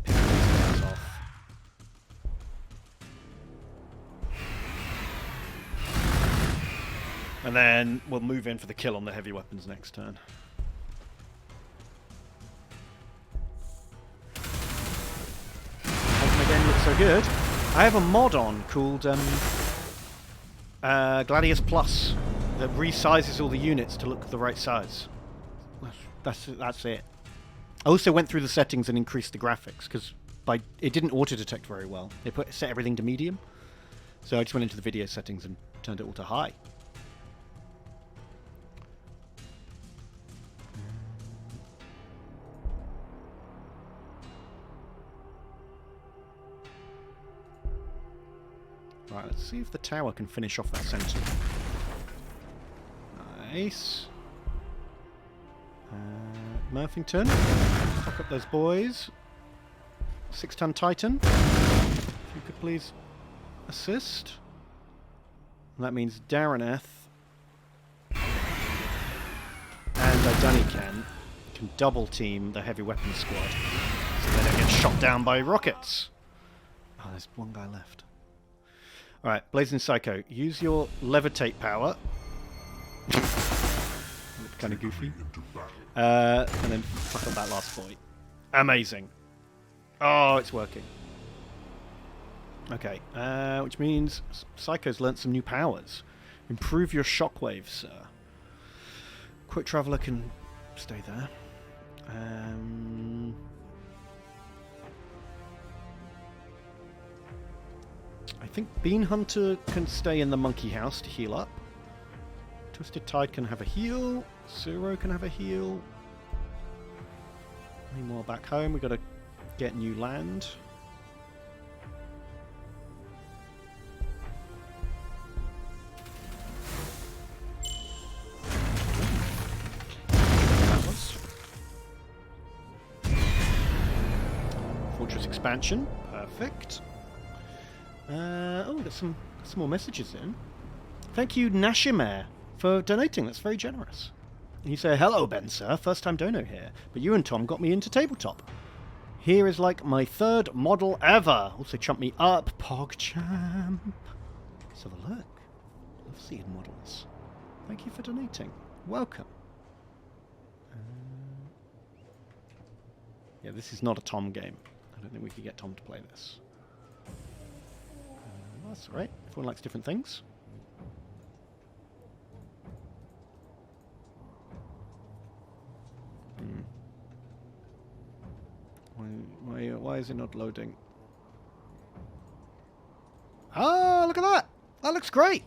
pick these guys off. And then we'll move in for the kill on the heavy weapons next turn. Again, looks so good. I have a mod on called Gladius Plus that resizes all the units to look the right size. That's it. I also went through the settings and increased the graphics because it didn't auto detect very well. It set everything to medium, so I just went into the video settings and turned it all to high. Right, let's see if the tower can finish off that center. Nice. Murphington, fuck up those boys. 6-ton Titan, if you could please assist. And that means Daraneth and Idunican can double team the heavy weapons squad so they don't get shot down by rockets. Oh, there's one guy left. Alright, Blazing Psycho, use your levitate power. Kind of goofy. And then fuck up that last boy. Amazing. Oh, it's working. Okay, which means Psycho's learnt some new powers. Improve your shockwave, sir. Quick Traveller can stay there. I think Bean Hunter can stay in the monkey house to heal up. Twisted Tide can have a heal. Suro can have a heal. Any more back home? We've got to get new land. Fortress expansion. Perfect. Oh, there's some more messages in. Thank you, Nashimare, for donating. That's very generous. You say, hello, Ben, sir. First time dono here. But you and Tom got me into tabletop. Here is like my 3rd model ever. Also chump me up, PogChamp. Let's have a look. Love seeing models. Thank you for donating. Welcome. Yeah, this is not a Tom game. I don't think we could get Tom to play this. That's all right. Everyone likes different things. Why is it not loading? Ah, look at that! That looks great!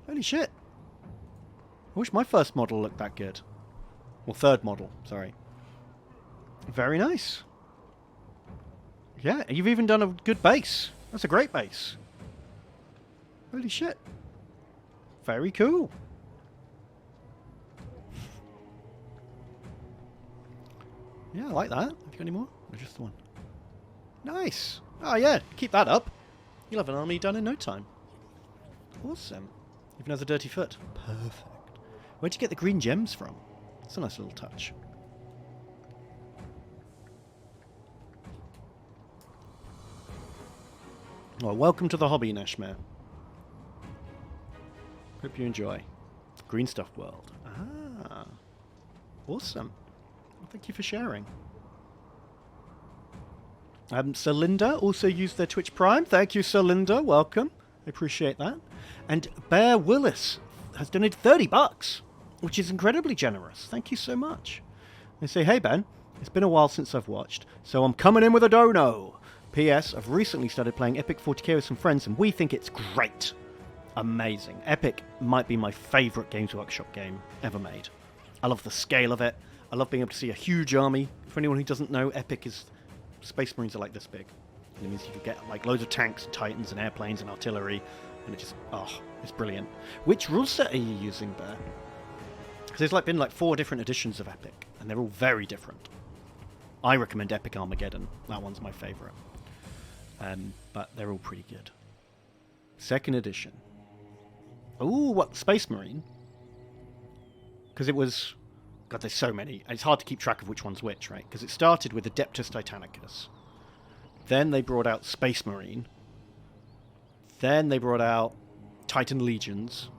Holy shit. I wish my first model looked that good. Well, 3rd model, sorry. Very nice. Yeah, you've even done a good base. That's a great base. Holy shit. Very cool. Yeah, I like that. Have you got any more? Or just the one? Nice. Oh yeah, keep that up. You'll have an army done in no time. Awesome. Even has a dirty foot. Perfect. Where'd you get the green gems from? That's a nice little touch. Well, welcome to the hobby, Nashmare. Hope you enjoy. Green Stuff World. Ah. Awesome. Well, thank you for sharing. Sir Linda also used their Twitch Prime. Thank you, Sir Linda. Welcome. I appreciate that. And Bear Willis has donated $30, which is incredibly generous. Thank you so much. They say, hey, Ben, it's been a while since I've watched, so I'm coming in with a dono. P.S. I've recently started playing Epic 40k with some friends, and we think it's great. Amazing. Epic might be my favourite Games Workshop game ever made. I love the scale of it. I love being able to see a huge army. For anyone who doesn't know, Epic is... Space Marines are like this big. It means you can get like loads of tanks, and titans, and airplanes, and artillery, and it just... Oh, it's brilliant. Which rule set are you using, Bear? Because there's like been like 4 different editions of Epic, and they're all very different. I recommend Epic Armageddon. That one's my favourite. But they're all pretty good. 2nd edition. Ooh, what? Space Marine? Because it was... God, there's so many. It's hard to keep track of which one's which, right? Because it started with Adeptus Titanicus. Then they brought out Space Marine. Then they brought out Titan Legions.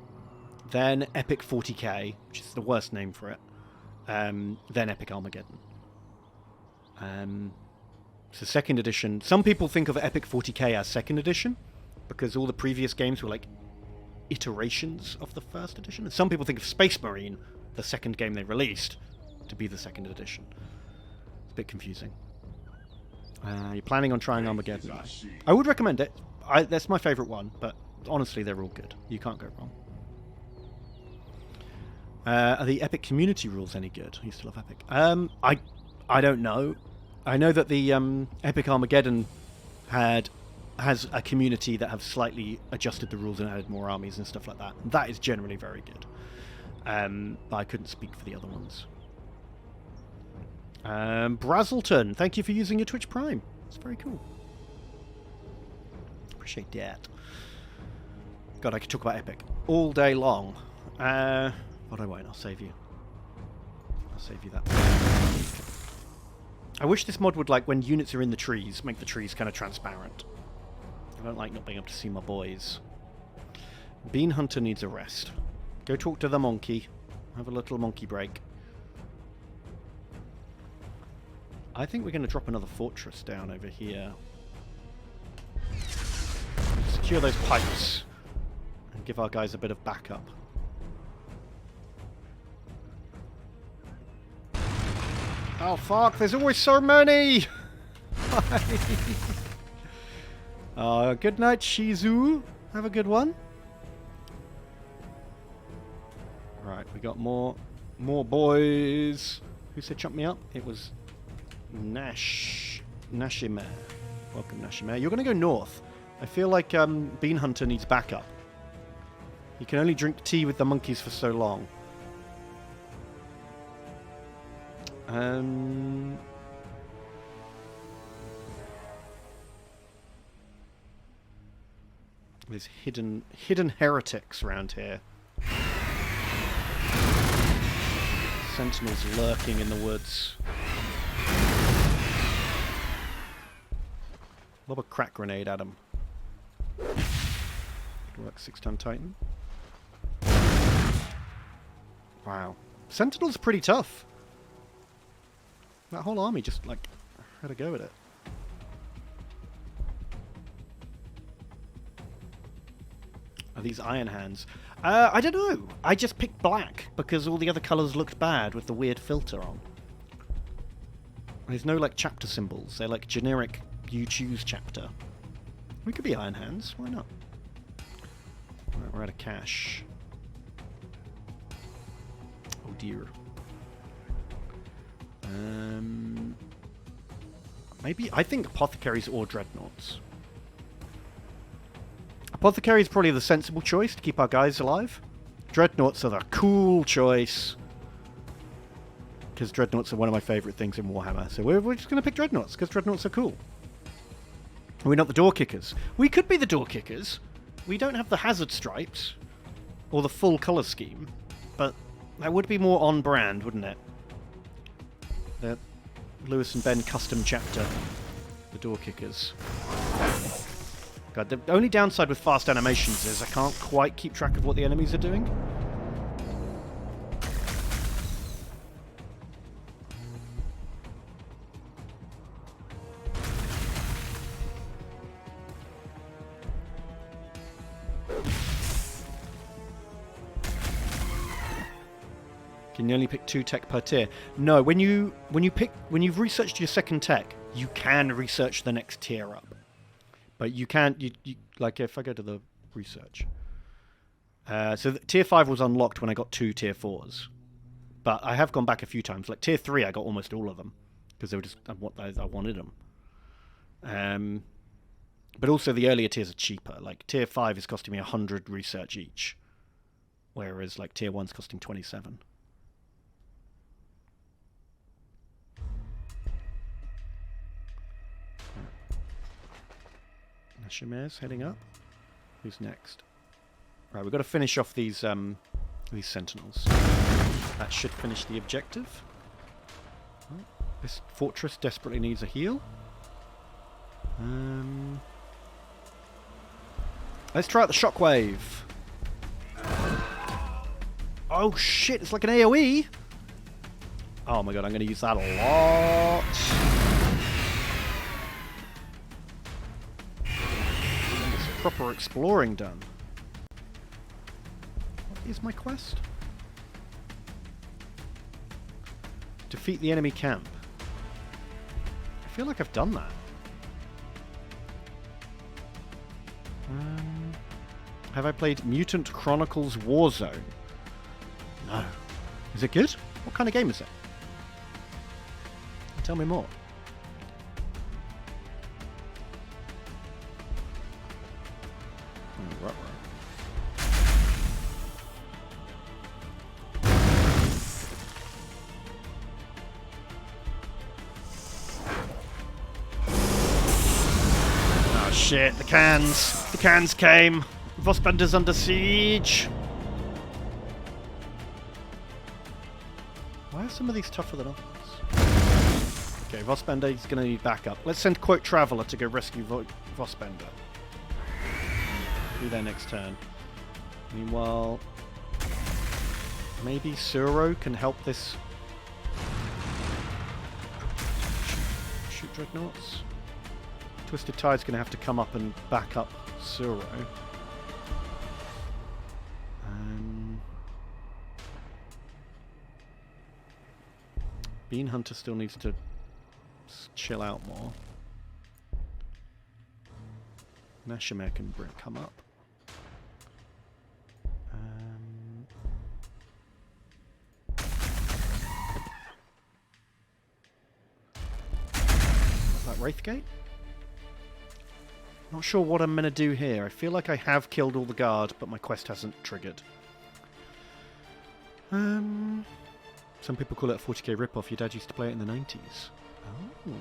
Then Epic 40k, which is the worst name for it. Then Epic Armageddon. So 2nd edition. Some people think of Epic 40k as 2nd edition, because all the previous games were like iterations of the 1st edition. And some people think of Space Marine, the 2nd game they released, to be the 2nd edition. It's a bit confusing. You're planning on trying Armageddon? I would recommend it. That's my favourite one, but honestly, they're all good. You can't go wrong. Are the Epic community rules any good? I used to love Epic. I don't know. I know that the Epic Armageddon has a community that have slightly adjusted the rules and added more armies and stuff like that. That is generally very good. But I couldn't speak for the other ones. Brazelton, thank you for using your Twitch Prime. It's very cool. Appreciate that. God, I could talk about Epic all day long. But I won't. I'll save you. I'll save you that. I wish this mod would, like, when units are in the trees, make the trees kind of transparent. I don't like not being able to see my boys. Bean Hunter needs a rest. Go talk to the monkey. Have a little monkey break. I think we're going to drop another fortress down over here. Secure those pipes. And give our guys a bit of backup. Oh fuck, there's always so many! Good night, Shizu. Have a good one. Right, we got more boys. Who said chump me up? It was Nashimare. Welcome, Nashimare. You're going to go north. I feel like Bean Hunter needs backup. He can only drink tea with the monkeys for so long. There's hidden heretics around here. Sentinels lurking in the woods. Lob a crack grenade at him. Good work, 6-ton Titan. Wow. Sentinel's pretty tough. That whole army just, like, had a go at it. Are these Iron Hands? I don't know. I just picked black because all the other colours looked bad with the weird filter on. There's no, like, chapter symbols. They're, like, generic you choose chapter. We could be Iron Hands. Why not? Right, we're out of cash. Oh, dear. Maybe... I think Apothecaries or Dreadnoughts. Apothecary is probably the sensible choice to keep our guys alive. Dreadnoughts are the cool choice. Because Dreadnoughts are one of my favourite things in Warhammer. So we're just going to pick Dreadnoughts, because Dreadnoughts are cool. We're not the Door Kickers. We could be the Door Kickers. We don't have the hazard stripes. Or the full colour scheme. But that would be more on brand, wouldn't it? The Lewis and Ben custom chapter. The Door Kickers. God, the only downside with fast animations is I can't quite keep track of what the enemies are doing. Can you only pick 2 tech per tier? No, when you've researched your second tech, you can research the next tier up. But you can't, like, if I go to the research. So tier 5 was unlocked when I got 2 tier 4s. But I have gone back a few times. Like, tier 3, I got almost all of them. Because they were just what I wanted them. But also the earlier tiers are cheaper. Like, tier 5 is costing me 100 research each. Whereas, like, tier 1's costing 27. Nashimare's heading up. Who's next? Right, we've got to finish off these sentinels. That should finish the objective. Right. This fortress desperately needs a heal. Let's try out the shockwave. Oh shit! It's like an AOE. Oh my god! I'm going to use that a lot. Proper exploring done. What is my quest? Defeat the enemy camp. I feel like I've done that. Have I played Mutant Chronicles Warzone? No. Is it good? What kind of game is it? Tell me more. Shit, the cans. The cans came. Vosbender's under siege. Why are some of these tougher than others? Okay, Vosbender is going to need backup. Let's send Quote Traveller to go rescue Vosbender. Be there next turn. Meanwhile, maybe Suro can help this. Shoot Dreadnoughts. Twisted Tide's going to have to come up and back up Suro. Bean Hunter still needs to chill out more. Nashimir can come up. That Wraithgate? Not sure what I'm going to do here. I feel like I have killed all the guard, but my quest hasn't triggered. Some people call it a 40k ripoff. Your dad used to play it in the 90s. Oh.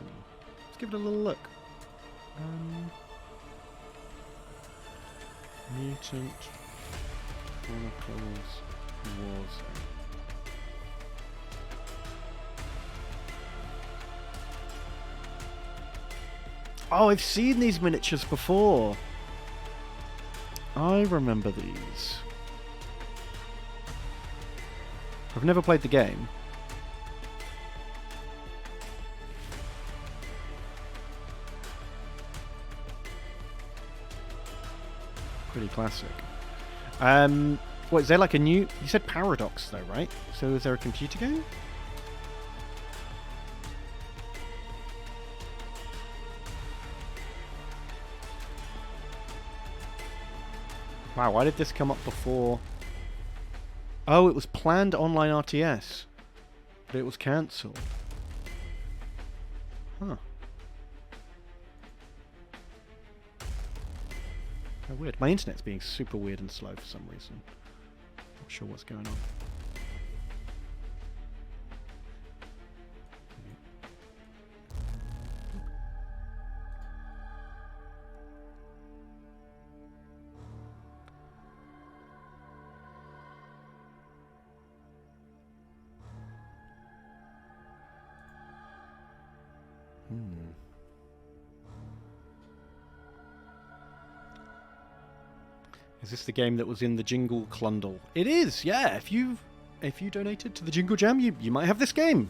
Let's give it a little look. Mutant Chronicles Wars. Oh, I've seen these miniatures before. I remember these. I've never played the game. Pretty classic. What, is there like a new... You said Paradox though, right? So is there a computer game? Wow, why did this come up before? Oh, it was planned online RTS, but it was cancelled. Huh. How weird. My internet's being super weird and slow for some reason. Not sure what's going on. Is this the game that was in the Jingle Clundle? It is, yeah. If you donated to the Jingle Jam, you might have this game.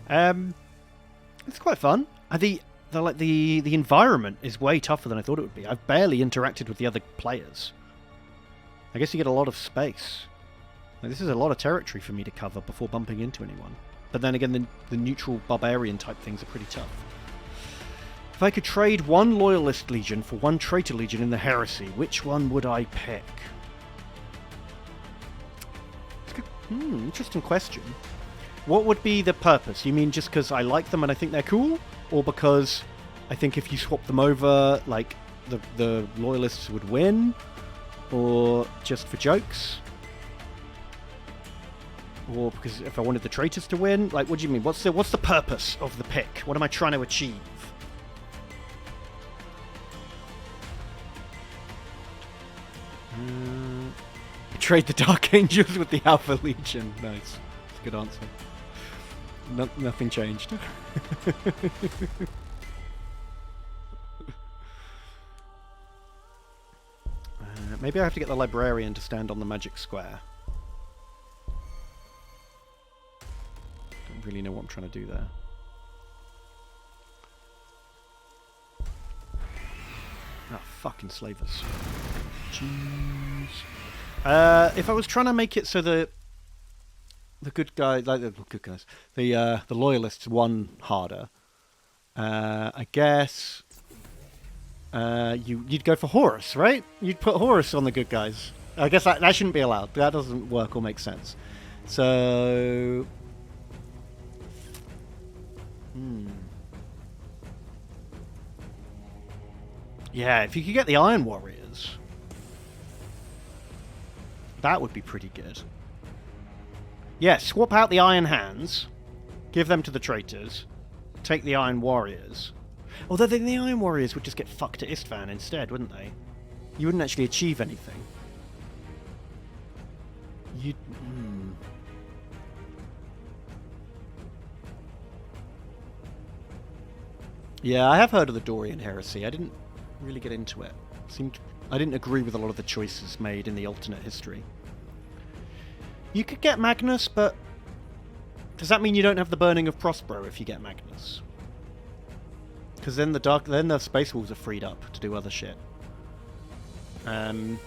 It's quite fun. The environment is way tougher than I thought it would be. I've barely interacted with the other players. I guess you get a lot of space. Like, this is a lot of territory for me to cover before bumping into anyone. But then again, the neutral barbarian type things are pretty tough. If I could trade one Loyalist Legion for one Traitor Legion in the Heresy, which one would I pick? Interesting question. What would be the purpose? You mean just because I like them and I think they're cool? Or because I think if you swap them over, like, the Loyalists would win? Or just for jokes? Or because if I wanted the Traitors to win? Like, what do you mean? What's the purpose of the pick? What am I trying to achieve? Trade the Dark Angels with the Alpha Legion. Nice. That's a good answer. Nothing changed. Maybe I have to get the Librarian to stand on the magic square. Don't really know what I'm trying to do there. Ah, fucking slavers. Jeez. If I was trying to make it so the good guys, like the good guys, the loyalists won harder, I guess you'd go for Horus, right? You'd put Horus on the good guys. I guess that shouldn't be allowed. That doesn't work or make sense. So, yeah, if you could get the Iron Warriors. That would be pretty good. Yeah, swap out the Iron Hands, give them to the Traitors, take the Iron Warriors. Although then the Iron Warriors would just get fucked to Istvan instead, wouldn't they? You wouldn't actually achieve anything. You'd... Yeah, I have heard of the Dorian Heresy. I didn't really get into it. I didn't agree with a lot of the choices made in the alternate history. You could get Magnus, but does that mean you don't have the burning of Prospero if you get Magnus? Because then the Space Wolves are freed up to do other shit. And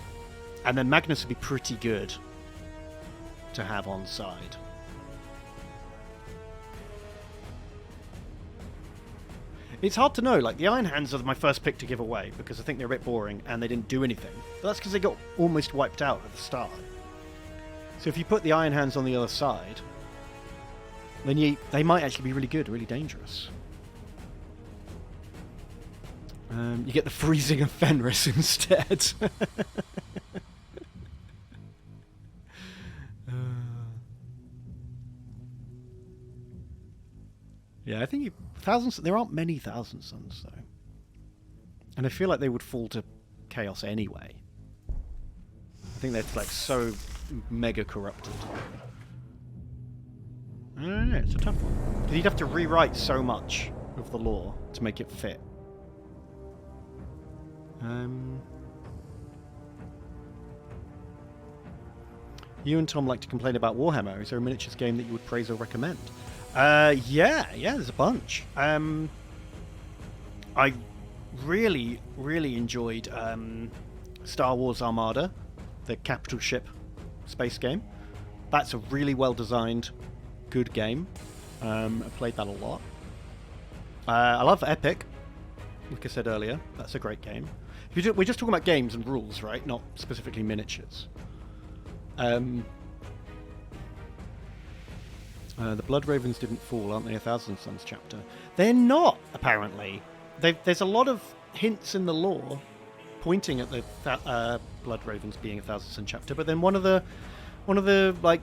then Magnus would be pretty good to have on side. It's hard to know. Like, the Iron Hands are my first pick to give away because I think they're a bit boring and they didn't do anything. But that's because they got almost wiped out at the start. So if you put the Iron Hands on the other side, then they might actually be really good, really dangerous. You get the freezing of Fenris instead. Yeah, I think there aren't many Thousand Suns, though. And I feel like they would fall to chaos anyway. I think they're like so mega corrupted. I don't know, it's a tough one. Because you'd have to rewrite so much of the lore to make it fit. You and Tom like to complain about Warhammer. Is there a miniatures game that you would praise or recommend? Yeah, there's a bunch. I really, really enjoyed Star Wars Armada, the capital ship space game. That's a really well-designed, good game. I played that a lot. I love Epic, like I said earlier. That's a great game. We're just talking about games and rules, right? Not specifically miniatures. The Blood Ravens didn't fall, aren't they? A Thousand Suns chapter. They're not, apparently. There's a lot of hints in the lore pointing at the Blood Ravens being a Thousand Sun chapter, but then one of the like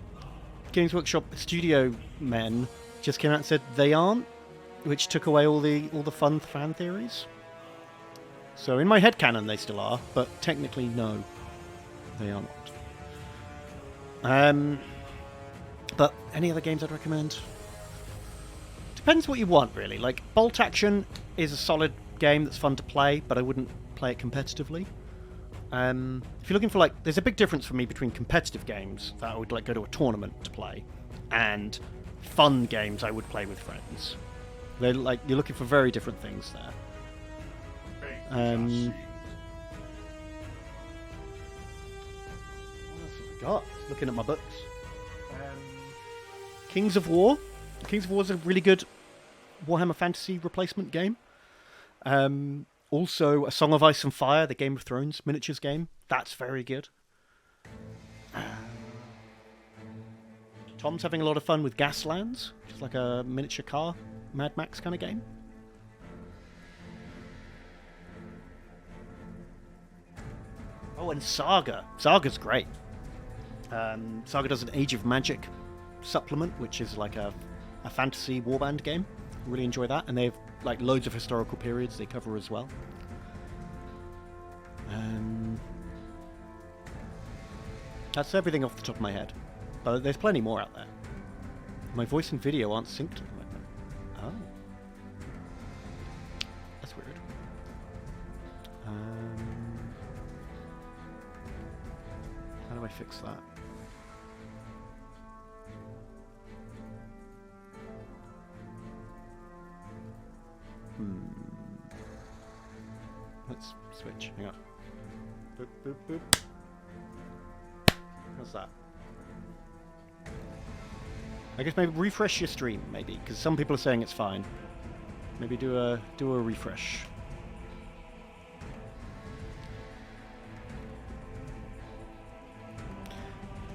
Games Workshop studio men just came out and said they aren't, which took away all the fun fan theories. So in my headcanon they still are, but technically no, they are not. But any other games I'd recommend? Depends what you want, really. Like, Bolt Action is a solid game that's fun to play, but I wouldn't play it competitively. If you're looking for, like, there's a big difference for me between competitive games that I would like go to a tournament to play and fun games I would play with friends. They're like, you're looking for very different things there. What else have we got? Looking at my books. Kings of War. Kings of War is a really good Warhammer Fantasy replacement game. Also, A Song of Ice and Fire, the Game of Thrones miniatures game. That's very good. Tom's having a lot of fun with Gaslands, which is like a miniature car, Mad Max kind of game. Oh, and Saga. Saga's great. Saga does an Age of Magic supplement, which is like a fantasy warband game. Really enjoy that, and they have like loads of historical periods they cover as well. That's everything off the top of my head, but there's plenty more out there. My voice and video aren't synced at the moment. Oh, that's weird. How do I fix that? Let's switch. Hang on. Boop, boop, boop. How's that? I guess maybe refresh your stream, maybe, because some people are saying it's fine. Maybe do a refresh.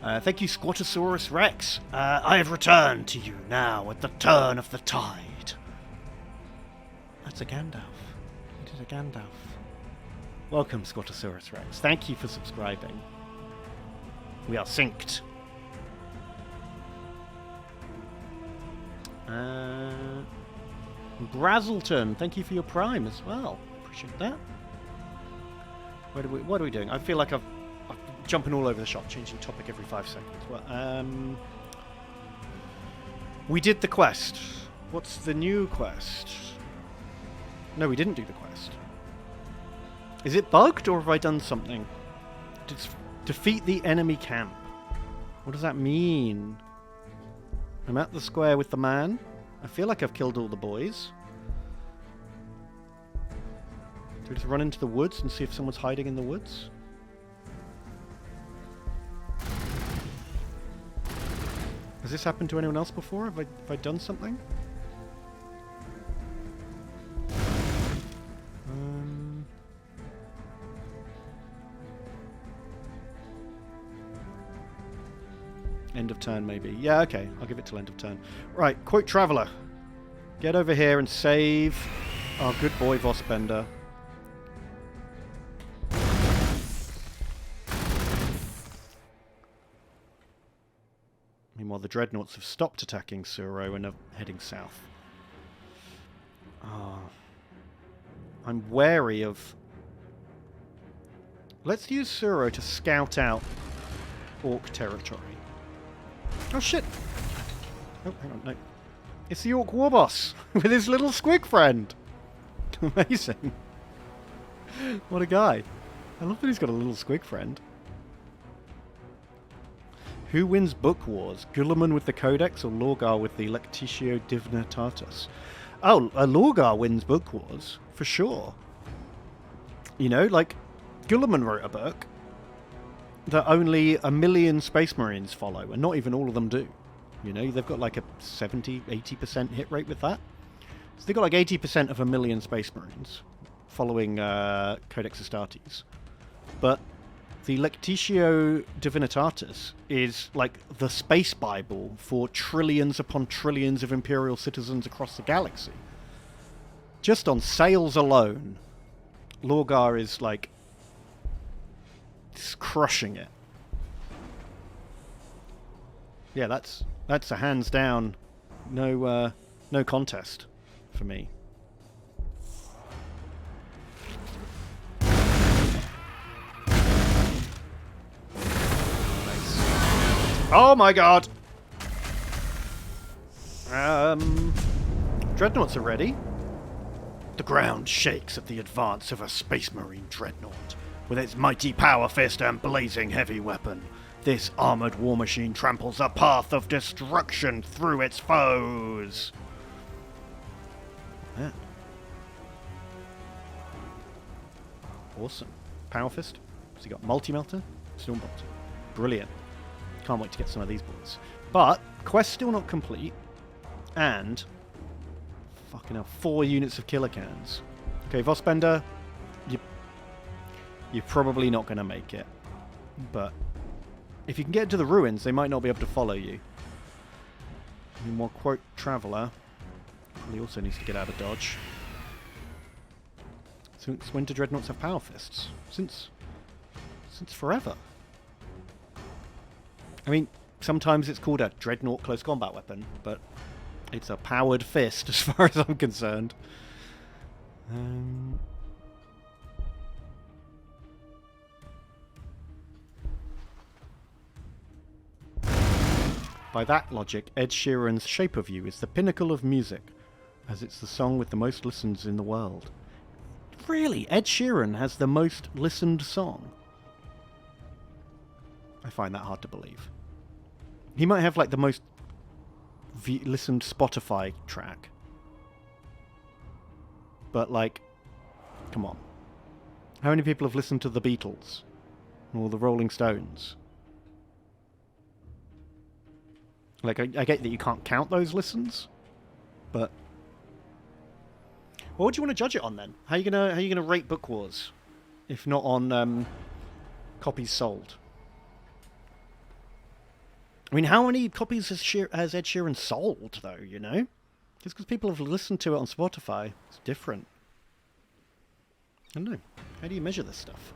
Thank you, Squatosaurus Rex. I have returned to you now at the turn of the tide. That's a Gandalf. It is a Gandalf. Welcome, Squatosaurus Rex. Thank you for subscribing. We are synced. Brazelton, thank you for your Prime as well. Appreciate that. What are we doing? I feel like I'm jumping all over the shop, changing topic every 5 seconds. Well, we did the quest. What's the new quest? No, we didn't do the quest. Is it bugged, or have I done something? Defeat the enemy camp. What does that mean? I'm at the square with the man. I feel like I've killed all the boys. Do we just run into the woods and see if someone's hiding in the woods? Has this happened to anyone else before? Have I done something? End of turn, maybe. Yeah, okay. I'll give it till end of turn. Right, Quote Traveller. Get over here and save our good boy Vossbender. Meanwhile, the Dreadnoughts have stopped attacking Suro and are heading south. I'm wary of... Let's use Suro to scout out Orc territory. Oh shit! Oh, hang on, no. It's the Orc Warboss with his little squig friend! Amazing. What a guy. I love that he's got a little squig friend. Who wins Book Wars? Guilliman with the Codex or Lorgar with the Lectitio Divinitatus? Oh, Lorgar wins Book Wars, for sure. You know, like, Guilliman wrote a book that only 1 million Space Marines follow, and not even all of them do. You know, they've got like a 70-80% hit rate with that. So they've got like 80% of 1 million Space Marines following Codex Astartes. But the Lectitio Divinitatus is like the space bible for trillions upon trillions of Imperial citizens across the galaxy. Just on sales alone, Lorgar is like just crushing it. Yeah, that's a hands down, no contest for me. Oh my god! Dreadnoughts are ready. The ground shakes at the advance of a Space Marine Dreadnought. With its mighty power fist and blazing heavy weapon, this armored war machine tramples a path of destruction through its foes. Man. Awesome. Power fist. So you got multi-melter, Stormbolter. Brilliant. Can't wait to get some of these boys. But, quest's still not complete. And, fucking hell, 4 units of killer cans. Okay, Vossbender, you're probably not going to make it. But, if you can get to the ruins, they might not be able to follow you. Meanwhile, Quote Traveller probably also needs to get out of dodge. Since when do Dreadnoughts have power fists? Since forever. I mean, sometimes it's called a Dreadnought close combat weapon, but it's a powered fist as far as I'm concerned. By that logic, Ed Sheeran's Shape of You is the pinnacle of music, as it's the song with the most listens in the world. Really? Ed Sheeran has the most listened song? I find that hard to believe. He might have like the most listened Spotify track. But like, come on. How many people have listened to the Beatles? Or the Rolling Stones? Like, I get that you can't count those listens, but what would you want to judge it on then? How are you gonna rate Book Wars, if not on copies sold? I mean, how many copies has Ed Sheeran sold, though? You know, just because people have listened to it on Spotify, it's different. I don't know. How do you measure this stuff?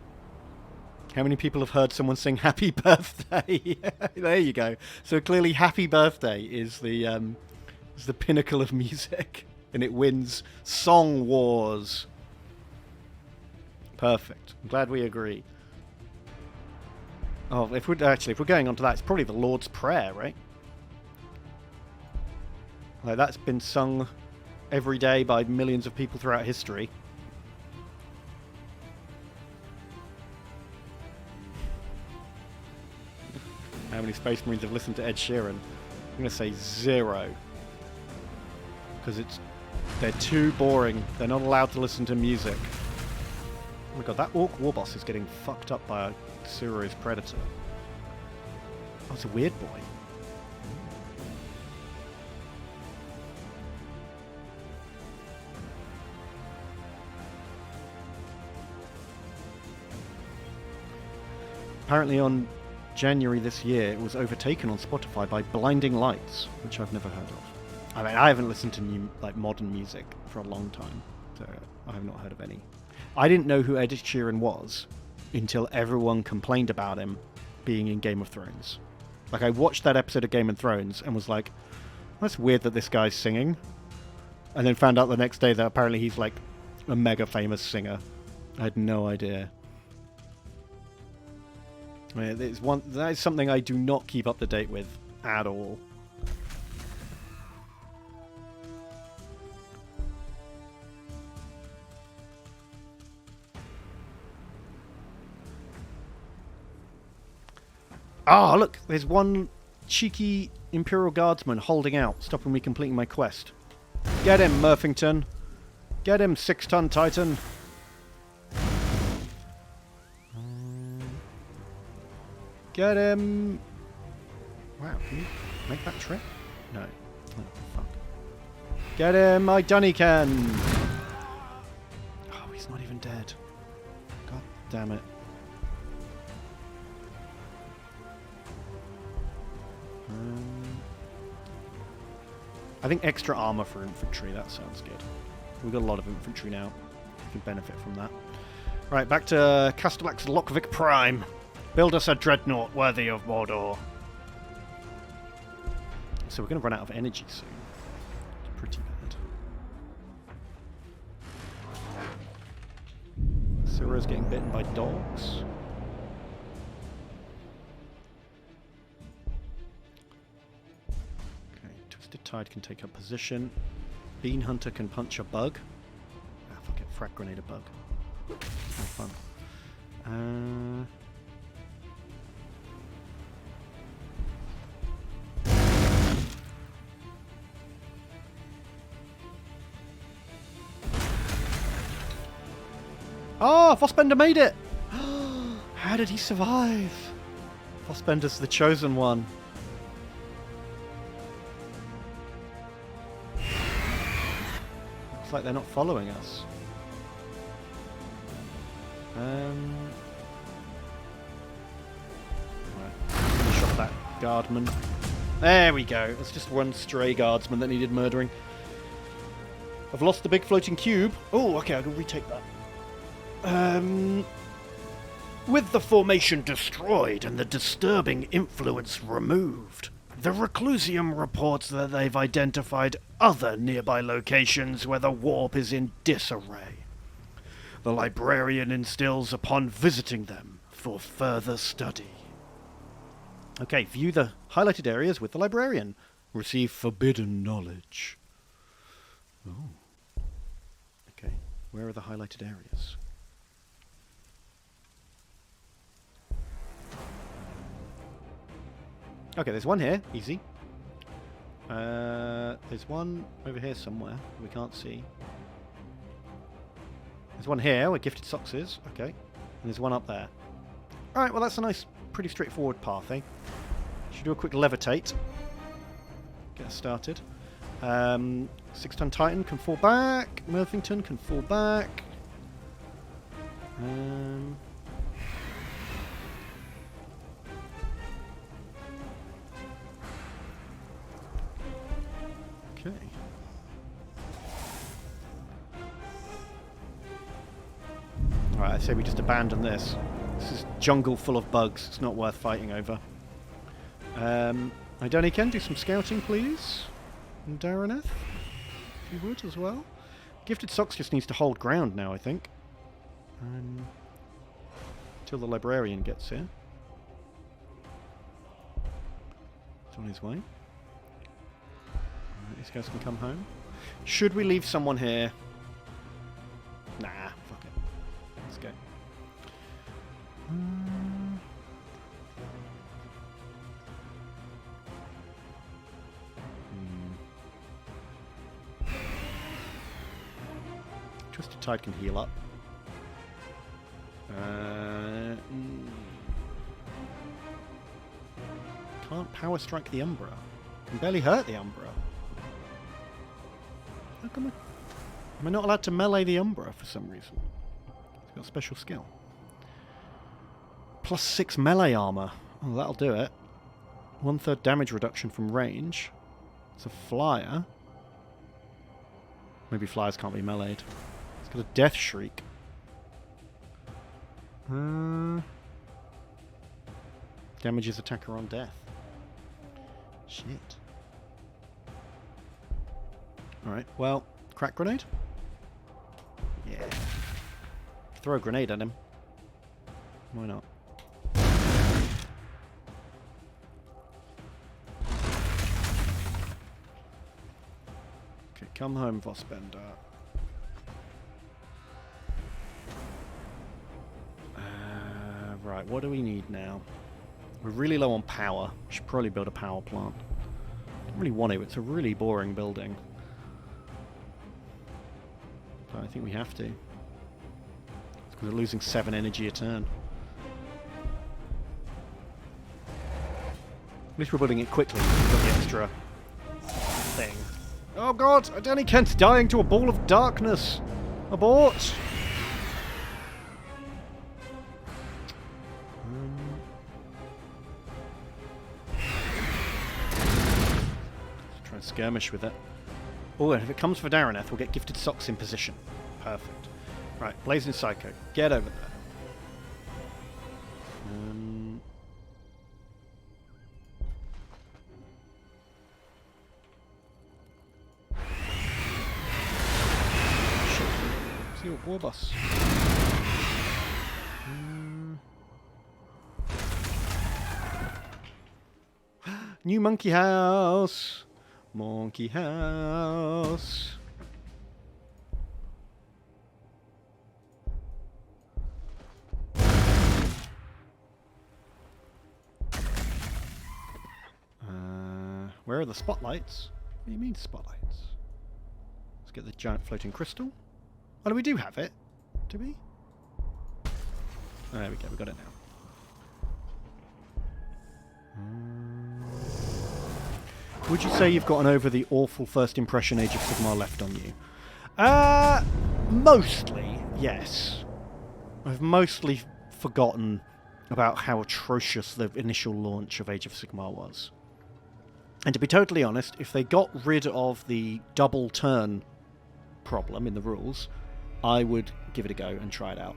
How many people have heard someone sing Happy Birthday? There you go. So clearly Happy Birthday is the pinnacle of music. And it wins Song Wars. Perfect. I'm glad we agree. Oh, if we're going on to that, it's probably the Lord's Prayer, right? Like, that's been sung every day by millions of people throughout history. How many Space Marines have listened to Ed Sheeran? I'm going to say 0. Because they're too boring. They're not allowed to listen to music. Oh my god, that Orc Warboss is getting fucked up by a Suro's Predator. Oh, it's a weird boy. Apparently on January this year, it was overtaken on Spotify by Blinding Lights, which I've never heard of. I mean, I haven't listened to new, like, modern music for a long time, so I have not heard of any. I didn't know who Ed Sheeran was until everyone complained about him being in Game of Thrones. Like, I watched that episode of Game of Thrones and was like, that's weird that this guy's singing. And then found out the next day that apparently he's, like, a mega famous singer. I had no idea. I mean, that is something I do not keep up to date with at all. Ah, look, there's one cheeky Imperial Guardsman holding out, stopping me completing my quest. Get him, Murphington. Get him, 6-ton Titan. Get him. Wow, can you make that trip? No. Oh, fuck. Get him, I done he can. Oh, he's not even dead. God damn it. I think extra armor for infantry, that sounds good. We've got a lot of infantry now. We can benefit from that. Right, back to Castellax Lockvic Prime. Build us a dreadnought worthy of Mordor. So we're going to run out of energy soon. It's pretty bad. Sura's getting bitten by dogs. Twisted Tide can take up position. Bean Hunter can punch a bug. Ah, fuck it. Frag grenade a bug. More fun. Oh, Fossbender made it! How did he survive? Fossbender's the chosen one. Looks like they're not following us. Right. Finish off that guardman. There we go. It's just one stray guardsman that needed murdering. I've lost the big floating cube. Oh, okay, I can retake that. With the formation destroyed and the disturbing influence removed, the Reclusium reports that they've identified other nearby locations where the warp is in disarray. The librarian instills upon visiting them for further study. Okay, view the highlighted areas with the librarian. Receive forbidden knowledge. Oh. Okay, where are the highlighted areas? Okay, there's one here. Easy. There's one over here somewhere we can't see. There's one here where Gifted Socks is. Okay. And there's one up there. Alright, well that's a nice, pretty straightforward path, eh? Should do a quick levitate. Get us started. 6-ton Titan can fall back. Murphington can fall back. Okay. Alright, I say we just abandon this. This is jungle full of bugs. It's not worth fighting over. I don't can do some scouting, please. And Daraneth, if you would, as well. Gifted Socks just needs to hold ground now, I think. Till the librarian gets here. It's on his way. Alright, these guys can come home. Should we leave someone here? Nah, fuck it. Let's go. Twisted Tide can heal up. Can't power strike the Umbra. Can barely hurt the Umbra. How come am I not allowed to melee the Umbra for some reason? It's got a special skill. +6 melee armor. Well, that'll do it. 1/3 damage reduction from range. It's a flyer. Maybe flyers can't be meleeed. It's got a death shriek. Damages attacker on death. Shit. Alright, well, crack grenade? Yeah. Throw a grenade at him. Why not? Okay, come home, Vossbender. Right, what do we need now? We're really low on power. We should probably build a power plant. Don't really want to. It's a really boring building. But I think we have to. It's because we're losing 7 energy a turn. At least we're building it quickly. We've got the extra thing. Oh god! Danny Kent's dying to a ball of darkness! Abort! Try and skirmish with it. Oh, and if it comes for Daraneth, we'll get gifted socks in position. Perfect. Right, Blazing Psycho. Get over there. War boss. New monkey house. Monkey house. Where are the spotlights? What do you mean spotlights? Let's get the giant floating crystal. Oh, we do have it. Do we? Oh, there we go. We got it now. Would you say you've gotten over the awful first impression Age of Sigmar left on you? Mostly, yes. I've mostly forgotten about how atrocious the initial launch of Age of Sigmar was. And to be totally honest, if they got rid of the double turn problem in the rules, I would give it a go and try it out.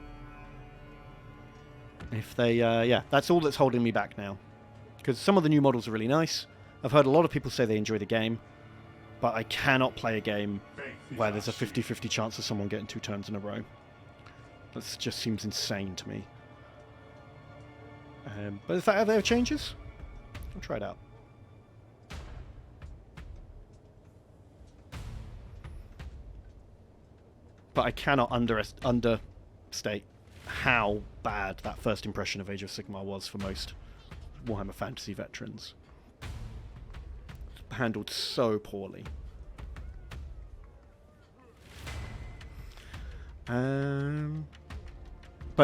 If they, yeah, that's all that's holding me back now. Because some of the new models are really nice. I've heard a lot of people say they enjoy the game, but I cannot play a game where there's a 50-50 chance of someone getting 2 turns in a row. That just seems insane to me. But if that ever changes, I'll try it out. But I cannot understate how bad that first impression of Age of Sigmar was for most Warhammer Fantasy veterans. Handled so poorly. But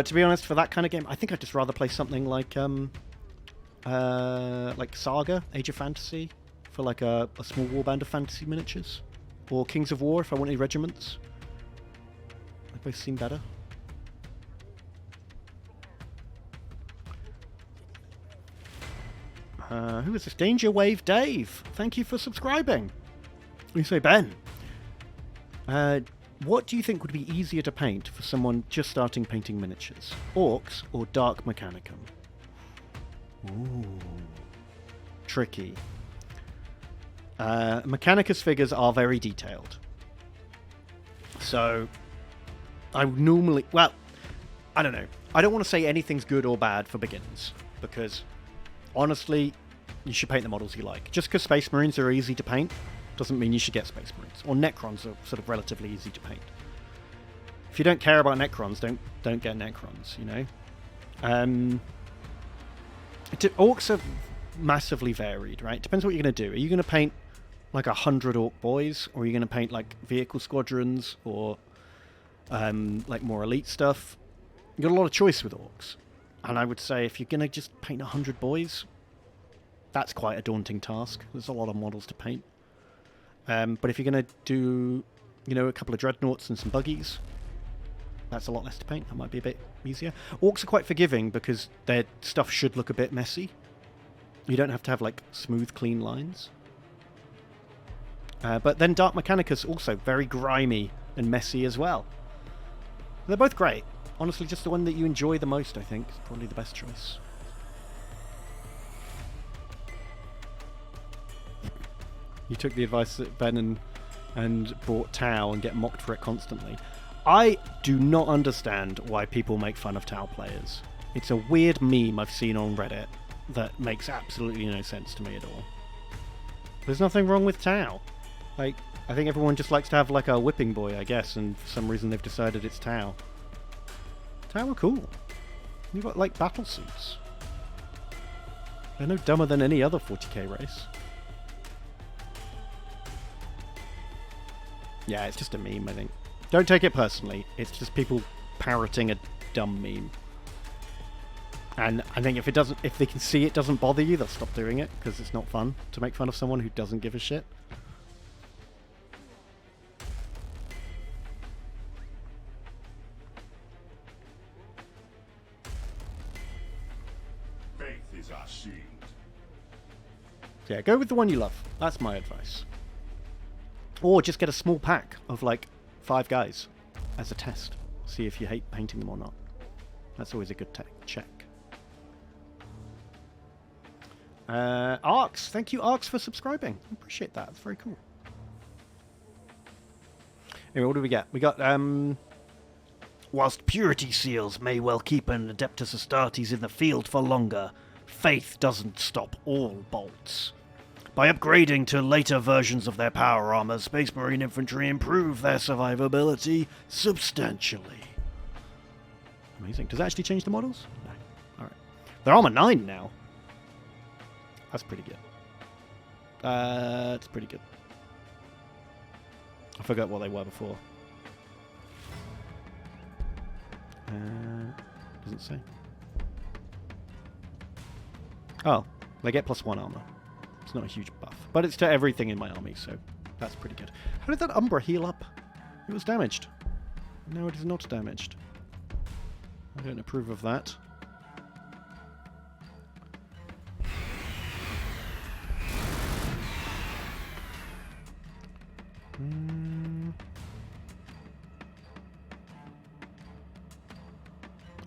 to be honest, for that kind of game, I think I'd just rather play something like Saga, Age of Fantasy, for like a small warband of fantasy miniatures, or Kings of War if I wanted regiments. They both seem better. Who is this? Danger Wave Dave. Thank you for subscribing. You say, Ben, what do you think would be easier to paint for someone just starting painting miniatures? Orcs or Dark Mechanicum? Ooh. Tricky. Mechanicus figures are very detailed. So, I would normally... Well, I don't know. I don't want to say anything's good or bad for beginners, because... honestly, you should paint the models you like. Just because Space Marines are easy to paint doesn't mean you should get Space Marines. Or Necrons are sort of relatively easy to paint. If you don't care about Necrons, don't get Necrons, you know? Orcs are massively varied, right? Depends what you're going to do. Are you going to paint like 100 Orc boys? Or are you going to paint like vehicle squadrons? Or like more elite stuff? You've got a lot of choice with Orcs. And I would say if you're going to just paint 100 boys, that's quite a daunting task. There's a lot of models to paint. But if you're going to do, you know, a couple of dreadnoughts and some buggies, that's a lot less to paint. That might be a bit easier. Orcs are quite forgiving because their stuff should look a bit messy. You don't have to have like smooth, clean lines. But then Dark Mechanicus also very grimy and messy as well. They're both great. Honestly, just the one that you enjoy the most, I think, is probably the best choice. You took the advice that Ben and bought Tau and get mocked for it constantly. I do not understand why people make fun of Tau players. It's a weird meme I've seen on Reddit that makes absolutely no sense to me at all. There's nothing wrong with Tau. Like, I think everyone just likes to have like a whipping boy, I guess, and for some reason they've decided it's Tau. Tau are cool. You've got like battle suits. They're no dumber than any other 40k race. Yeah, it's just a meme, I think. Don't take it personally. It's just people parroting a dumb meme. And I think if they can see it doesn't bother you, they'll stop doing it, because it's not fun to make fun of someone who doesn't give a shit. Faith is our shield. Yeah, go with the one you love. That's my advice. Or just get a small pack of like 5 guys as a test. See if you hate painting them or not. That's always a good check. Arx, thank you Arx for subscribing. I appreciate that. It's very cool. Anyway, what do we get? We got whilst purity seals may well keep an Adeptus Astartes in the field for longer, faith doesn't stop all bolts. By upgrading to later versions of their power armor, Space Marine infantry improve their survivability substantially. Amazing. Does that actually change the models? No. Alright. They're armor 9 now. That's pretty good. It's pretty good. I forgot what they were before. Doesn't say. Oh, they get +1 armor. It's not a huge buff. But it's to everything in my army, so that's pretty good. How did that Umbra heal up? It was damaged. No, it is not damaged. I don't approve of that.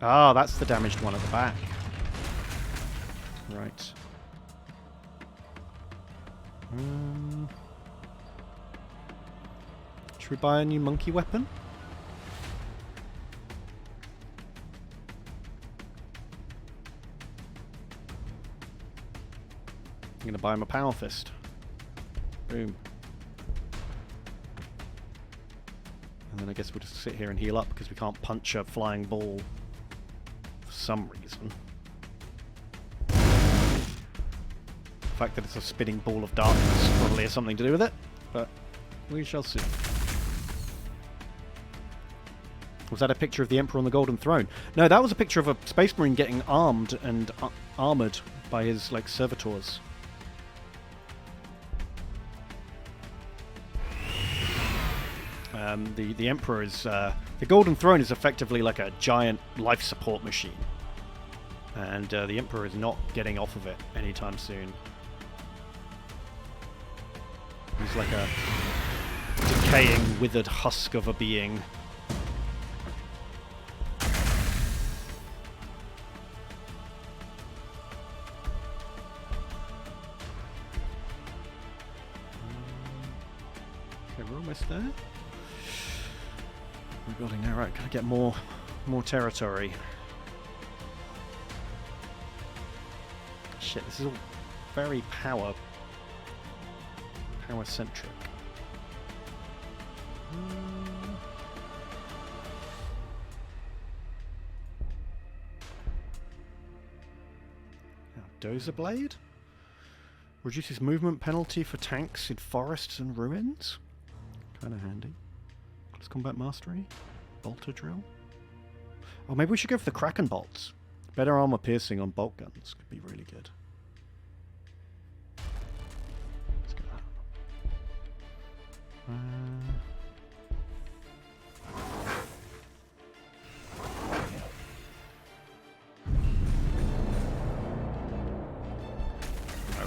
Ah, that's the damaged one at the back. Right. Should we buy a new monkey weapon? I'm gonna buy him a power fist. Boom. And then I guess we'll just sit here and heal up because we can't punch a flying ball for some reason. The fact that it's a spinning ball of darkness probably has something to do with it, but we shall see. Was that a picture of the Emperor on the Golden Throne? No, that was a picture of a Space Marine getting armed and armoured by his, like, servitors. The Emperor is... the Golden Throne is effectively like a giant life support machine. And the Emperor is not getting off of it anytime soon. He's like a decaying, withered husk of a being. Okay, we're almost there. We're building now, right? Gotta get more territory. Shit, this is all very power-centric. Dozer Blade? Reduces movement penalty for tanks in forests and ruins. Kind of handy. Close combat mastery. Bolter drill. Oh, maybe we should go for the Kraken bolts. Better armor piercing on bolt guns could be really good. Let's go that.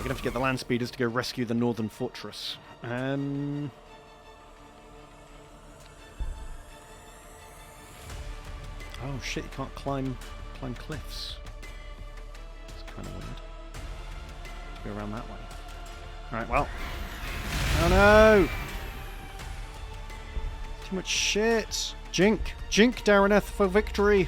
we're gonna have to get the land speeders to go rescue the northern fortress. Oh shit! You can't climb cliffs. It's kind of weird. Let's go around that way. All right. Well. Oh no! Too much shit. Jink, Daraneth for victory.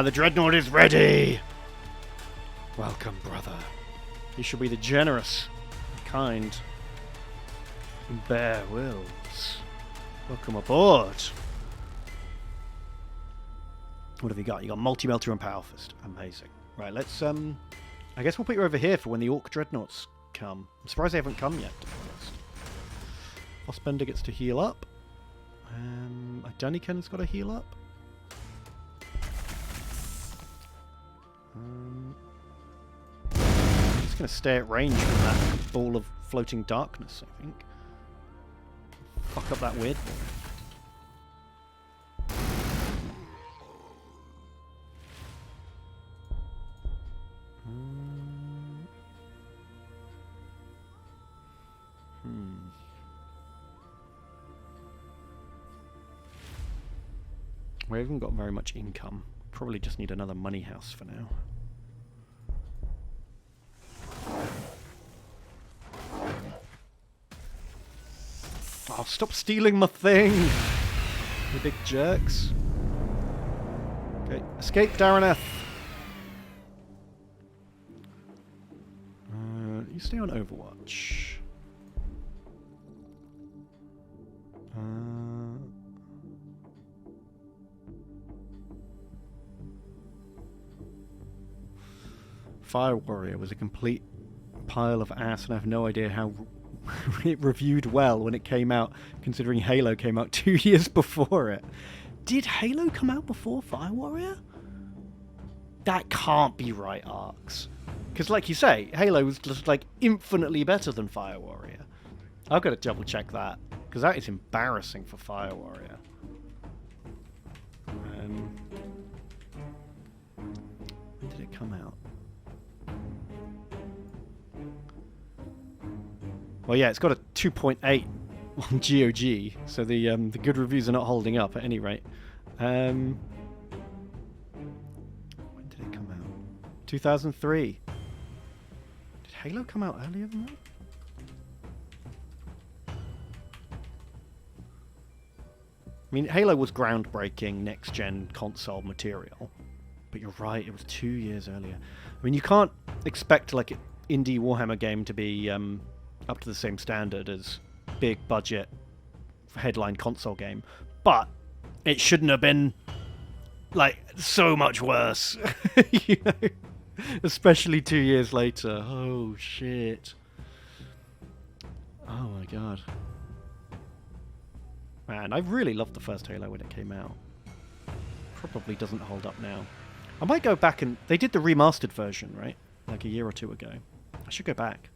The Dreadnought is ready! Welcome, brother. You shall be the generous, kind, bear wills. Welcome aboard. What have you got? You got Multi-Melter and Power Fist. Amazing. Right, let's, I guess we'll put you over here for when the Orc Dreadnoughts come. I'm surprised they haven't come yet, to be honest. Fossbender gets to heal up. Dunniken's got to heal up. I'm just going to stay at range from that ball of floating darkness, I think. Fuck up that weird boy. We haven't got very much income. Probably just need another money house for now. Oh, stop stealing my thing! You big jerks. Okay, escape Daraneth! You stay on Overwatch. Fire Warrior was a complete pile of ass, and I have no idea how it reviewed well when it came out, considering Halo came out 2 years before it. Did Halo come out before Fire Warrior? That can't be right, Arx. Because like you say, Halo was just like infinitely better than Fire Warrior. I've got to double check that, because that is embarrassing for Fire Warrior. When did it come out? Well, yeah, it's got a 2.8 on GOG, so the good reviews are not holding up at any rate. When did it come out? 2003. Did Halo come out earlier than that? I mean, Halo was groundbreaking next-gen console material, but you're right, it was 2 years earlier. I mean, you can't expect like an indie Warhammer game to be up to the same standard as big budget headline console game, but it shouldn't have been like so much worse. You know, especially 2 years later. Oh shit. Oh my god. Man, I really loved the first Halo when it came out. Probably doesn't hold up now. I might go back and... They did the remastered version, right? Like a year or two ago. I should go back.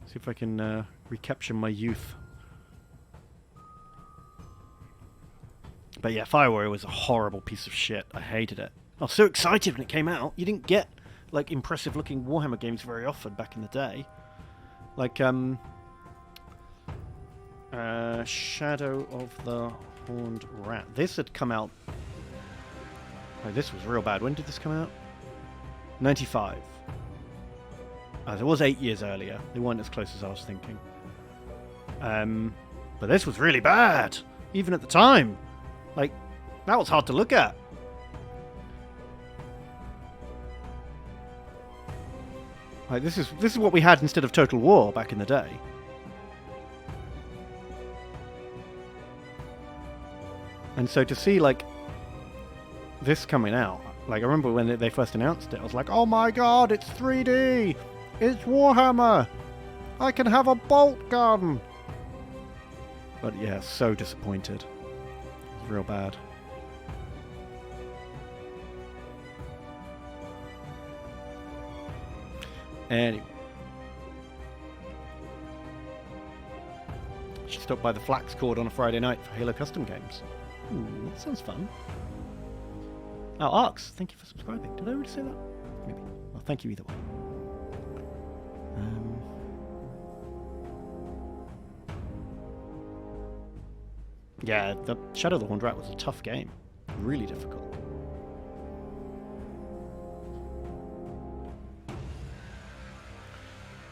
See if I can recapture my youth. But yeah, Fire Warrior was a horrible piece of shit. I hated it. I was so excited when it came out. You didn't get like impressive looking Warhammer games very often back in the day. Like Shadow of the Horned Rat. This had come out... Oh, this was real bad. When did this come out? 95. It was 8 years earlier. They weren't as close as I was thinking. But this was really bad, even at the time. Like, that was hard to look at. Like, this is what we had instead of Total War back in the day. And so to see like this coming out, like I remember when they first announced it, I was like, oh my god, it's 3D! It's Warhammer! I can have a bolt gun! But yeah, so disappointed. It's real bad. Anyway. Should stop by the Flax Cord on a Friday night for Halo custom games. Ooh, that sounds fun. Oh, Arx, thank you for subscribing. Did I already say that? Maybe. Well, thank you either way. Yeah, the Shadow of the Horned Rat was a tough game. Really difficult.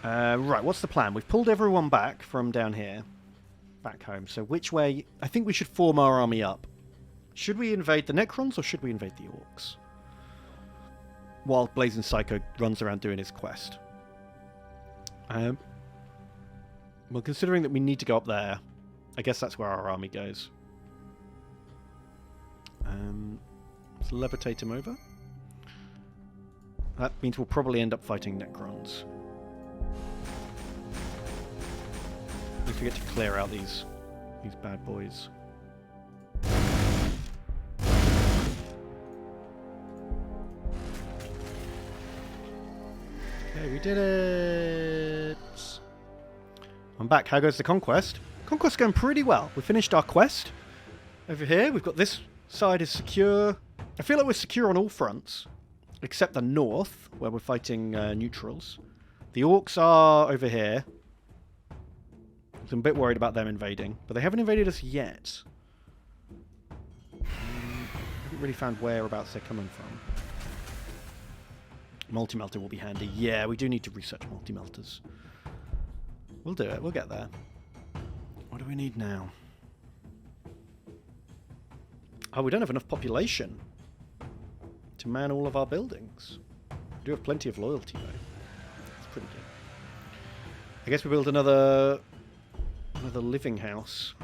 Right, what's the plan? We've pulled everyone back from down here. Back home. So which way? I think we should form our army up. Should we invade the Necrons or should we invade the Orcs? While Blazing Psycho runs around doing his quest. Well, considering that we need to go up there, I guess that's where our army goes. Let's levitate him over. That means we'll probably end up fighting Necrons. Don't forget to clear out these bad boys. Okay, we did it! I'm back. How goes the conquest? Conquest's going pretty well. We finished our quest. Over here, we've got this side is secure. I feel like we're secure on all fronts. Except the north, where we're fighting neutrals. The Orcs are over here. So I'm a bit worried about them invading. But they haven't invaded us yet. I haven't really found whereabouts they're coming from. Multi-melter will be handy. Yeah, we do need to research multi-melters. We'll do it. We'll get there. What do we need now? Oh, we don't have enough population to man all of our buildings. We do have plenty of loyalty, though. That's pretty good. I guess we build another living house.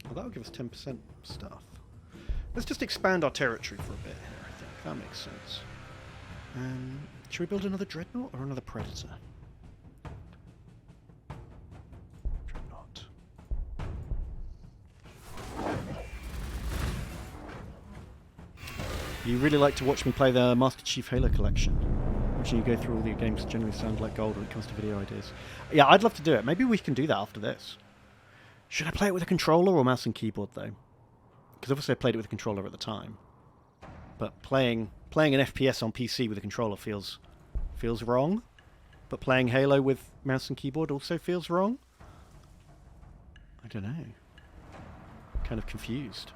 Well, that'll give us 10% stuff. Let's just expand our territory for a bit here, I think. That makes sense. Should we build another Dreadnought or another Predator? Dreadnought. You really like to watch me play the Master Chief Halo collection. Watching you go through all your games generally sound like gold when it comes to video ideas. Yeah, I'd love to do it. Maybe we can do that after this. Should I play it with a controller or mouse and keyboard, though? Because obviously I played it with a controller at the time. But playing an FPS on PC with a controller feels wrong. But playing Halo with mouse and keyboard also feels wrong. I don't know. Kind of confused.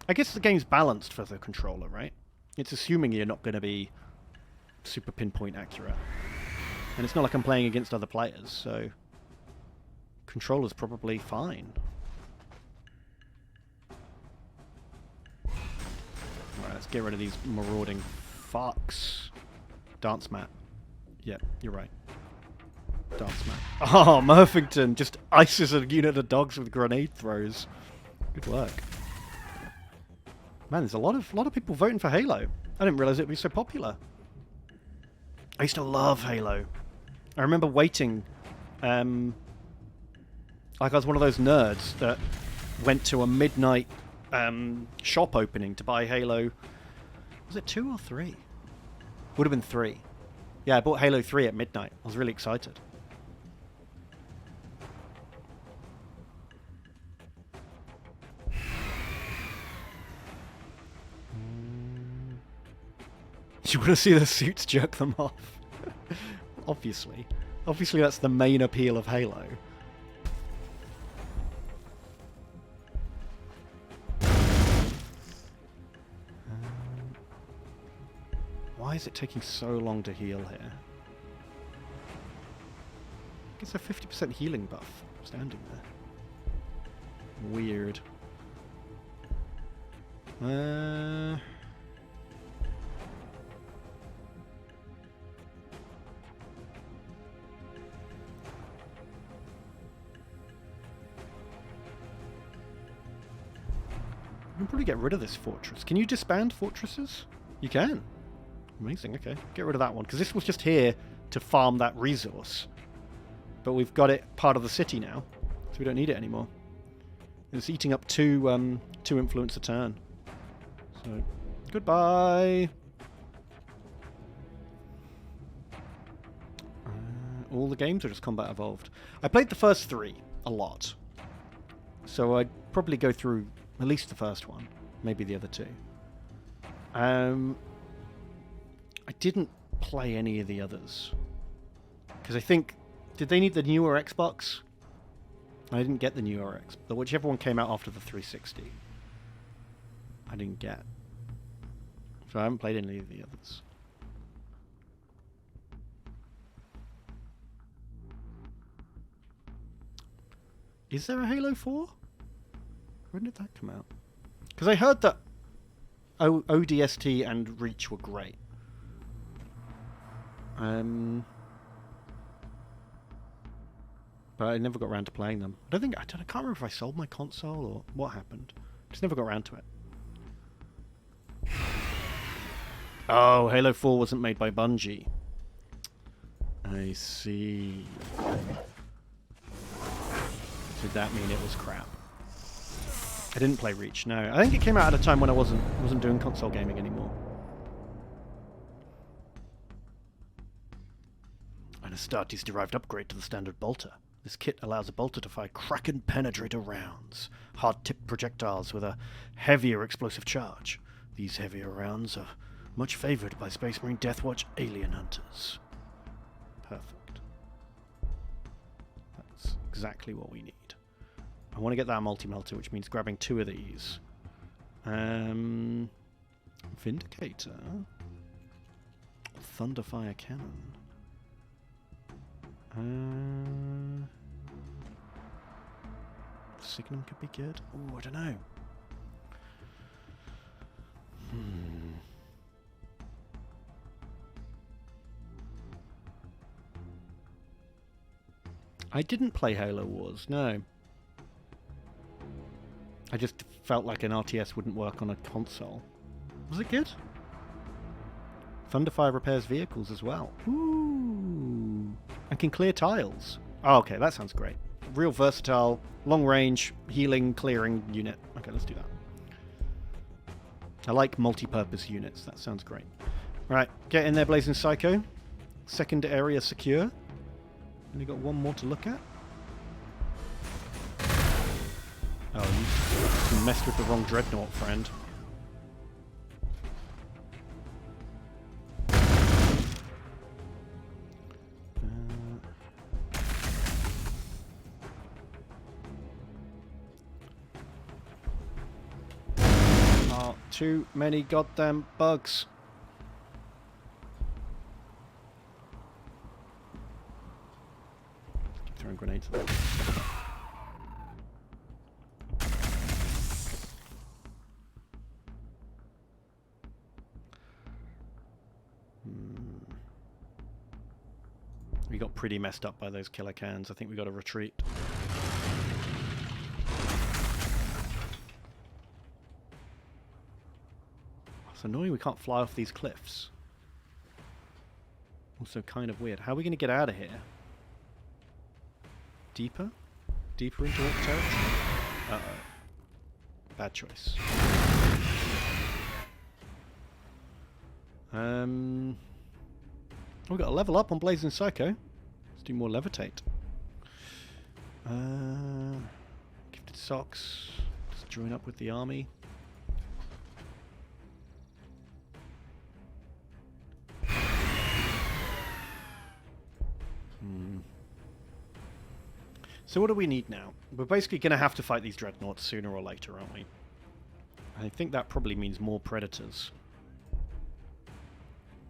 I guess the game's balanced for the controller, right? It's assuming you're not going to be super pinpoint accurate. And it's not like I'm playing against other players, so controller's probably fine. Alright, let's get rid of these marauding fucks. Dance mat. Yep, you're right. Dance mat. Oh, Murphington just ices a unit of dogs with grenade throws. Good work. Man, there's a lot of people voting for Halo. I didn't realise it would be so popular. I used to love Halo. I remember waiting, like I was one of those nerds that went to a midnight shop opening to buy Halo. Was it 2 or 3? Would have been 3. Yeah, I bought Halo 3 at midnight. I was really excited. You want to see the suits jerk them off? Obviously. Obviously that's the main appeal of Halo. Why is it taking so long to heal here? It's a 50% healing buff standing there. Weird. We can probably get rid of this fortress. Can you disband fortresses? You can. Amazing, okay. Get rid of that one, because this was just here to farm that resource. But we've got it part of the city now, so we don't need it anymore. It's eating up two influence a turn. So, goodbye! All the games are just combat evolved. I played the first 3 a lot. So I'd probably go through at least the first one. Maybe the other 2. I didn't play any of the others. Because I think... Did they need the newer Xbox? I didn't get the newer Xbox. Whichever one came out after the 360. I didn't get. So I haven't played any of the others. Is there a Halo 4? When did that come out? Because I heard that ODST and Reach were great. But I never got around to playing them. I can't remember if I sold my console or what happened. Just never got around to it. Oh, Halo 4 wasn't made by Bungie. I see. Did that mean it was crap? I didn't play Reach, no. I think it came out at a time when I wasn't doing console gaming anymore. An Astartes derived upgrade to the standard bolter. This kit allows a bolter to fire Kraken penetrator rounds, hard-tipped projectiles with a heavier explosive charge. These heavier rounds are much favoured by Space Marine Deathwatch alien hunters. Perfect. That's exactly what we need. I want to get that multi-melter, which means grabbing 2 of these. Vindicator. Thunderfire Cannon. Signum could be good. Oh, I don't know. I didn't play Halo Wars, no. I just felt like an RTS wouldn't work on a console. Was it good? Thunderfire repairs vehicles as well. Ooh. And can clear tiles. Oh, okay, that sounds great. Real versatile, long range, healing, clearing unit. Okay, let's do that. I like multi-purpose units. That sounds great. Right, get in there, Blazing Psycho. Second area secure. Only got one more to look at. Oh, you messed with the wrong dreadnought, friend. Too many goddamn bugs. Keep throwing grenades at them. We got pretty messed up by those killer cans. I think we got to retreat. It's annoying we can't fly off these cliffs. Also kind of weird. How are we going to get out of here? Deeper? Deeper into Orc territory? Uh-oh. Bad choice. We've got a level up on Blazing Psycho. Let's do more levitate. Gifted socks. Just join up with the army. So what do we need now? We're basically going to have to fight these dreadnoughts sooner or later, aren't we? I think that probably means more predators.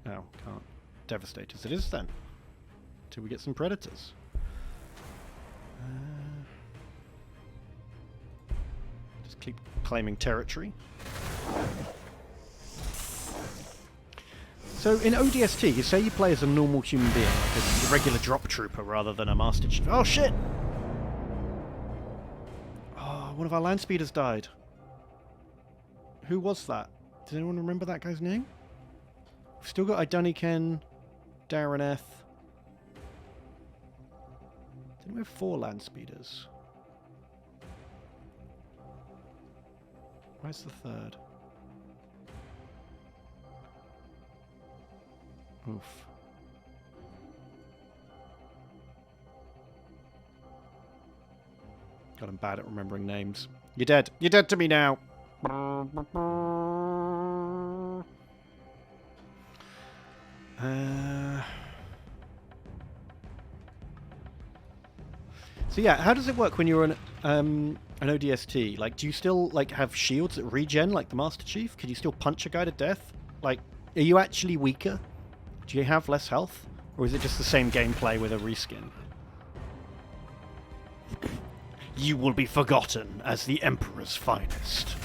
Oh, can't. Devastators it is then. Till we get some predators. Just keep claiming territory. So in ODST, you say you play as a normal human being, like a regular drop trooper rather than a master chief. Oh shit! Oh, one of our land speeders died. Who was that? Does anyone remember that guy's name? We've still got Iduniken, Darren F. We have 4 land speeders. Where's the 3rd? Oof. God, I'm bad at remembering names. You're dead. You're dead to me now. So yeah, how does it work when you're an ODST? Like, do you still like have shields that regen like the Master Chief? Can you still punch a guy to death? Like, are you actually weaker? Do you have less health, or is it just the same gameplay with a reskin? You will be forgotten as the Emperor's finest.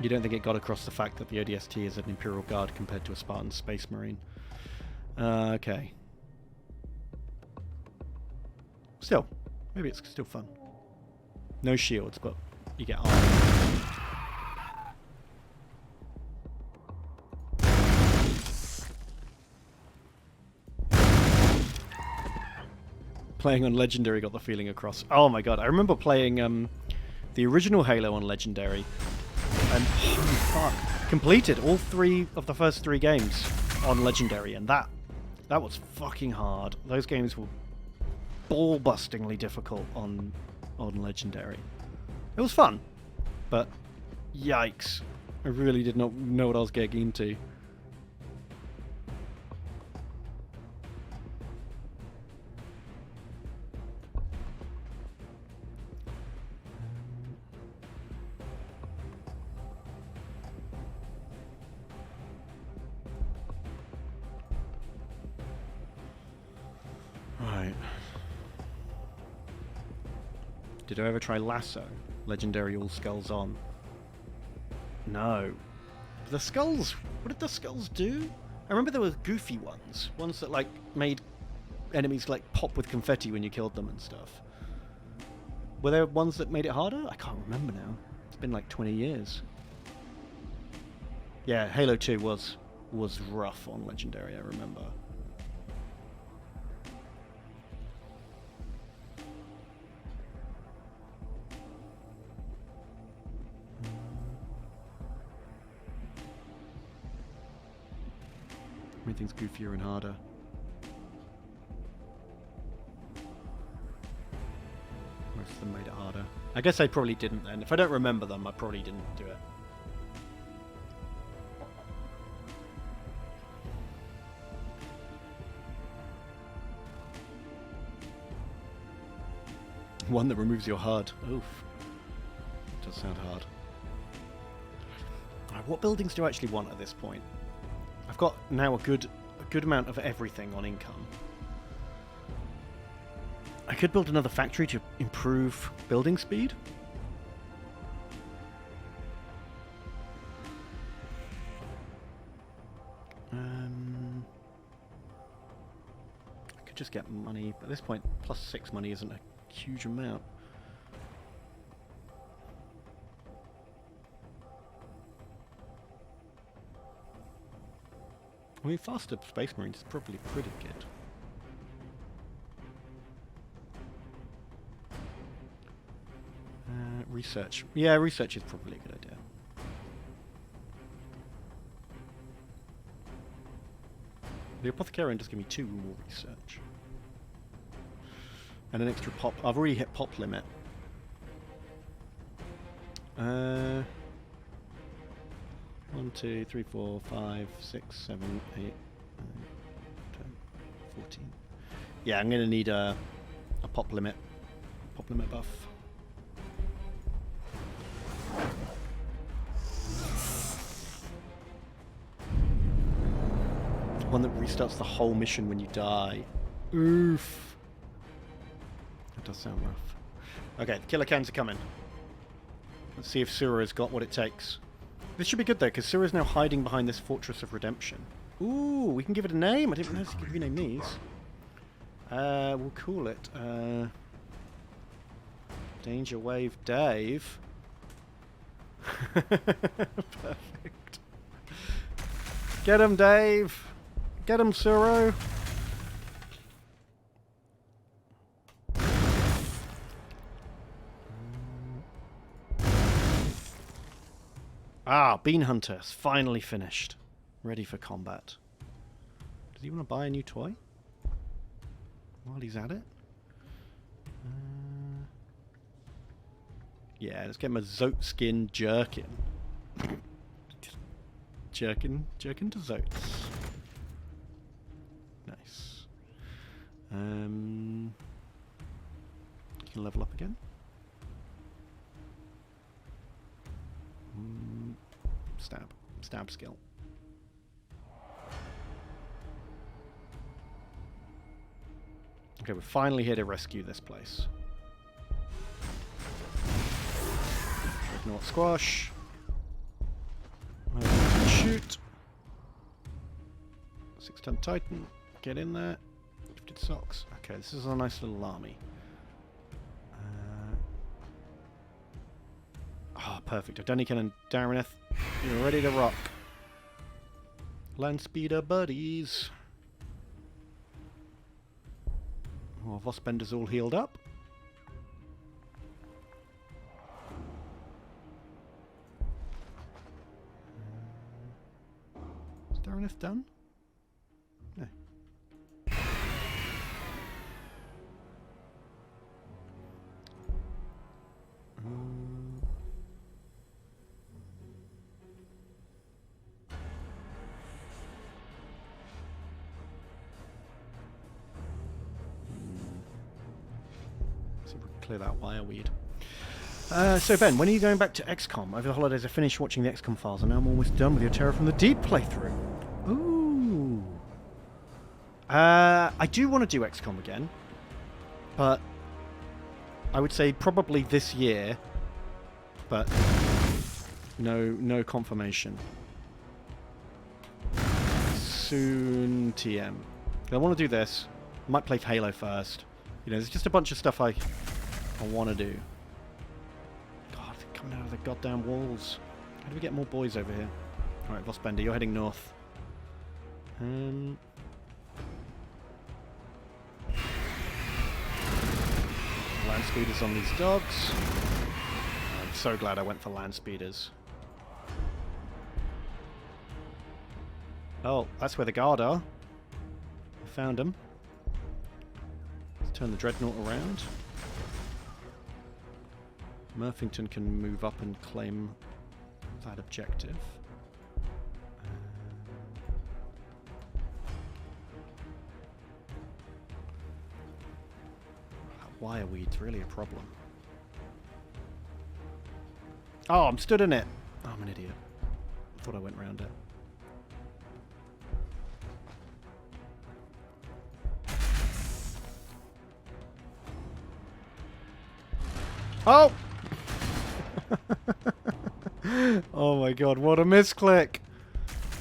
You don't think it got across the fact that the ODST is an Imperial Guard compared to a Spartan Space Marine? Okay. Still, maybe it's still fun. No shields, but you get armor. Playing on Legendary got the feeling across. Oh my god, I remember playing the original Halo on Legendary, and holy fuck, completed all 3 of the first 3 games on Legendary, and that was fucking hard. Those games were ball-bustingly difficult on Legendary. It was fun, but yikes, I really did not know what I was getting into. Did I ever try Lasso? Legendary all skulls on. No. The skulls... What did the skulls do? I remember there were goofy ones. Ones that, like, made enemies, like, pop with confetti when you killed them and stuff. Were there ones that made it harder? I can't remember now. It's been, like, 20 years. Yeah, Halo 2 was rough on Legendary, I remember. Everything's goofier and harder. Most of them made it harder. I guess I probably didn't then. If I don't remember them, I probably didn't do it. One that removes your HUD. Oof. It does sound hard. What buildings do I actually want at this point? I've got now a good amount of everything on income. I could build another factory to improve building speed. I could just get money. At this point, +6 money isn't a huge amount. I mean, faster Space Marines is probably pretty good. Research. Yeah, research is probably a good idea. The Apothecarian does give me 2 more research. And an extra pop. I've already hit pop limit. 1, 2, 3, 4, 5, 6, 7, 8, 9, 10, 14. Yeah, I'm going to need a pop limit buff. One that restarts the whole mission when you die. Oof. That does sound rough. Okay, the killer cans are coming. Let's see if Sura's got what it takes. This should be good though, because Sura's now hiding behind this Fortress of Redemption. Ooh, we can give it a name. I didn't realize you could rename these. We'll call it Danger Wave Dave. Perfect. Get him, Dave. Get him, Suro. Ah, Bean Hunter's finally finished. Ready for combat. Does he want to buy a new toy? While he's at it? Yeah, let's get him a Zote skin jerkin. Jerkin to Zotes. Nice. You can level up again. Stab skill. Okay, we're finally here to rescue this place. Ignore squash. Shoot. 6-ton Titan. Get in there. Gifted socks. Okay, this is a nice little army. Perfect. Daniken and Darineth, you're ready to rock. Land speeder buddies. Oh, Vosbender's all healed up. Is Darineth done? No. Clear that wireweed. So Ben, when are you going back to XCOM? Over the holidays I finished watching the XCOM files and now I'm almost done with your Terror from the Deep playthrough. Ooh. I do want to do XCOM again, but I would say probably this year, but no confirmation. Soon TM. I want to do this. I might play Halo first. You know, there's just a bunch of stuff I want to do. God, they're coming out of the goddamn walls. How do we get more boys over here? Alright, Vosbender, you're heading north. Land speeders on these dogs. I'm so glad I went for land speeders. Oh, that's where the guard are. I found them. Let's turn the dreadnought around. Murphington can move up and claim that objective. That wireweed's really a problem. Oh, I'm stood in it! Oh, I'm an idiot. I thought I went round it. Oh! Oh my god, what a misclick!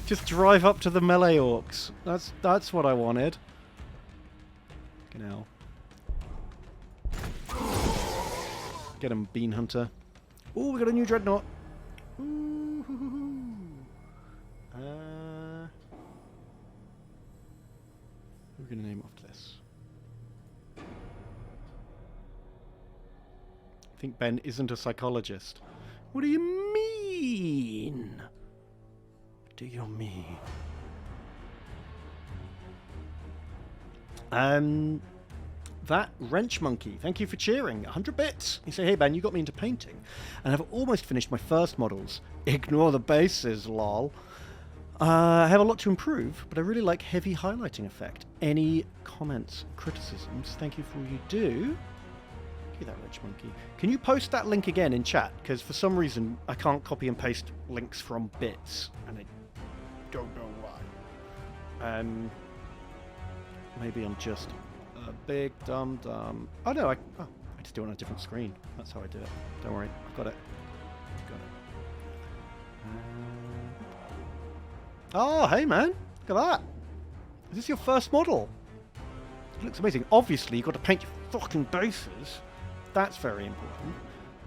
Just drive up to the melee orcs. That's what I wanted. Now. Get him, Bean Hunter. Oh, we got a new dreadnought. Ooh, hoo, hoo, hoo. What are we going to name after this? I think Ben isn't a psychologist. What do you mean? What do you mean? That Wrench Monkey, thank you for cheering. 100 bits. You say, hey Ben, you got me into painting. And I've almost finished my first models. Ignore the bases, lol. I have a lot to improve, but I really like heavy highlighting effect. Any comments, criticisms? Thank you for all you do. That Wrench Monkey. Can you post that link again in chat? Because for some reason I can't copy and paste links from bits, and I don't know why. Maybe I'm just a big dumb. Oh no, I just do it on a different screen. That's how I do it. Don't worry, I've got it. Oh, hey man, look at that. Is this your first model? It looks amazing. Obviously, you've got to paint your fucking bases. That's very important.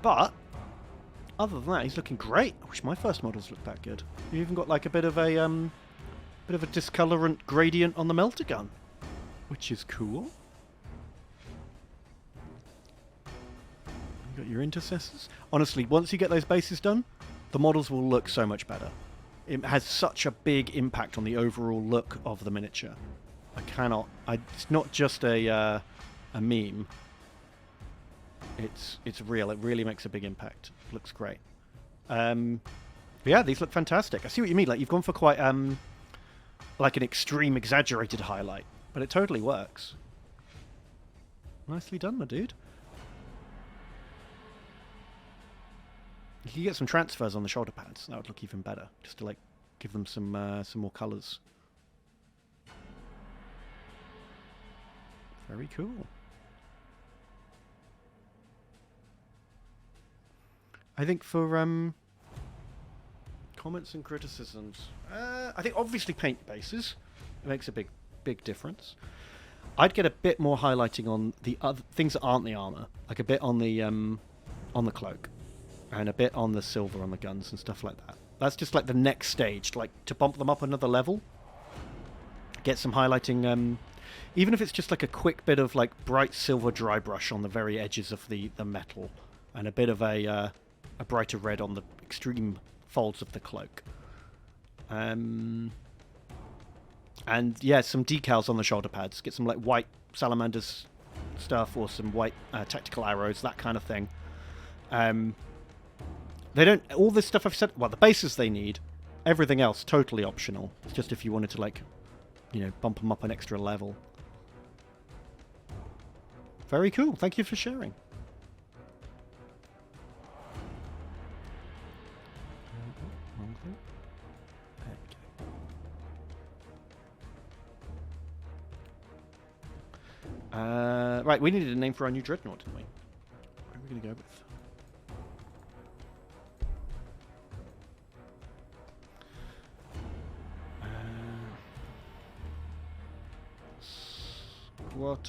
But other than that, he's looking great. I wish my first models looked that good. You even got like a bit of a discolorant gradient on the melter gun, which is cool. You got your intercessors. Honestly, once you get those bases done, the models will look so much better. It has such a big impact on the overall look of the miniature. It's not just a meme. It's real. It really makes a big impact. Looks great. But yeah, these look fantastic. I see what you mean. Like, you've gone for quite like an extreme, exaggerated highlight, but it totally works. Nicely done, my dude. You could get some transfers on the shoulder pads. That would look even better, just to like give them some more colours. Very cool. I think for comments and criticisms, I think obviously paint bases. It makes a big difference. I'd get a bit more highlighting on the other things that aren't the armor, like a bit on the cloak, and a bit on the silver on the guns and stuff like that. That's just like the next stage, like to bump them up another level. Get some highlighting, even if it's just like a quick bit of like bright silver dry brush on the very edges of the metal, and a bit of a brighter red on the extreme folds of the cloak. And yeah, some decals on the shoulder pads. Get some like white salamanders stuff or some white tactical arrows, that kind of thing. They don't... All this stuff I've said... Well, the bases they need. Everything else, totally optional. It's just if you wanted to, like, you know, bump them up an extra level. Very cool. Thank you for sharing. Right, we needed a name for our new dreadnought, didn't we? What are we going to go with?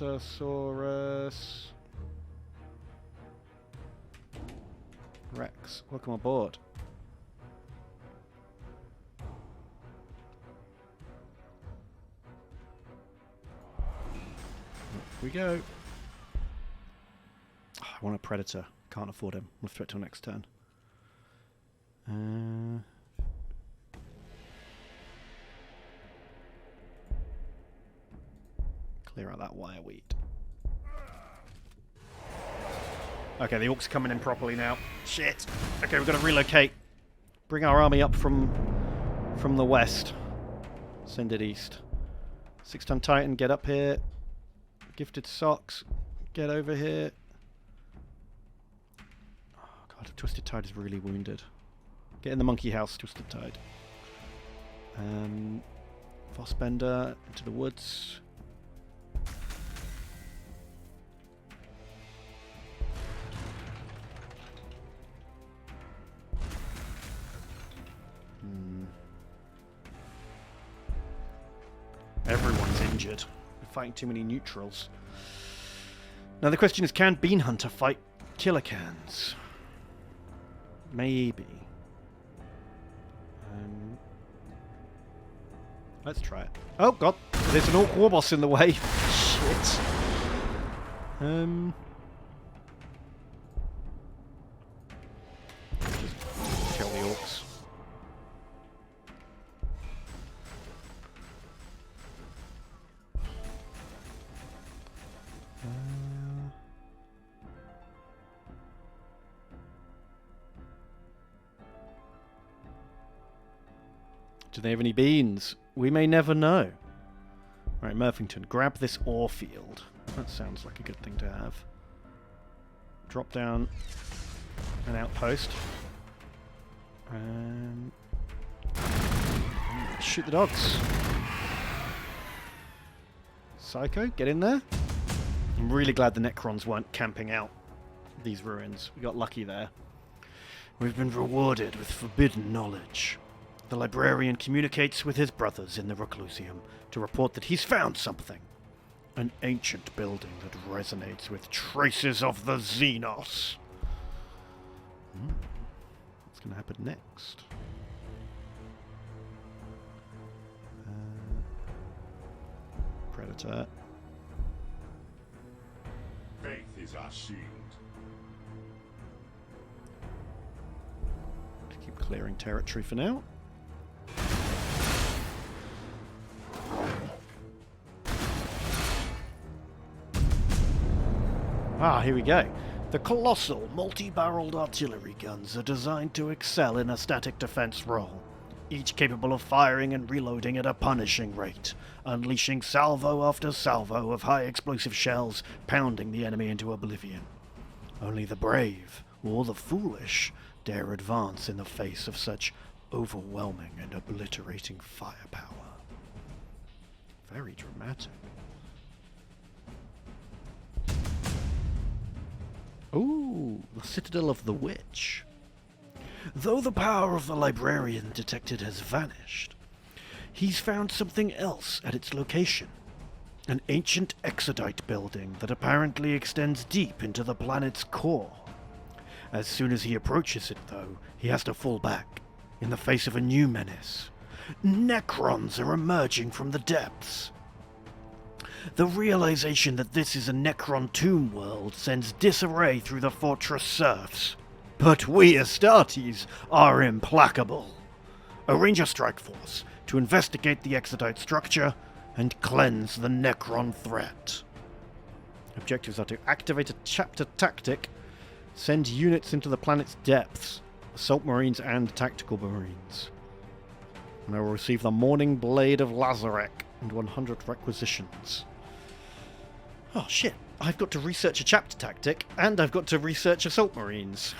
Squatosaurus Rex. Welcome aboard. Up we go. Oh, I want a predator. Can't afford him. We'll throw it till next turn. Clear out that wire weed. Okay, the orcs are coming in properly now. Shit. Okay, we've got to relocate. Bring our army up from the west. Send it east. 6-ton Titan, get up here. Gifted Socks, get over here. Oh god, Twisted Tide is really wounded. Get in the monkey house, Twisted Tide. Fossbender into the woods. Everyone's injured. We're fighting too many neutrals. Now the question is, can Bean Hunter fight Killer Cans? Maybe. Let's try it. Oh god, there's an orc war boss in the way. Shit. Just kill the orcs. Do they have any beans? We may never know. Right, Murphington, grab this ore field. That sounds like a good thing to have. Drop down an outpost. Shoot the dogs. Psycho, get in there. I'm really glad the Necrons weren't camping out these ruins. We got lucky there. We've been rewarded with forbidden knowledge. The librarian communicates with his brothers in the Reclusium to report that he's found something. An ancient building that resonates with traces of the Xenos. going to happen next? Predator. Faith is our shield. Keep clearing territory for now. Ah, here we go. The colossal, multi-barreled artillery guns are designed to excel in a static defense role, each capable of firing and reloading at a punishing rate, unleashing salvo after salvo of high explosive shells, pounding the enemy into oblivion. Only the brave, or the foolish, dare advance in the face of such overwhelming and obliterating firepower. Very dramatic. Ooh, the Citadel of the Witch. Though the power of the librarian detected has vanished, he's found something else at its location. An ancient exodite building that apparently extends deep into the planet's core. As soon as he approaches it, though, he has to fall back, in the face of a new menace. Necrons are emerging from the depths. The realization that this is a Necron tomb world sends disarray through the fortress serfs. But we Astartes are implacable. Arrange a strike force to investigate the exodite structure and cleanse the Necron threat. Objectives are to activate a chapter tactic, send units into the planet's depths, assault marines and tactical marines. And I will receive the Morning Blade of Lazarek and 100 requisitions. Oh shit, I've got to research a chapter tactic, and I've got to research assault marines.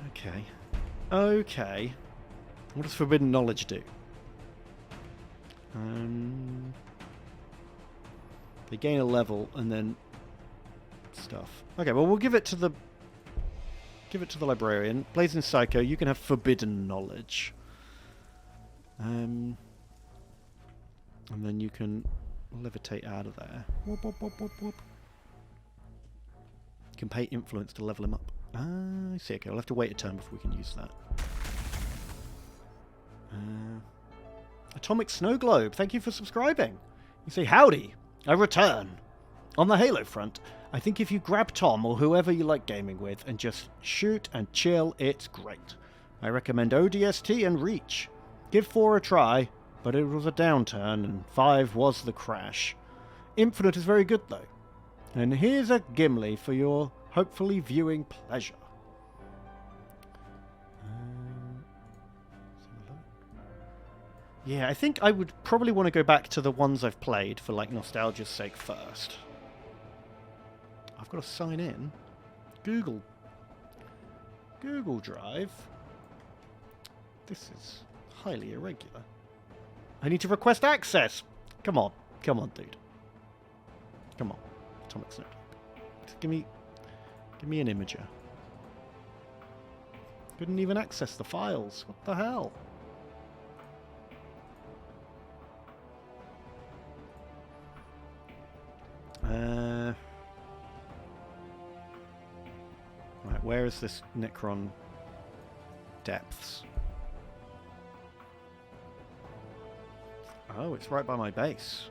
Okay. Okay. What does Forbidden Knowledge do? They gain a level and then stuff. Okay, well we'll give it to the librarian. Blazing Psycho, you can have Forbidden Knowledge. And then you can levitate out of there. Whoop, whoop, whoop, whoop, whoop. You can pay influence to level him up. Ah, I see. Okay, we'll have to wait a turn before we can use that. Atomic Snow Globe, thank you for subscribing. You say, howdy, I return. On the Halo front, I think if you grab Tom or whoever you like gaming with and just shoot and chill, it's great. I recommend ODST and Reach. Give 4 a try, but it was a downturn and 5 was the crash. Infinite is very good though. And here's a Gimli for your hopefully viewing pleasure. Yeah, I think I would probably want to go back to the ones I've played for like nostalgia's sake first. I've got to sign in. Google Drive. This is highly irregular. I need to request access. Come on, dude. Come on, Atomic Snow. Just give me an imager. Couldn't even access the files. What the hell? Right, where is this Necron depths? Oh, it's right by my base.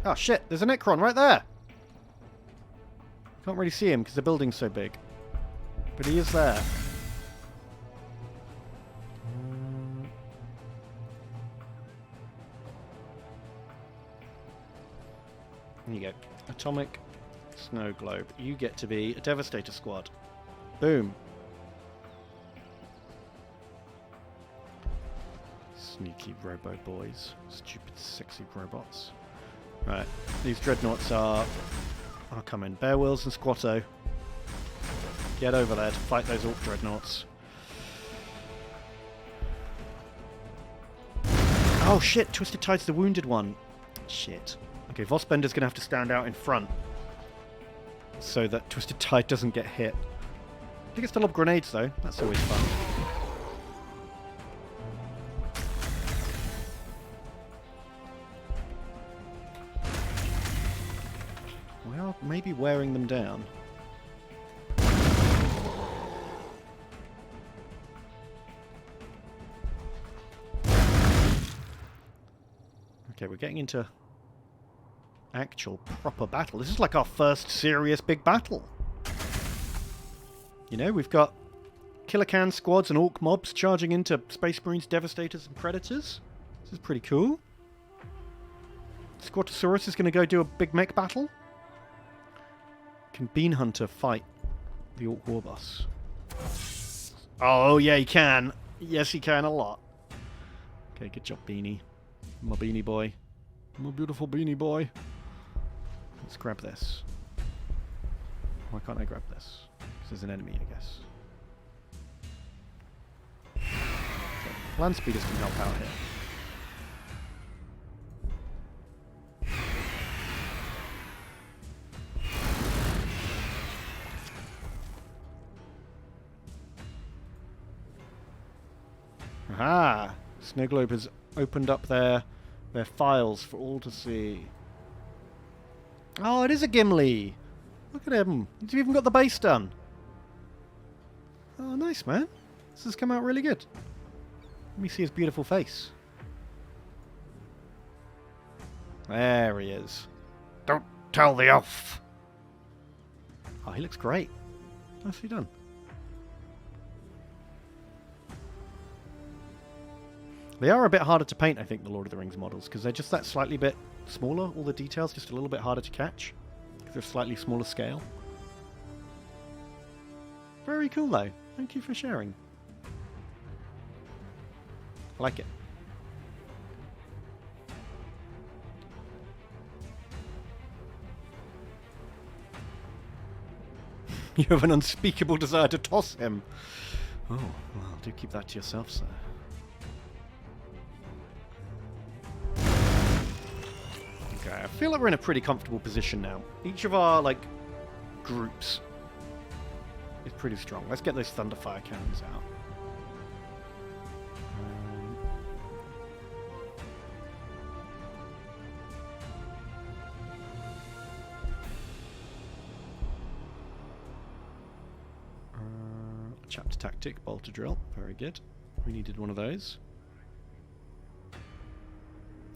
Oh shit, there's a Necron right there! Can't really see him because the building's so big. But he is there. There you go. Atomic Snow Globe. You get to be a Devastator squad. Boom. Sneaky robo boys. Stupid, sexy robots. Right. These dreadnoughts are coming. Bear Wheels and Squatto. Get over there to fight those Orc dreadnoughts. Oh shit! Twisted Tide's the wounded one. Shit. Okay, Vosbender's going to have to stand out in front so that Twisted Tide doesn't get hit. I think it's to lob grenades, though. That's always fun. We are maybe wearing them down. Okay, we're getting into actual proper battle. This is like our first serious big battle. You know, we've got Killer Can squads and Orc mobs charging into Space Marines, Devastators, and Predators. This is pretty cool. Squatosaurus is going to go do a big mech battle. Can Bean Hunter fight the Orc War Boss? Oh, yeah, he can. Yes, he can a lot. Okay, good job, Beanie. My beanie boy. My beautiful beanie boy. Let's grab this. Why can't I grab this? Because there's an enemy, I guess. Okay. Land speeders can help out here. Aha! Snow Globe has opened up their files for all to see. Oh, it is a Gimli! Look at him! He's even got the base done! Oh, nice, man. This has come out really good. Let me see his beautiful face. There he is. Don't tell the elf! Oh, he looks great. Nicely done. They are a bit harder to paint, I think, the Lord of the Rings models, because they're just that slightly bit smaller. All the details just a little bit harder to catch, because they're slightly smaller scale. Very cool, though. Thank you for sharing. I like it. You have an unspeakable desire to toss him. Oh, well, do keep that to yourself, sir. Okay, I feel like we're in a pretty comfortable position now. Each of our, like, groups is pretty strong. Let's get those Thunderfire cannons out. Chapter Tactic, Bolter Drill. Very good. We needed one of those.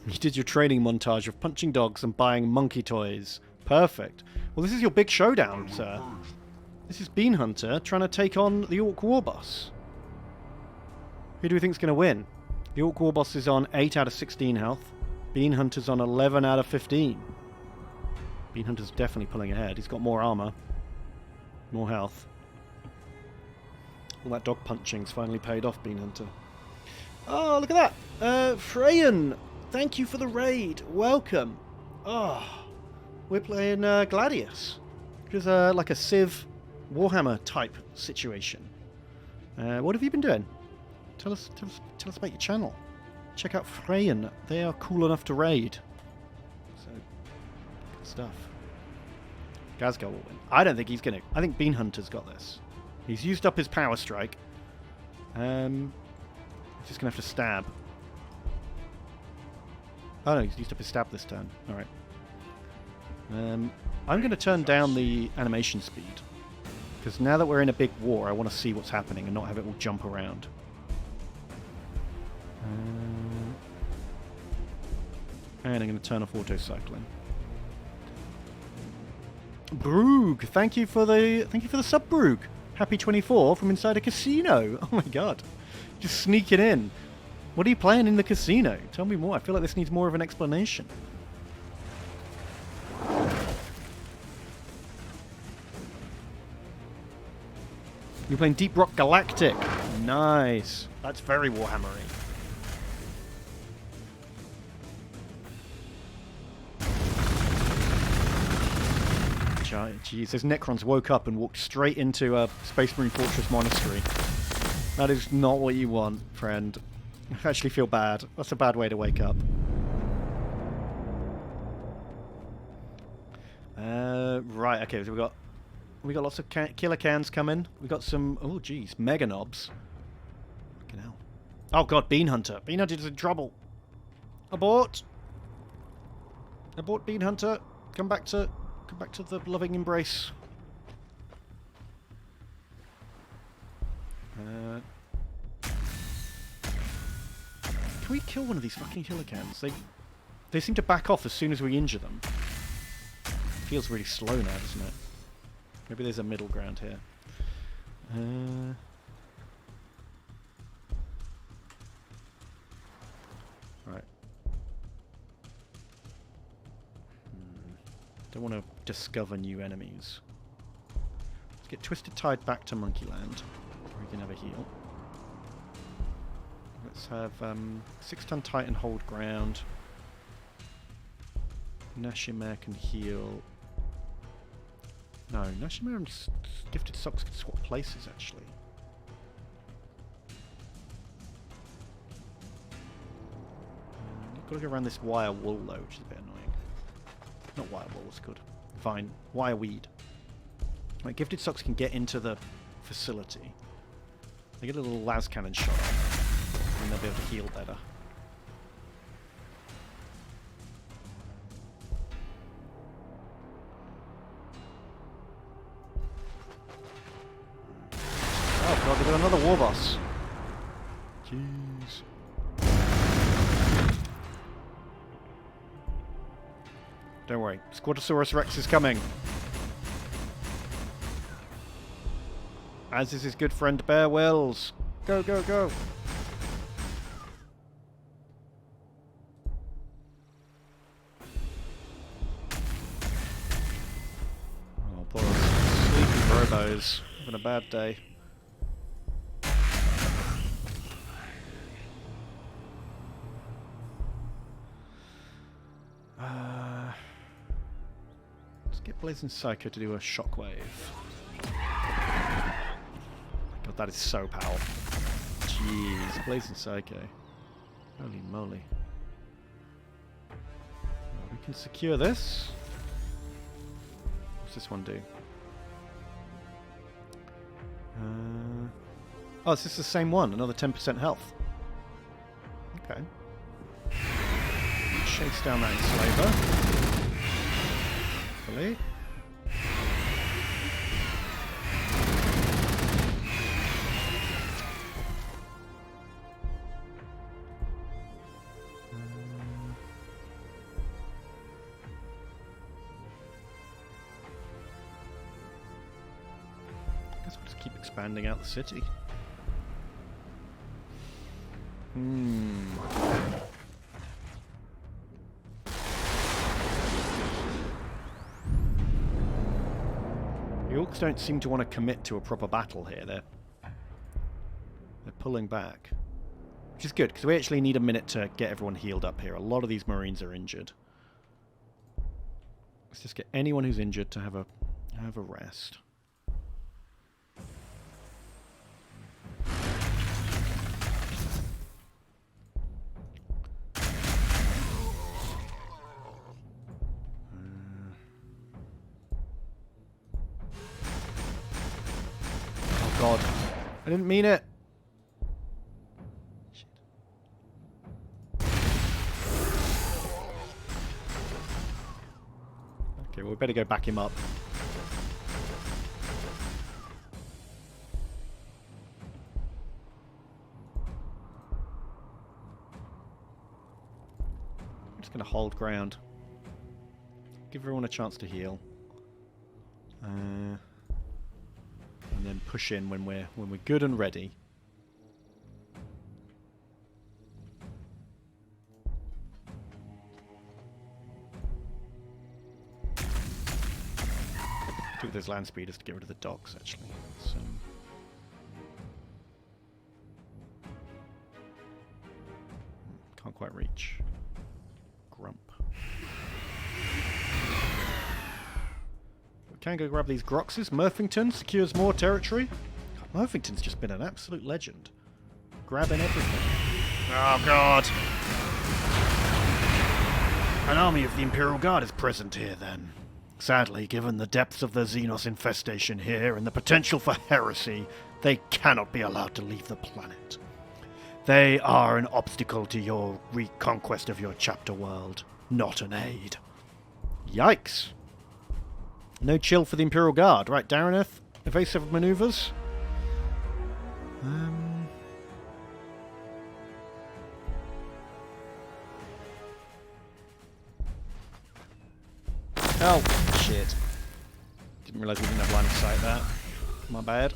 You did your training montage of punching dogs and buying monkey toys. Perfect. Well, this is your big showdown, sir. This is Bean Hunter trying to take on the Orc War Boss. Who do we think's going to win? The Orc War Boss is on 8 out of 16 health. Bean Hunter's on 11 out of 15. Bean Hunter's definitely pulling ahead. He's got more armor. More health. All that dog punching's finally paid off, Bean Hunter. Oh, look at that! Freyan! Thank you for the raid. Welcome. Oh, we're playing Gladius, which is like a Civ Warhammer type situation. What have you been doing? Tell us about your channel. Check out Freyan. They are cool enough to raid. So, good stuff. Gazgar will win. I don't think he's gonna. I think Bean Hunter's got this. He's used up his power strike. He's just gonna have to stab. Oh no, he's used up his stab this turn. Alright. I'm going to turn down the animation speed. Because now that we're in a big war, I want to see what's happening and not have it all jump around. And I'm going to turn off auto-cycling. Broog, thank you for the sub, Broog. Happy 24 from inside a casino. Oh my god. Just sneaking in. What are you playing in the casino? Tell me more. I feel like this needs more of an explanation. You're playing Deep Rock Galactic. Nice. That's very Warhammer-y. Jeez, those Necrons woke up and walked straight into a Space Marine Fortress Monastery. That is not what you want, friend. I actually feel bad. That's a bad way to wake up. Right, okay, so we got lots of killer cans coming. We got some, oh geez, mega knobs. Fucking hell. Oh god, Bean Hunter. Bean Hunter's in trouble. Abort. Abort, Bean Hunter. Come back to the loving embrace. Can we kill one of these fucking killer cans? They seem to back off as soon as we injure them. Feels really slow now, doesn't it? Maybe there's a middle ground here. Right. Don't want to discover new enemies. Let's get Twisted Tide back to Monkeyland, where we can have a heal. Let's have 6-ton Titan hold ground. Nashimare can heal. No, Nashimare and Gifted Socks can swap places, actually. Gotta go around this wire wool, though, which is a bit annoying. Not wire wool, it's good. Fine. Wire weed. Right, Gifted Socks can get into the facility. They get a little las cannon shot off, and they'll be able to heal better. Oh god, they've got another war boss. Jeez. Don't worry, Squatosaurus Rex is coming. As is his good friend Bear Wills. Go, go, go. Oh, poor sleepy robos. Having a bad day. Let's get Blazing Psycho to do a shockwave. God, that is so powerful. Jeez, Blazing Psycho. Holy moly. Well, we can secure this. What's this one do? Oh, it's just the same one. Another 10% health. Okay. Chase down that enslaver. Hopefully. I guess we'll just keep expanding out the city. The Orcs don't seem to want to commit to a proper battle here. They're pulling back. Which is good, because we actually need a minute to get everyone healed up here. A lot of these Marines are injured. Let's just get anyone who's injured to have a rest. God, I didn't mean it. Shit. Okay, well, we better go back him up. I'm just going to hold ground. Give everyone a chance to heal. And then push in when we're good and ready. Do those land speeders to get rid of the docks, actually. So can't quite reach. Grump. Can go grab these Groxes. Murphington secures more territory. God, Murphington's just been an absolute legend. Grabbing everything. Oh, God. An army of the Imperial Guard is present here, then. Sadly, given the depths of the Xenos infestation here and the potential for heresy, they cannot be allowed to leave the planet. They are an obstacle to your reconquest of your chapter world, not an aid. Yikes. No chill for the Imperial Guard. Right, Darreneth, evasive maneuvers. Oh, shit. Didn't realise we didn't have line of sight there. My bad.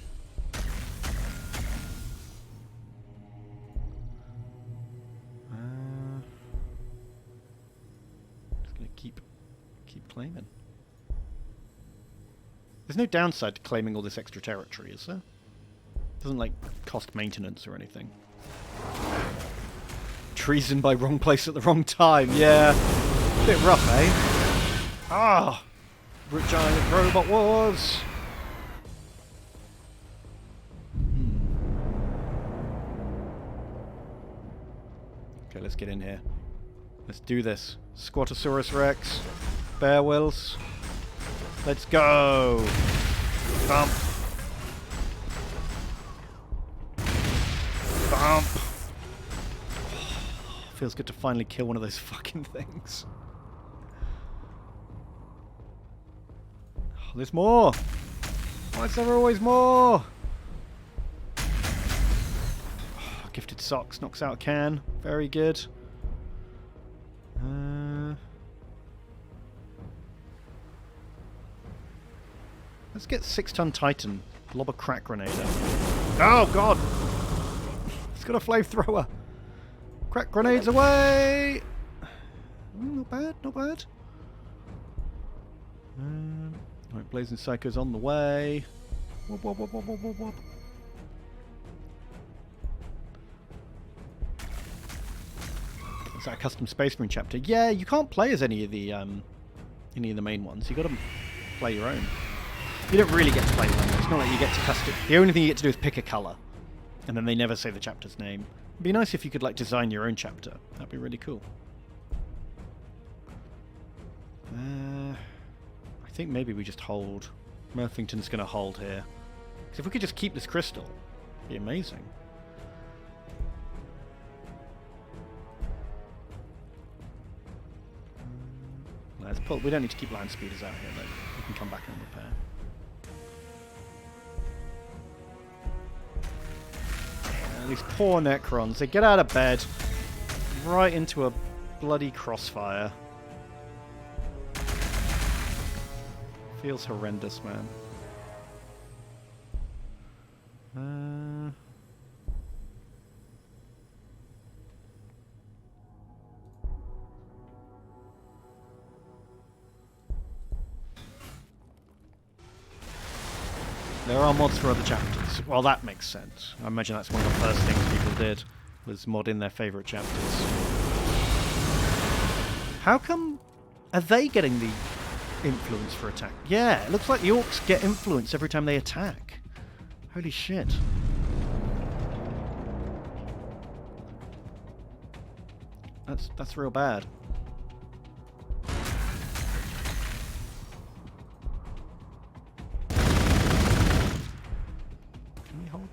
Just gonna keep claiming. There's no downside to claiming all this extra territory, is there? Doesn't, like, cost maintenance or anything. Treason by wrong place at the wrong time, yeah. Bit rough, eh? Ah! Giant robot wars! Okay, let's get in here. Let's do this. Squatosaurus Rex. Beowulfs. Let's go! Bump. Bump. Feels good to finally kill one of those fucking things. Oh, there's more! Why is there always more? Oh, gifted socks knocks out a can. Very good. Let's get 6-ton Titan. Lob a crack grenade at. Oh god! He's got a flamethrower! Crack grenades away! Not bad, not bad. Right, Blazing Psycho's on the way. Whoop, whoop, whoop, whoop, whoop, whoop, whoop. Is that a custom Space Marine chapter? Yeah, you can't play as any of the main ones. You got to play your own. You don't really get to play them. It's not like you get to custom. The only thing you get to do is pick a colour, and then they never say the chapter's name. It'd be nice if you could like design your own chapter. That'd be really cool. I think maybe we just hold. Murthington's going to hold here. Because if we could just keep this crystal, it'd be amazing. Let's pull. We don't need to keep land speeders out here though. We can come back and repair. These poor Necrons, they get out of bed right into a bloody crossfire. Feels horrendous, man. There are mods for other chapters. Well, that makes sense. I imagine that's one of the first things people did, was mod in their favourite chapters. How come... Are they getting the influence for attack? Yeah, it looks like the orcs get influence every time they attack. Holy shit. That's real bad.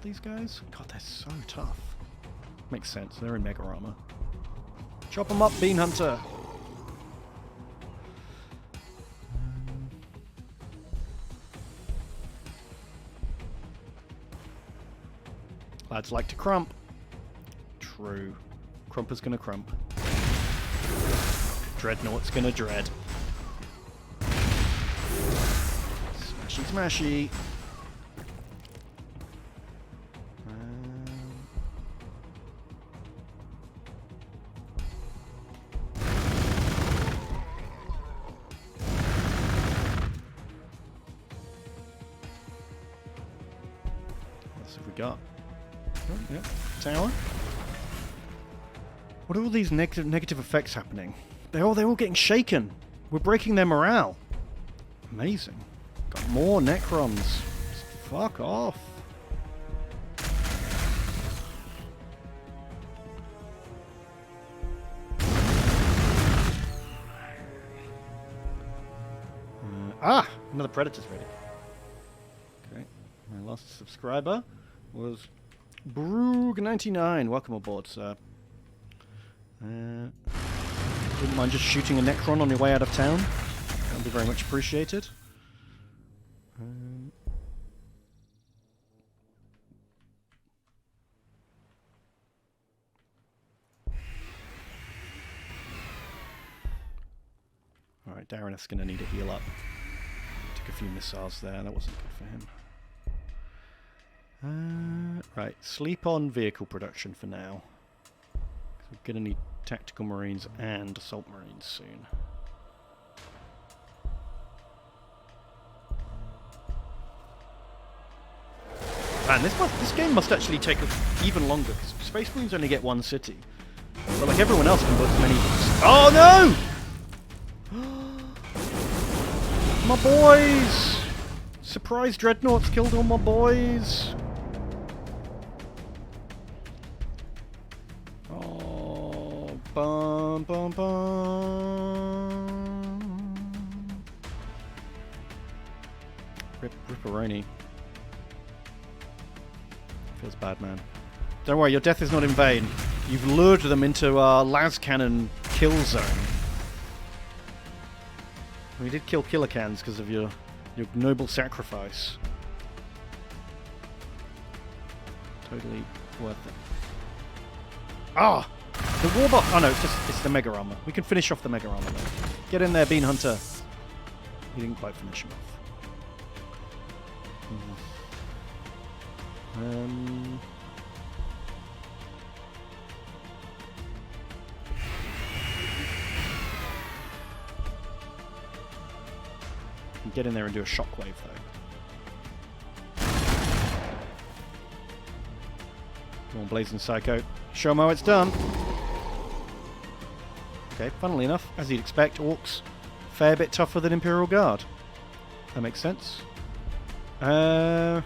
These guys? God, they're so tough. Makes sense, they're in mega armor. Chop them up, Bean Hunter! Lads like to crump. True. Crumper's gonna crump. Dreadnought's gonna dread. Smashy smashy! Got. Oh, yeah. Tower. What are all these negative effects happening? They're all getting shaken. We're breaking their morale. Amazing. Got more Necrons. Fuck off. Another Predator's ready. Okay. My last subscriber was Broog99. Welcome aboard, sir. Wouldn't mind just shooting a Necron on your way out of town. That would be very much appreciated. Alright, Right, Darren's going to need a heal up. Took a few missiles there. That wasn't good for him. Right, sleep on vehicle production for now. We're going to need tactical marines and assault marines soon. Man, this game must actually take even longer, because Space Marines only get one city. But like everyone else can build as many... Oh no! My boys! Surprise dreadnoughts killed all my boys! Oh, bum bum bum. Ripperoni. Feels bad, man. Don't worry, your death is not in vain. You've lured them into our las cannon kill zone. We did kill killer cans because of your noble sacrifice. Totally worth it. Ah! The warbot. Oh no, it's the mega armor. We can finish off the mega armor though. Get in there, Bean Hunter. He didn't quite finish him off. Get in there and do a shockwave though. Come on, Blazing Psycho. Show 'em how it's done. Okay, funnily enough, as you'd expect, orcs fair bit tougher than Imperial Guard. That makes sense. Bam.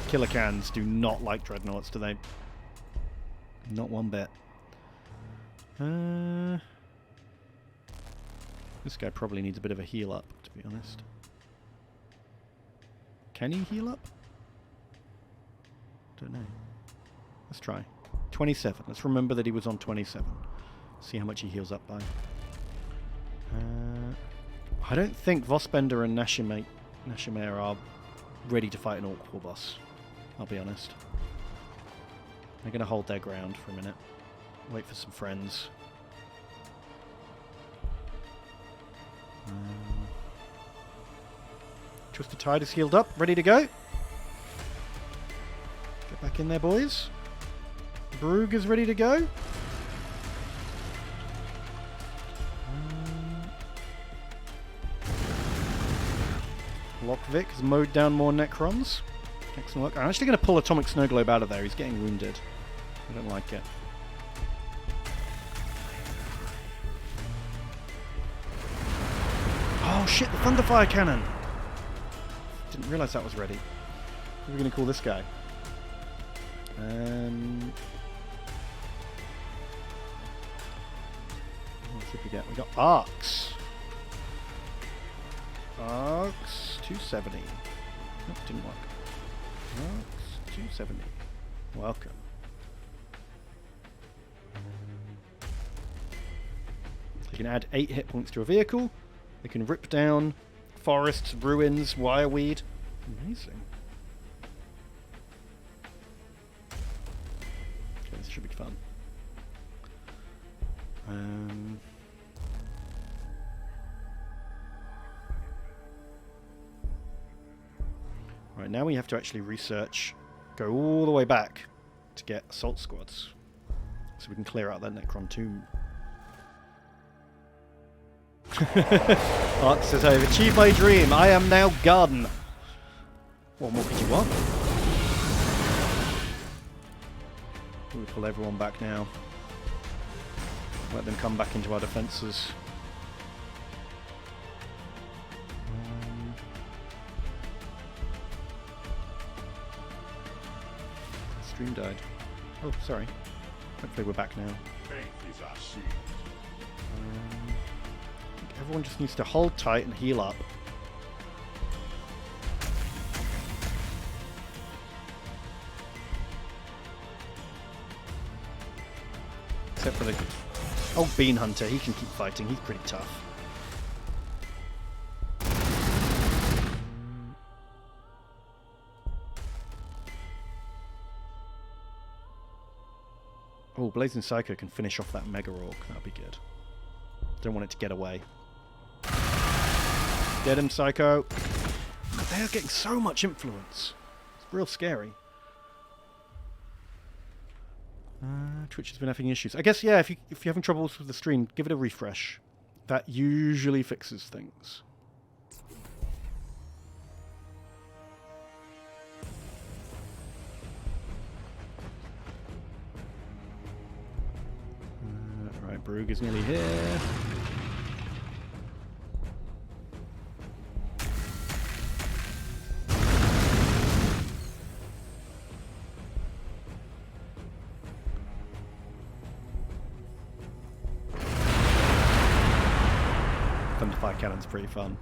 Killer cans do not like dreadnoughts, do they? Not one bit. This guy probably needs a bit of a heal up, to be honest. Can he heal up? Don't know. Let's try. 27. Let's remember that he was on 27. See how much he heals up by. I don't think Vosbender and Nashimir are ready to fight an Orc war boss. I'll be honest. They're going to hold their ground for a minute. Wait for some friends. Twisted Tide is healed up, ready to go. Get back in there, boys. Brug is ready to go. Lockvik has mowed down more Necrons. Excellent work. I'm actually going to pull Atomic Snow Globe out of there. He's getting wounded. I don't like it. Oh shit, the Thunderfire Cannon! Didn't realise that was ready. What are we going to call this guy? What did we get? We got Arcs. Arcs 270. Nope, didn't work. Arcs 270. Welcome. So you can add 8 hit points to a vehicle. They can rip down forests, ruins, wireweed. Amazing. Okay, this should be fun. Right, now we have to actually research, go all the way back to get assault squads. So we can clear out that Necron tomb. Ark says, I have achieved my dream. I am now Garden. What more could you want? We pull everyone back now. Let them come back into our defences. Stream died. Oh, sorry. Hopefully we're back now. Everyone just needs to hold tight and heal up. Except for the old Bean Hunter, he can keep fighting, he's pretty tough. Oh, Blazing Psycho can finish off that Mega Orc. That'll be good. Don't want it to get away. Get him, Psycho. They're getting so much influence. It's real scary. Twitch has been having issues. I guess, yeah, if you're having troubles with the stream, give it a refresh. That usually fixes things. Right, Brug is nearly here. Thunderfire Cannon's pretty fun.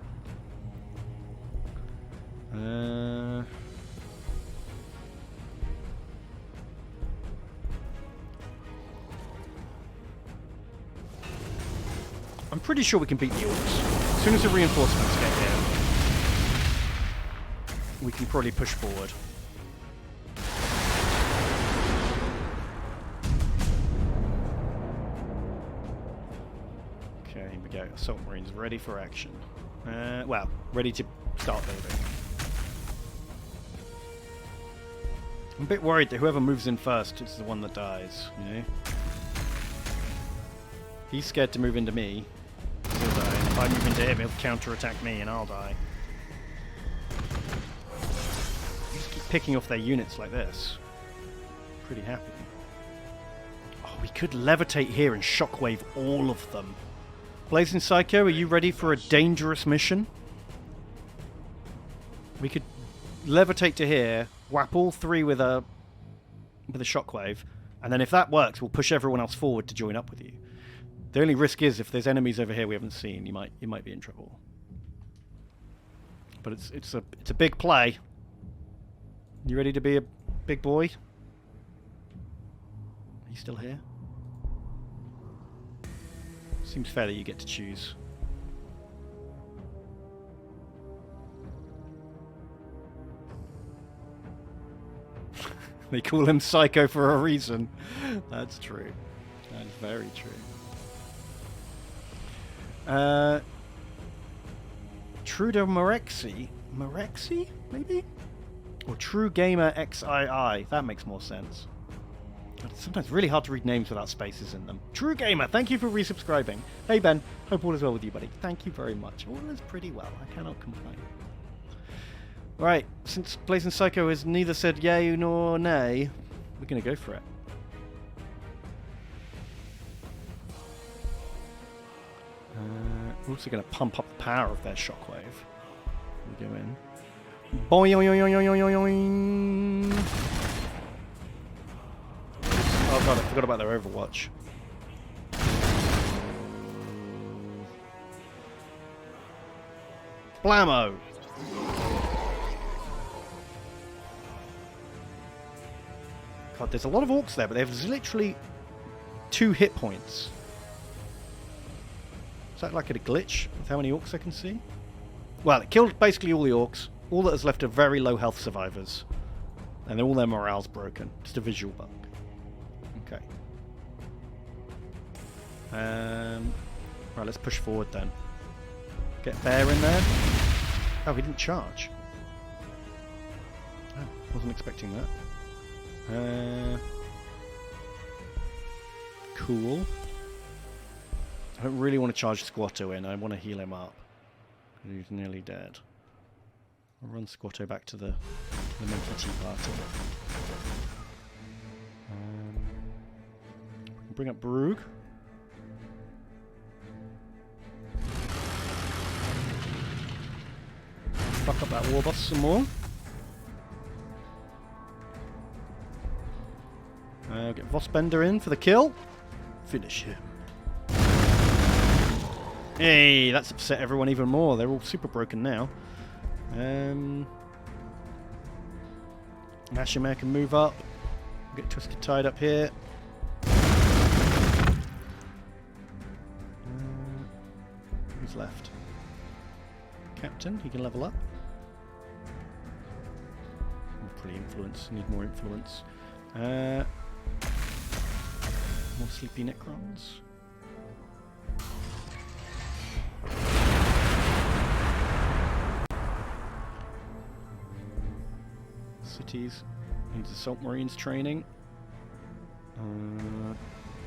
I'm pretty sure we can beat the orcs. As soon as the reinforcements get here, we can probably push forward. Okay, here we go. Assault Marines ready for action. Well, ready to start building. I'm a bit worried that whoever moves in first is the one that dies, you know? He's scared to move into me. He'll die. If I move into him, he'll counter-attack me and I'll die. You just keep picking off their units like this. Pretty happy. Oh, we could levitate here and shockwave all of them. Blazing Psycho, are you ready for a dangerous mission? We could levitate to here, whap all three with a shockwave, and then if that works, we'll push everyone else forward to join up with you. The only risk is if there's enemies over here we haven't seen, you might be in trouble. But it's a big play. You ready to be a big boy? Are you still here? Seems fair that you get to choose. They call him Psycho for a reason. That's true. That is very true. Trudo Morexi? Morexi, maybe? Or True Gamer XII. That makes more sense. God, it's sometimes really hard to read names without spaces in them. True Gamer, thank you for resubscribing. Hey Ben, hope all is well with you, buddy. Thank you very much. All is pretty well. I cannot complain. Right, since Blazing Psycho has neither said yay nor nay, we're going to go for it. We're also going to pump up the power of their shockwave. We go in. Boing! Oh god, I forgot about their Overwatch. Blammo! God, there's a lot of orcs there, but they have literally 2 hit points. Is that like a glitch with how many orcs I can see? Well, it killed basically all the orcs. All that is left are very low health survivors. And all their morale's broken. Just a visual bug. Okay. Right, let's push forward then. Get Bear in there. Oh, he didn't charge. Oh, wasn't expecting that. Cool. I don't really want to charge Squatto in. I want to heal him up. He's nearly dead. I'll run Squatto back to the Monkey party. Bring up Brug. Fuck up that war boss some more. Get Vossbender in for the kill. Finish him. Hey, that's upset everyone even more. They're all super broken now. Nashimare can move up. Get Twisted Tide up here. Who's left? Captain, he can level up. Probably influence. Need more influence. More sleepy Necrons. Cities. Needs assault marines training.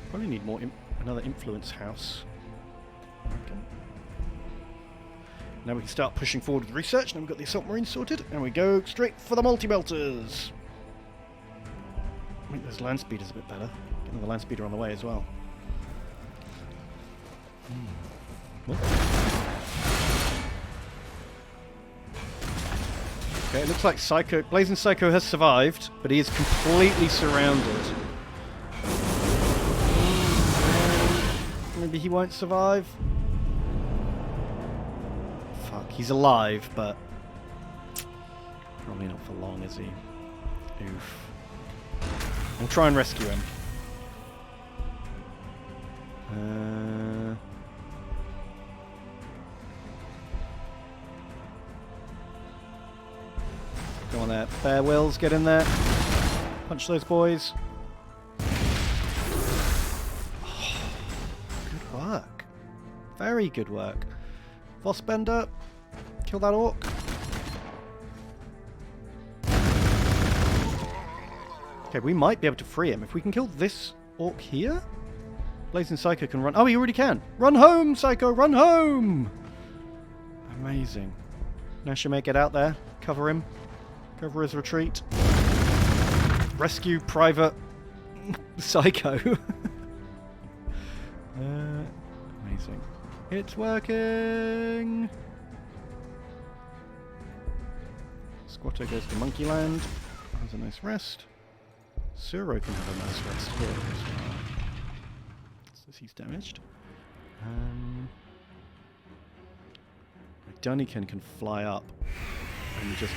Probably need more another influence house. Okay. Now we can start pushing forward with research. Now we've got the assault marines sorted, and we go straight for the multi-melters. I think those land speeders a bit better. Get another land speeder on the way as well. Okay, it looks like Blazing Psycho has survived, but he is completely surrounded. Maybe he won't survive. Fuck, he's alive, but probably not for long, is he? Oof. We'll try and rescue him. Go on there. Bear Wills, get in there. Punch those boys. Oh, good work. Very good work. Vossbender, kill that orc. Okay, we might be able to free him. If we can kill this orc here, Blazing Psycho can run. Oh, he already can. Run home, Psycho, run home! Amazing. Nashime, get out there. Cover him. Cover his retreat. Rescue Private Psycho. Amazing. It's working! Squatter goes to Monkey Land. Has a nice rest. Suro can have a nice rest here as well. So he's damaged. Dunnikin can fly up and just...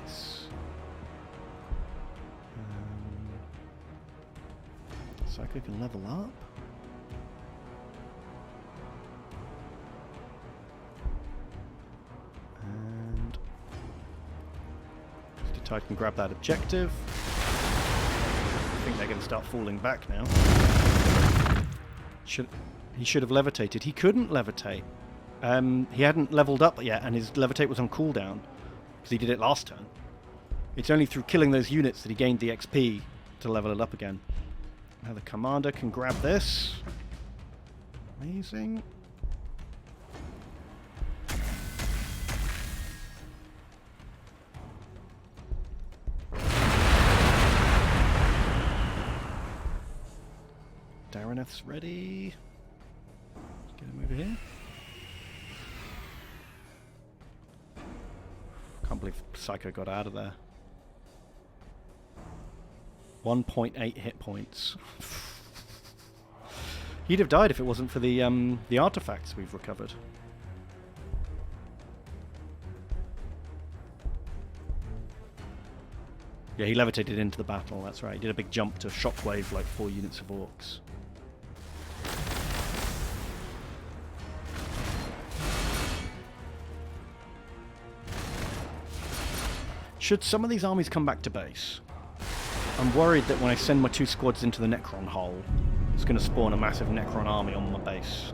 Nice. Psycho can level up. And Tide can grab that objective. I think they're going to start falling back now. He should have levitated. He couldn't levitate. He hadn't leveled up yet, and his levitate was on cooldown because he did it last turn. It's only through killing those units that he gained the XP to level it up again. Now the commander can grab this. Amazing. Daraneth's ready. Let's get him over here. Can't believe Psycho got out of there. 1.8 hit points. He'd have died if it wasn't for the artifacts we've recovered. Yeah, he levitated into the battle, that's right. He did a big jump to shockwave like 4 units of orcs. Should some of these armies come back to base? I'm worried that when I send my 2 squads into the Necron hole, it's going to spawn a massive Necron army on my base.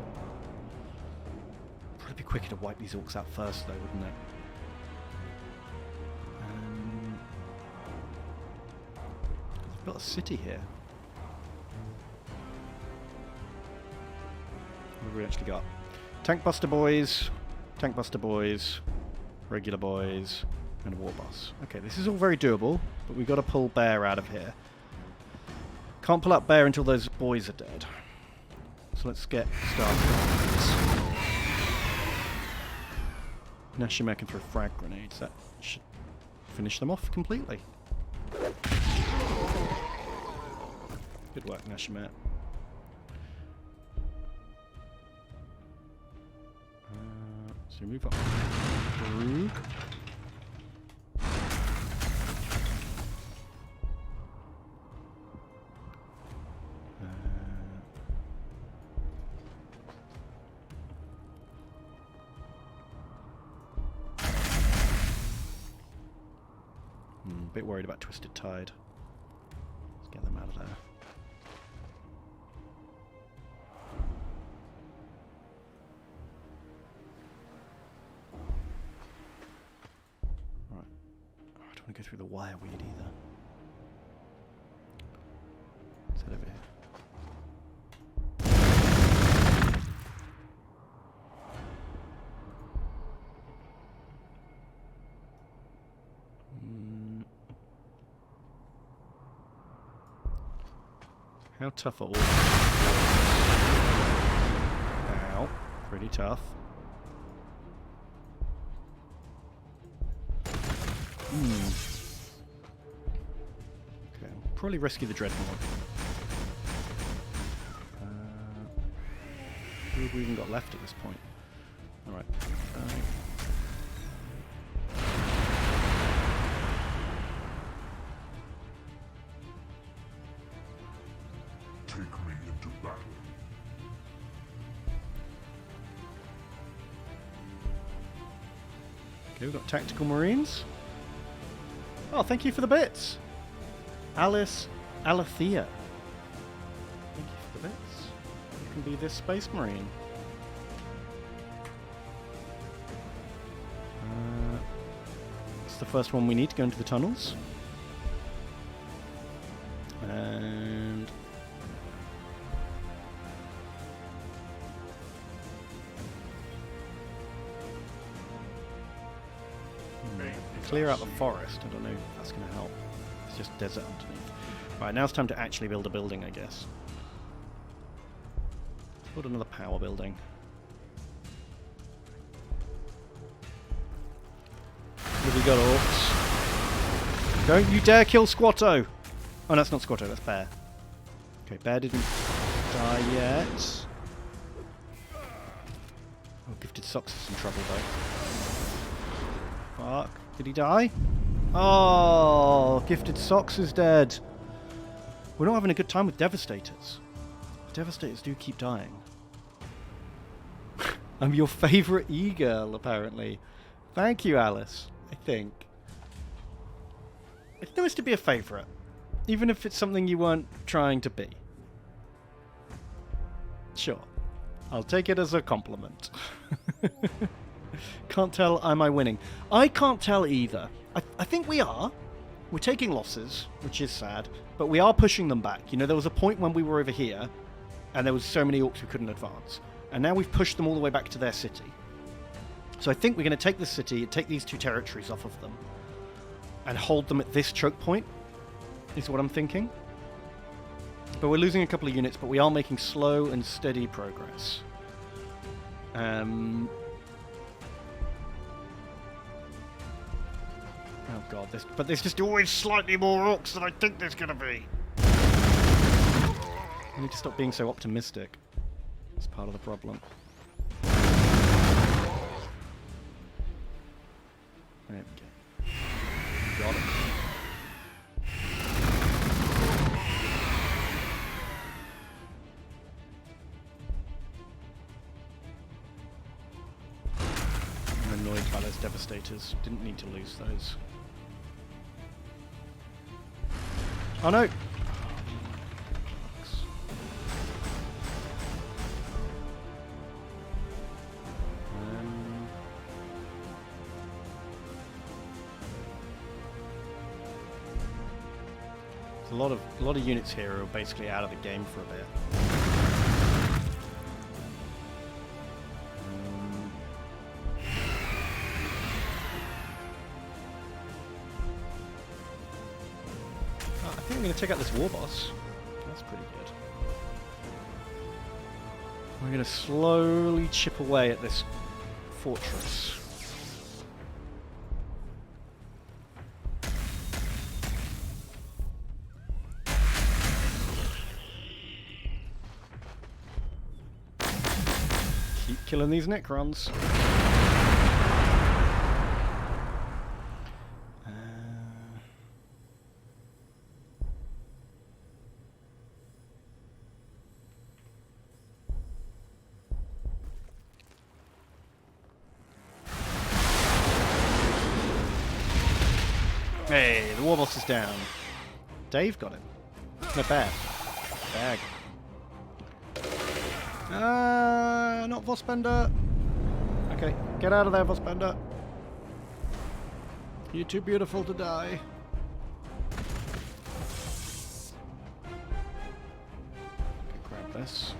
Probably be quicker to wipe these orcs out first though, wouldn't it? I've got a city here. What have we actually got? Tank Buster boys, regular boys, and a war boss. Okay, this is all very doable, but we've got to pull Bear out of here. Can't pull out Bear until those boys are dead. So let's get started. Nashima can throw frag grenades. That should finish them off completely. Good work, Nashima. So move up through. bit worried about Twisted Tide. Let's get them out of there. Right. Oh, I don't want to go through the wire weed either. Let's head over here. How tough are all? Ow, pretty tough. Okay, probably rescue the Dreadnought. Who have we even got left at this point? Alright. Take me into battle. Okay, we've got Tactical Marines. Oh, thank you for the bits. Alethea. Thank you for the bits. You can be this Space Marine. It's the first one we need to go into the tunnels. And clear out the forest. I don't know if that's going to help. It's just desert underneath. Right, now it's time to actually build a building, I guess. Let's build another power building. Have we got orcs? Don't you dare kill Squatto! Oh, no, that's not Squatto, that's Bear. Okay, Bear didn't die yet. Oh, Gifted Socks is in trouble, though. Fuck. Did he die? Oh, Gifted Socks is dead. We're not having a good time with Devastators. Devastators do keep dying. I'm your favourite e-girl, apparently. Thank you, Alice, I think. It's nice to be a favourite, even if it's something you weren't trying to be. Sure. I'll take it as a compliment. Can't tell, am I winning? I can't tell either. I think we are. We're taking losses, which is sad, but we are pushing them back. You know, there was a point when we were over here, and there was so many orcs we couldn't advance. And now we've pushed them all the way back to their city. So I think we're going to take the city, take these two territories off of them, and hold them at this choke point, is what I'm thinking. But we're losing a couple of units, but we are making slow and steady progress. Oh god, but there's just always slightly more orcs than I think there's going to be. I need to stop being so optimistic. It's part of the problem. There we go. Got it. I'm annoyed by those Devastators. Didn't need to lose those. Oh no! A lot of units here are basically out of the game for a bit. I think I'm going to take out this war boss. That's pretty good. We're going to slowly chip away at this fortress. Keep killing these Necrons. Hey, the war boss is down. Dave got him. No, Bear. Bag. Not Vossbender. Okay, get out of there, Vossbender. You're too beautiful to die. Okay, grab this.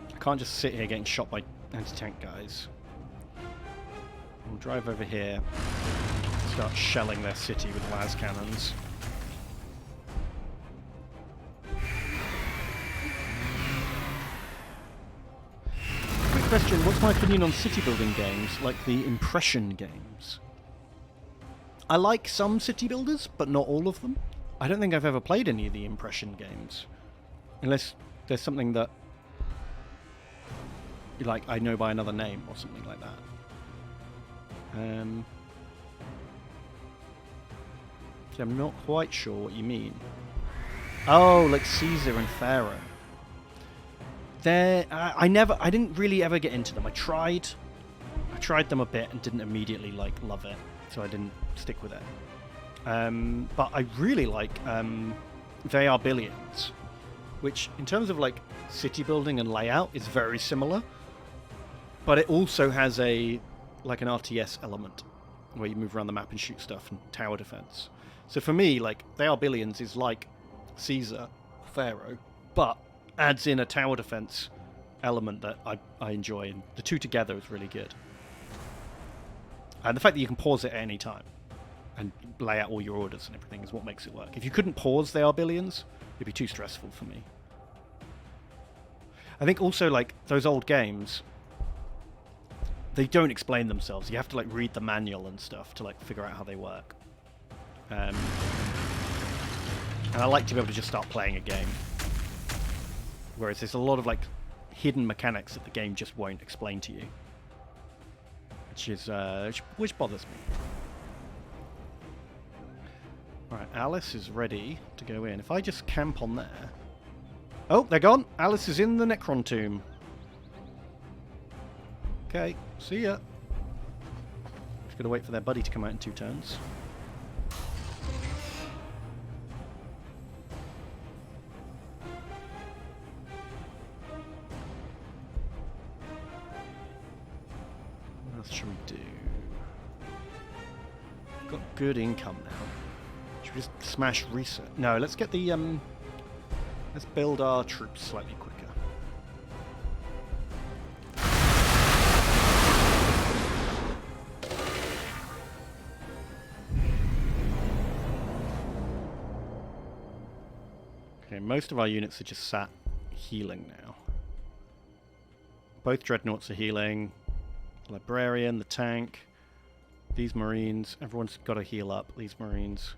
I can't just sit here getting shot by anti-tank guys. We'll drive over here, start shelling their city with las cannons. Quick question, what's my opinion on city building games like the Impression games? I like some city builders, but not all of them. I don't think I've ever played any of the Impression games. Unless there's something that like I know by another name or something like that. So I'm not quite sure what you mean. Oh, like Caesar and Pharaoh. I didn't really ever get into them. I tried them a bit and didn't immediately like love it, so I didn't stick with it. But I really like They Are Billions, which in terms of like city building and layout is very similar, but it also has an RTS element where you move around the map and shoot stuff and tower defense. So for me, like They Are Billions is like Caesar, Pharaoh, but adds in a tower defense element that I enjoy, and the two together is really good. And the fact that you can pause it at any time and lay out all your orders and everything is what makes it work. If you couldn't pause They Are Billions, it'd be too stressful for me. I think also like those old games, they don't explain themselves. You have to like read the manual and stuff to like figure out how they work. And I like to be able to just start playing a game. Whereas there's a lot of like hidden mechanics that the game just won't explain to you, which bothers me. Alright, Alice is ready to go in. If I just camp on there... Oh, they're gone! Alice is in the Necron tomb. Okay, see ya. Just gotta wait for their buddy to come out in 2 turns. What else should we do? We've got good income now. Should we just smash research? No, let's get the let's build our troops slightly quicker. Okay, most of our units are just sat healing now. Both dreadnoughts are healing. The librarian, the tank, these marines. Everyone's got to heal up. These marines.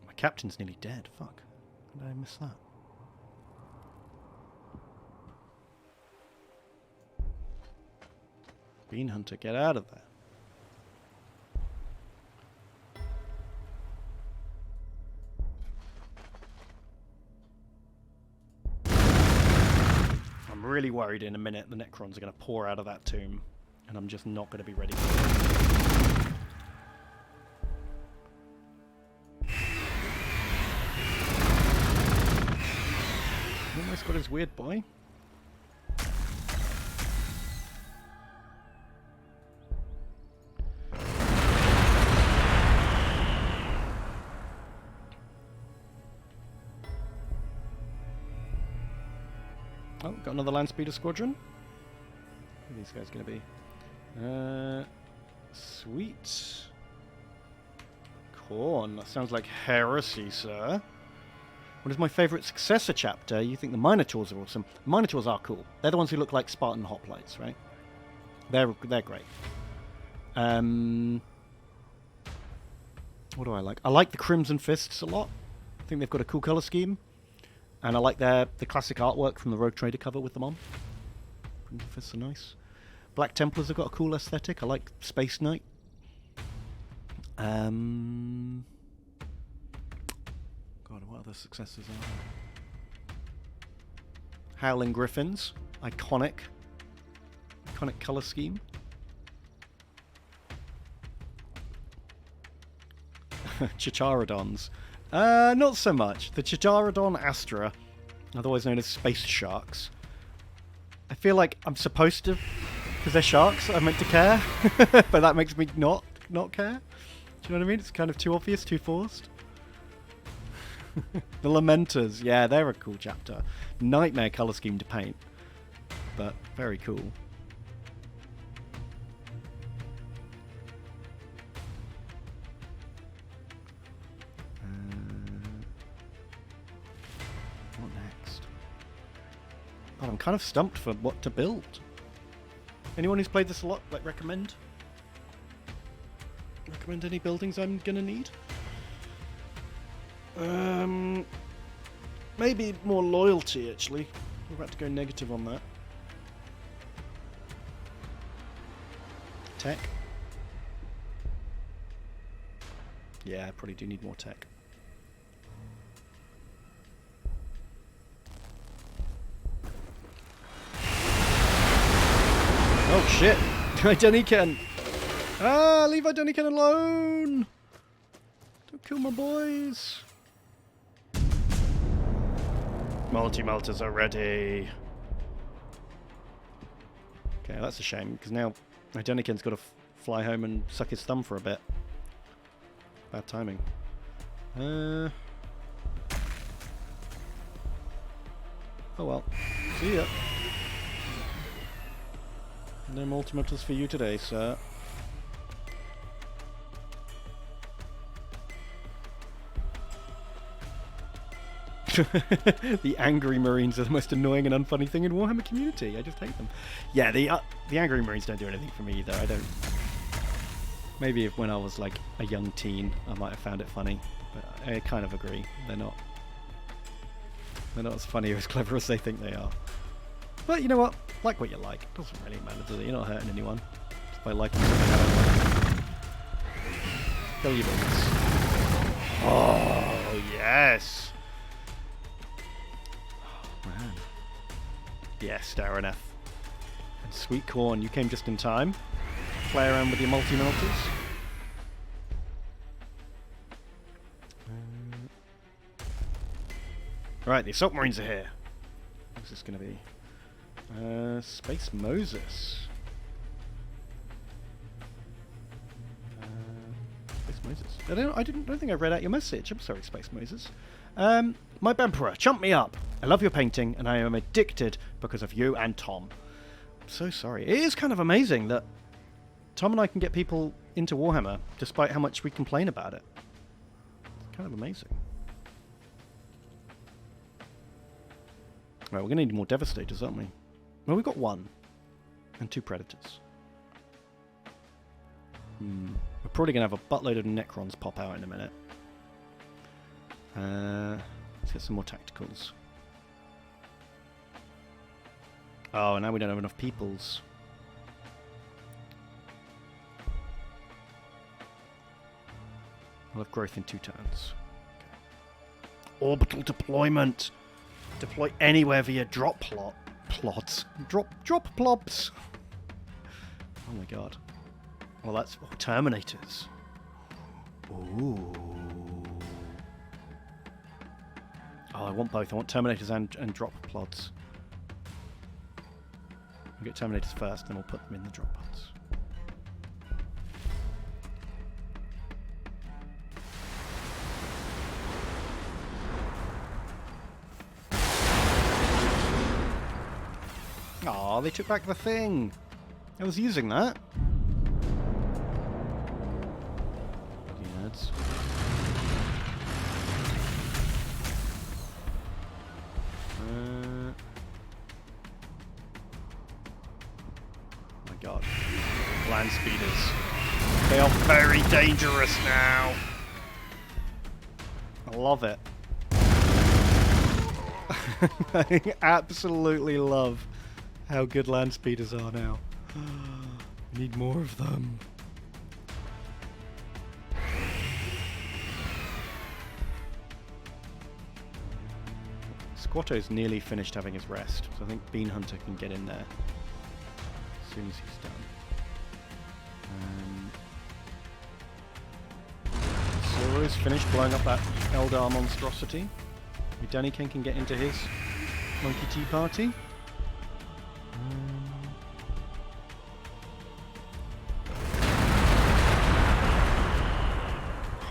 My captain's nearly dead. Fuck. How did I miss that? Bean Hunter, get out of there. I'm really worried in a minute the Necrons are going to pour out of that tomb, and I'm just not going to be ready for it. Almost got his weird boy. Oh, got another land speeder squadron. Who are these guys going to be? Sweet. Corn. That sounds like heresy, sir. What is my favourite successor chapter? You think the Minotaurs are awesome. Minotaurs are cool. They're the ones who look like Spartan hoplites, right? They're great. What do I like? I like the Crimson Fists a lot. I think they've got a cool colour scheme. And I like the classic artwork from the Rogue Trader cover with them on. Crimson Fists are nice. Black Templars have got a cool aesthetic. I like Space Knight. God, what other successes are there? Howling Griffins. Iconic colour scheme. Chicharodons. Not so much. The Chicharodon Astra, otherwise known as space sharks. I feel like I'm supposed to, because they're sharks, I'm meant to care, but that makes me not care. Do you know what I mean? It's kind of too obvious, too forced. The Lamenters, yeah, they're a cool chapter. Nightmare colour scheme to paint, but very cool. What next? God, I'm kind of stumped for what to build. Anyone who's played this a lot, like, recommend any buildings I'm gonna need? Maybe more loyalty, actually. We're about to go negative on that. Tech. Yeah, I probably do need more tech. Oh shit! Idoniken! Ah, leave Idoniken alone! Don't kill my boys! Multi-melters are ready. Okay, that's a shame, because now Idoniken's got to fly home and suck his thumb for a bit. Bad timing. Oh well. See ya. No multi-melters for you today, sir. The angry Marines are the most annoying and unfunny thing in Warhammer community. I just hate them. Yeah, the angry Marines don't do anything for me either. I don't. Maybe if when I was like a young teen, I might have found it funny, but I kind of agree. They're not as funny or as clever as they think they are. But you know what? Like what you like. It doesn't really matter, does it? You're not hurting anyone just by liking something I don't like. Kill your bullets. Oh yes. Man. Yes, Darren F. And Sweet Corn, you came just in time. Play around with your multi-melters. Right, the Assault Marines are here. What's this going to be? Space Moses. Space Moses. I don't think I read out your message. I'm sorry, Space Moses. My Bemperor, chump me up. I love your painting, and I am addicted because of you and Tom. I'm so sorry. It is kind of amazing that Tom and I can get people into Warhammer, despite how much we complain about it. It's kind of amazing. Right, we're going to need more Devastators, aren't we? Well, we've got one. And 2 Predators. We're probably going to have a buttload of Necrons pop out in a minute. Let's get some more Tacticals. Oh, now we don't have enough peoples. We'll have growth in 2 turns. Okay. Orbital deployment! Deploy anywhere via drop plots. Drop plobs! Oh my god. Well, that's... Oh, Terminators. Ooh. Oh, I want both. I want Terminators and drop plots. We'll get Terminators first, then we'll put them in the drop pods. Aw, they took back the thing. I was using that. Nerds. Oh my god. Land speeders. They are very dangerous now. I love it. I absolutely love how good land speeders are now. Need more of them. Squatto's nearly finished having his rest, so I think Bean Hunter can get in there as soon as he's done. Suru's finished blowing up that Eldar monstrosity. Danny King can get into his Monkey Tea Party.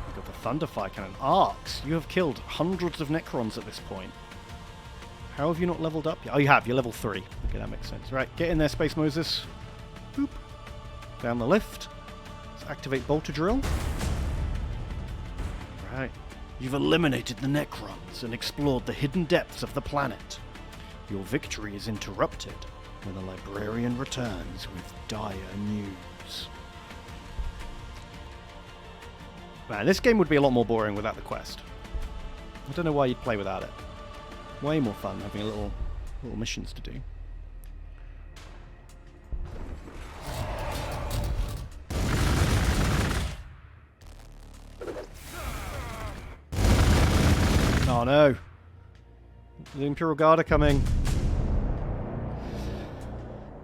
We've got the Thunderfire Cannon. Arcs! You have killed hundreds of Necrons at this point. How have you not leveled up yet? Oh, you have. You're level 3. Okay, that makes sense. Right, get in there, Space Moses. Boop. Down the lift. Let's activate Bolter Drill. Right. You've eliminated the Necrons and explored the hidden depths of the planet. Your victory is interrupted when the Librarian returns with dire news. Man, this game would be a lot more boring without the quest. I don't know why you'd play without it. Way more fun having little missions to do. Oh no! The Imperial Guard are coming.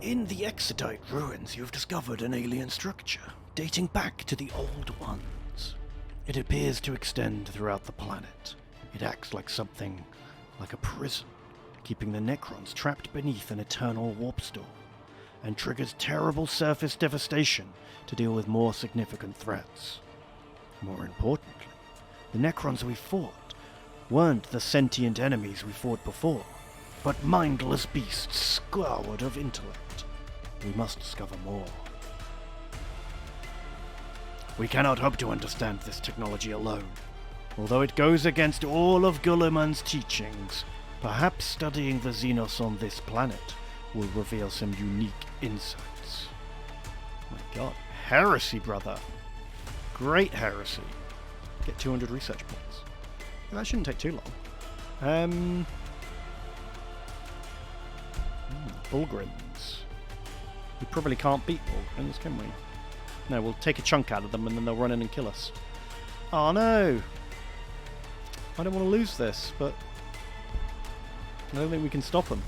In the Exodite ruins, you've discovered an alien structure dating back to the Old Ones. It appears to extend throughout the planet. It acts like something like a prison, keeping the Necrons trapped beneath an eternal warp storm, and triggers terrible surface devastation to deal with more significant threats. More importantly, the Necrons we fought weren't the sentient enemies we fought before, but mindless beasts scoured of intellect. We must discover more. We cannot hope to understand this technology alone. Although it goes against all of Guilliman's teachings, perhaps studying the Xenos on this planet will reveal some unique insights. My god. Heresy, brother. Great heresy. Get 200 research points. That shouldn't take too long. Bulgrins. We probably can't beat Bulgrins, can we? No, we'll take a chunk out of them and then they'll run in and kill us. Oh no! I don't want to lose this, but I don't think we can stop them.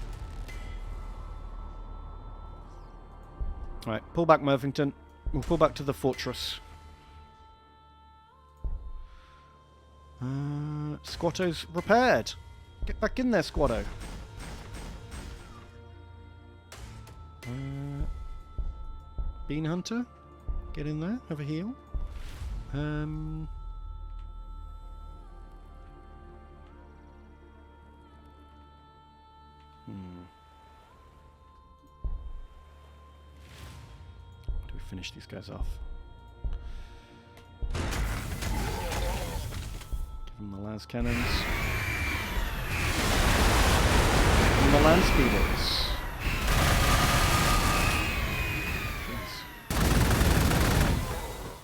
Alright, pull back, Mervington. We'll pull back to the fortress. Squatto's repaired. Get back in there, Squatto. Bean Hunter, get in there. Have a heal. Do we finish these guys off? Give them the las cannons. Give them the land speeders.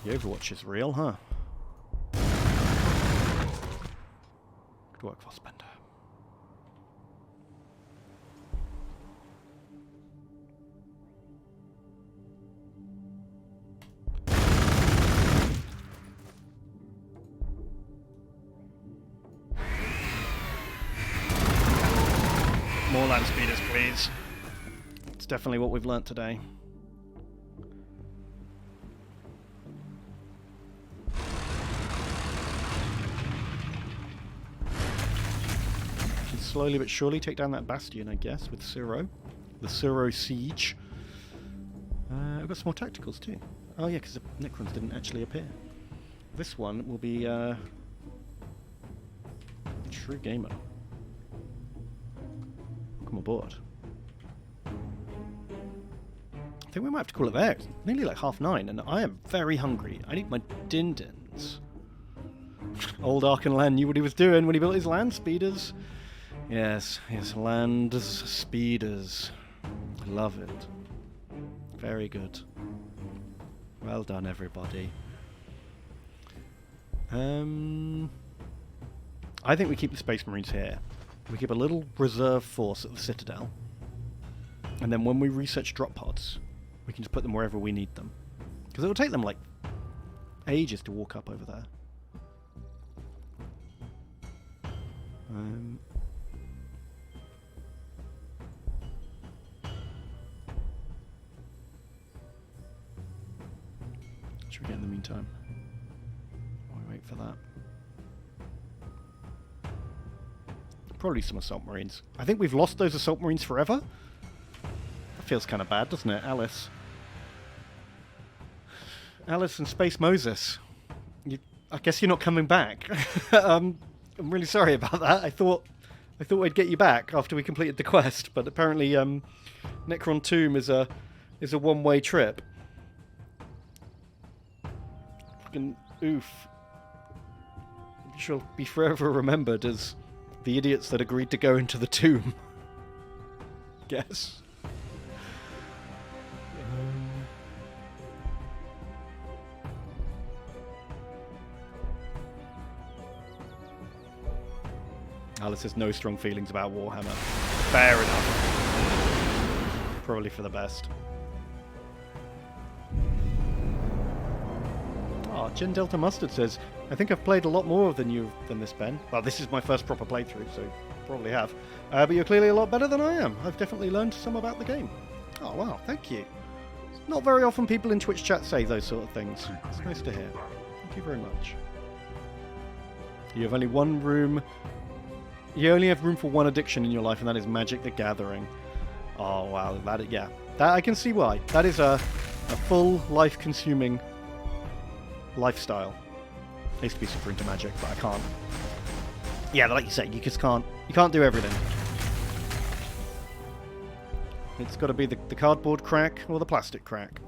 The Overwatch is real, huh? Good work, Fassbender. More land speeders, please. It's definitely what we've learnt today. Slowly but surely take down that bastion, I guess, with Suro. The Suro siege. We've got some more tacticals too. Oh yeah, because the Necrons didn't actually appear. This one will be True Gamer. Welcome aboard. I think we might have to call it there. It's nearly like 9:30 and I am very hungry. I need my din-dins. Old Arkenland knew what he was doing when he built his land speeders. Yes, land speeders. I love it. Very good. Well done, everybody. I think we keep the Space Marines here. We keep a little reserve force at the Citadel. And then when we research drop pods, we can just put them wherever we need them. Because it'll take them, like, ages to walk up over there. should we get in the meantime? While we wait for that. Probably some assault marines. I think we've lost those assault marines forever. That feels kind of bad, doesn't it, Alice? Alice and Space Moses. I guess you're not coming back. I'm really sorry about that. I thought we'd get you back after we completed the quest, but apparently Necron Tomb is a one-way trip. Fucking oof. You shall be forever remembered as the idiots that agreed to go into the tomb. Guess. Alice has no strong feelings about Warhammer. Fair enough. Probably for the best. Oh, Gen Delta Mustard says, I think I've played a lot more than this, Ben. Well, this is my first proper playthrough, so probably have. But you're clearly a lot better than I am. I've definitely learned some about the game. Oh, wow, thank you. It's not very often people in Twitch chat say those sort of things. It's nice to hear. Thank you very much. You have only one room... You only have room for one addiction in your life, and that is Magic the Gathering. Oh, wow. That I can see why. That is a full, life-consuming lifestyle. I used to be super into Magic, but I can't. Yeah, like you say, you just can't. You can't do everything. It's got to be the cardboard crack or the plastic crack.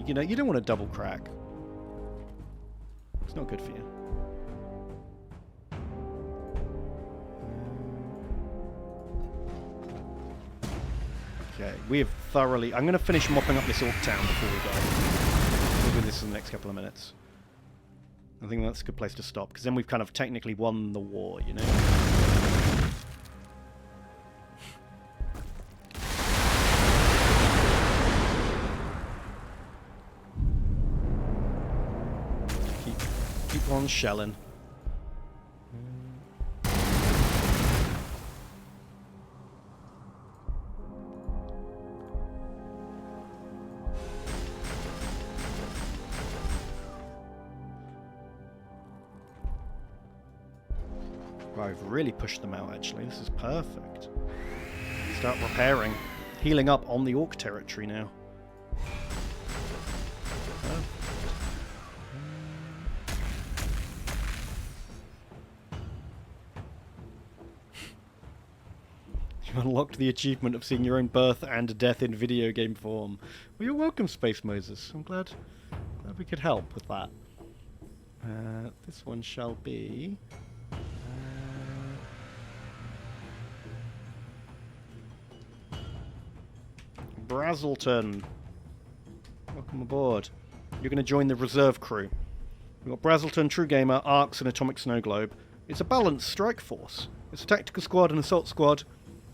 You know, you don't want a double crack. It's not good for you. Okay, we have thoroughly... I'm going to finish mopping up this orc town before we go. We'll do this in the next couple of minutes. I think that's a good place to stop, because then we've kind of technically won the war, you know? Keep on shelling. I've really pushed them out, actually. This is perfect. Start repairing. Healing up on the orc territory now. You unlocked the achievement of seeing your own birth and death in video game form. Well, you're welcome, Space Moses. I'm glad we could help with that. This one shall be... Brazelton. Welcome aboard. You're going to join the reserve crew. We've got Brazelton, True Gamer, Arcs, and Atomic Snow Globe. It's a balanced strike force. It's a tactical squad, an assault squad,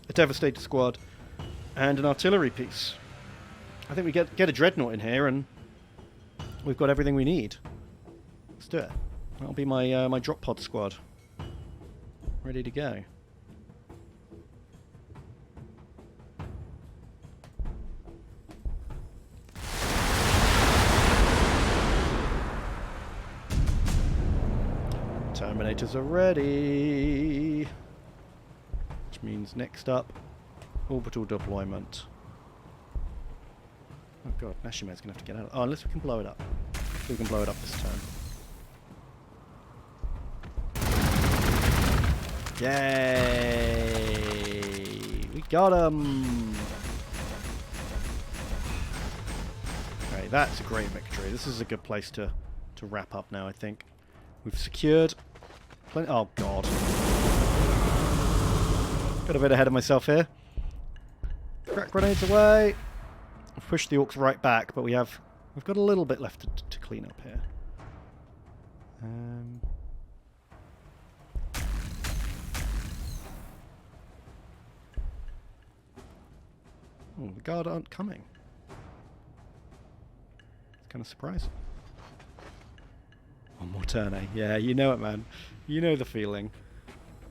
a devastator squad, and an artillery piece. I think we get a dreadnought in here, and we've got everything we need. Let's do it. That'll be my my drop pod squad. Ready to go. Terminators are ready. Which means next up, orbital deployment. Oh god, Nashima's gonna have to get out. Oh, unless we can blow it up. We can blow it up this turn. Yay! We got him! Okay, that's a great victory. This is a good place to wrap up now, I think. We've secured plenty... Oh, God. Got a bit ahead of myself here. Crack grenades away. I've pushed the orcs right back, but we've got a little bit left to clean up here. Oh, the guard aren't coming. It's kind of surprising. One more turn, eh? Yeah, you know it, man. You know the feeling.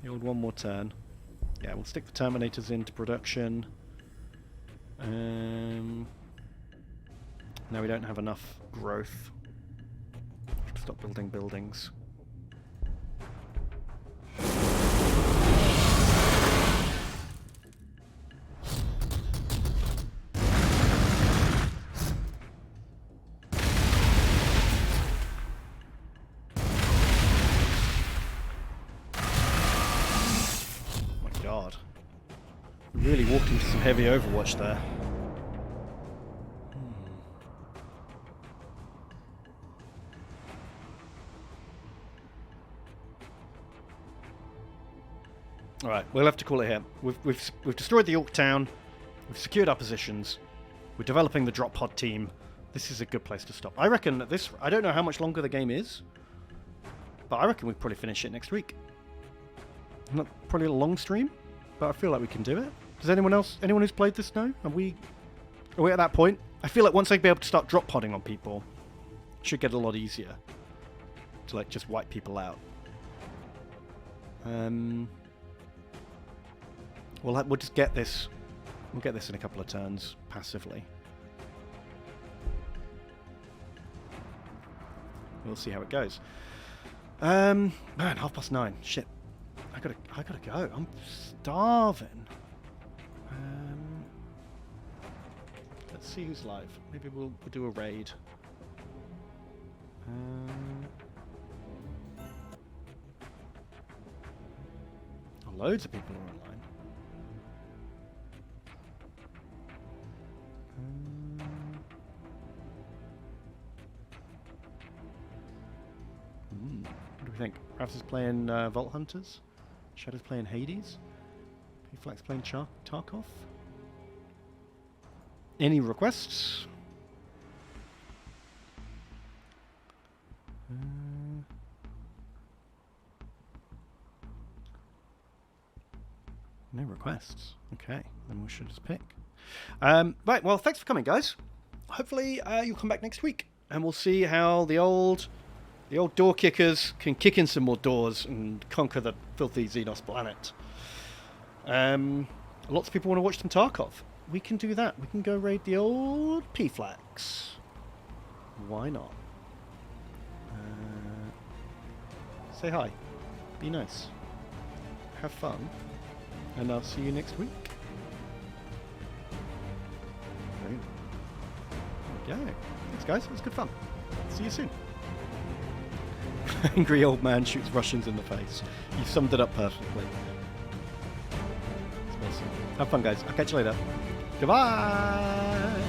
The old one more turn. Yeah, we'll stick the Terminators into production. Now we don't have enough growth. Have to stop building buildings. Really walked into some heavy Overwatch there. Alright, we'll have to call it here. We've destroyed the Orc town, we've secured our positions, we're developing the drop pod team. This is a good place to stop. I reckon that this, I don't know how much longer the game is, but I reckon we'll probably finish it next week. Not probably a long stream, but I feel like we can do it. Does anyone who's played this know? Are we at that point? I feel like once I'd be able to start drop podding on people, it should get a lot easier to like just wipe people out. We'll just get this. We'll get this in a couple of turns passively. We'll see how it goes. Man, 9:30. Shit, I gotta go. I'm starving. Let's see who's live. Maybe we'll do a raid. Loads of people are online. What do we think? Ravs is playing Vault Hunters. Shadow's playing Hades. P-Flax playing Tarkov. Any requests? No requests. Okay, then we should just pick. Right, well, thanks for coming, guys. Hopefully you'll come back next week, and we'll see how the old door kickers can kick in some more doors and conquer the filthy Xenos planet. Lots of people want to watch some Tarkov. We can do that. We can go raid the old P-Flax. Why not? Say hi. Be nice. Have fun. And I'll see you next week. Brilliant. There we go. Thanks, guys. It was good fun. See you soon. Angry old man shoots Russians in the face. You summed it up perfectly. It's awesome. Have fun, guys. I'll catch you later. Goodbye!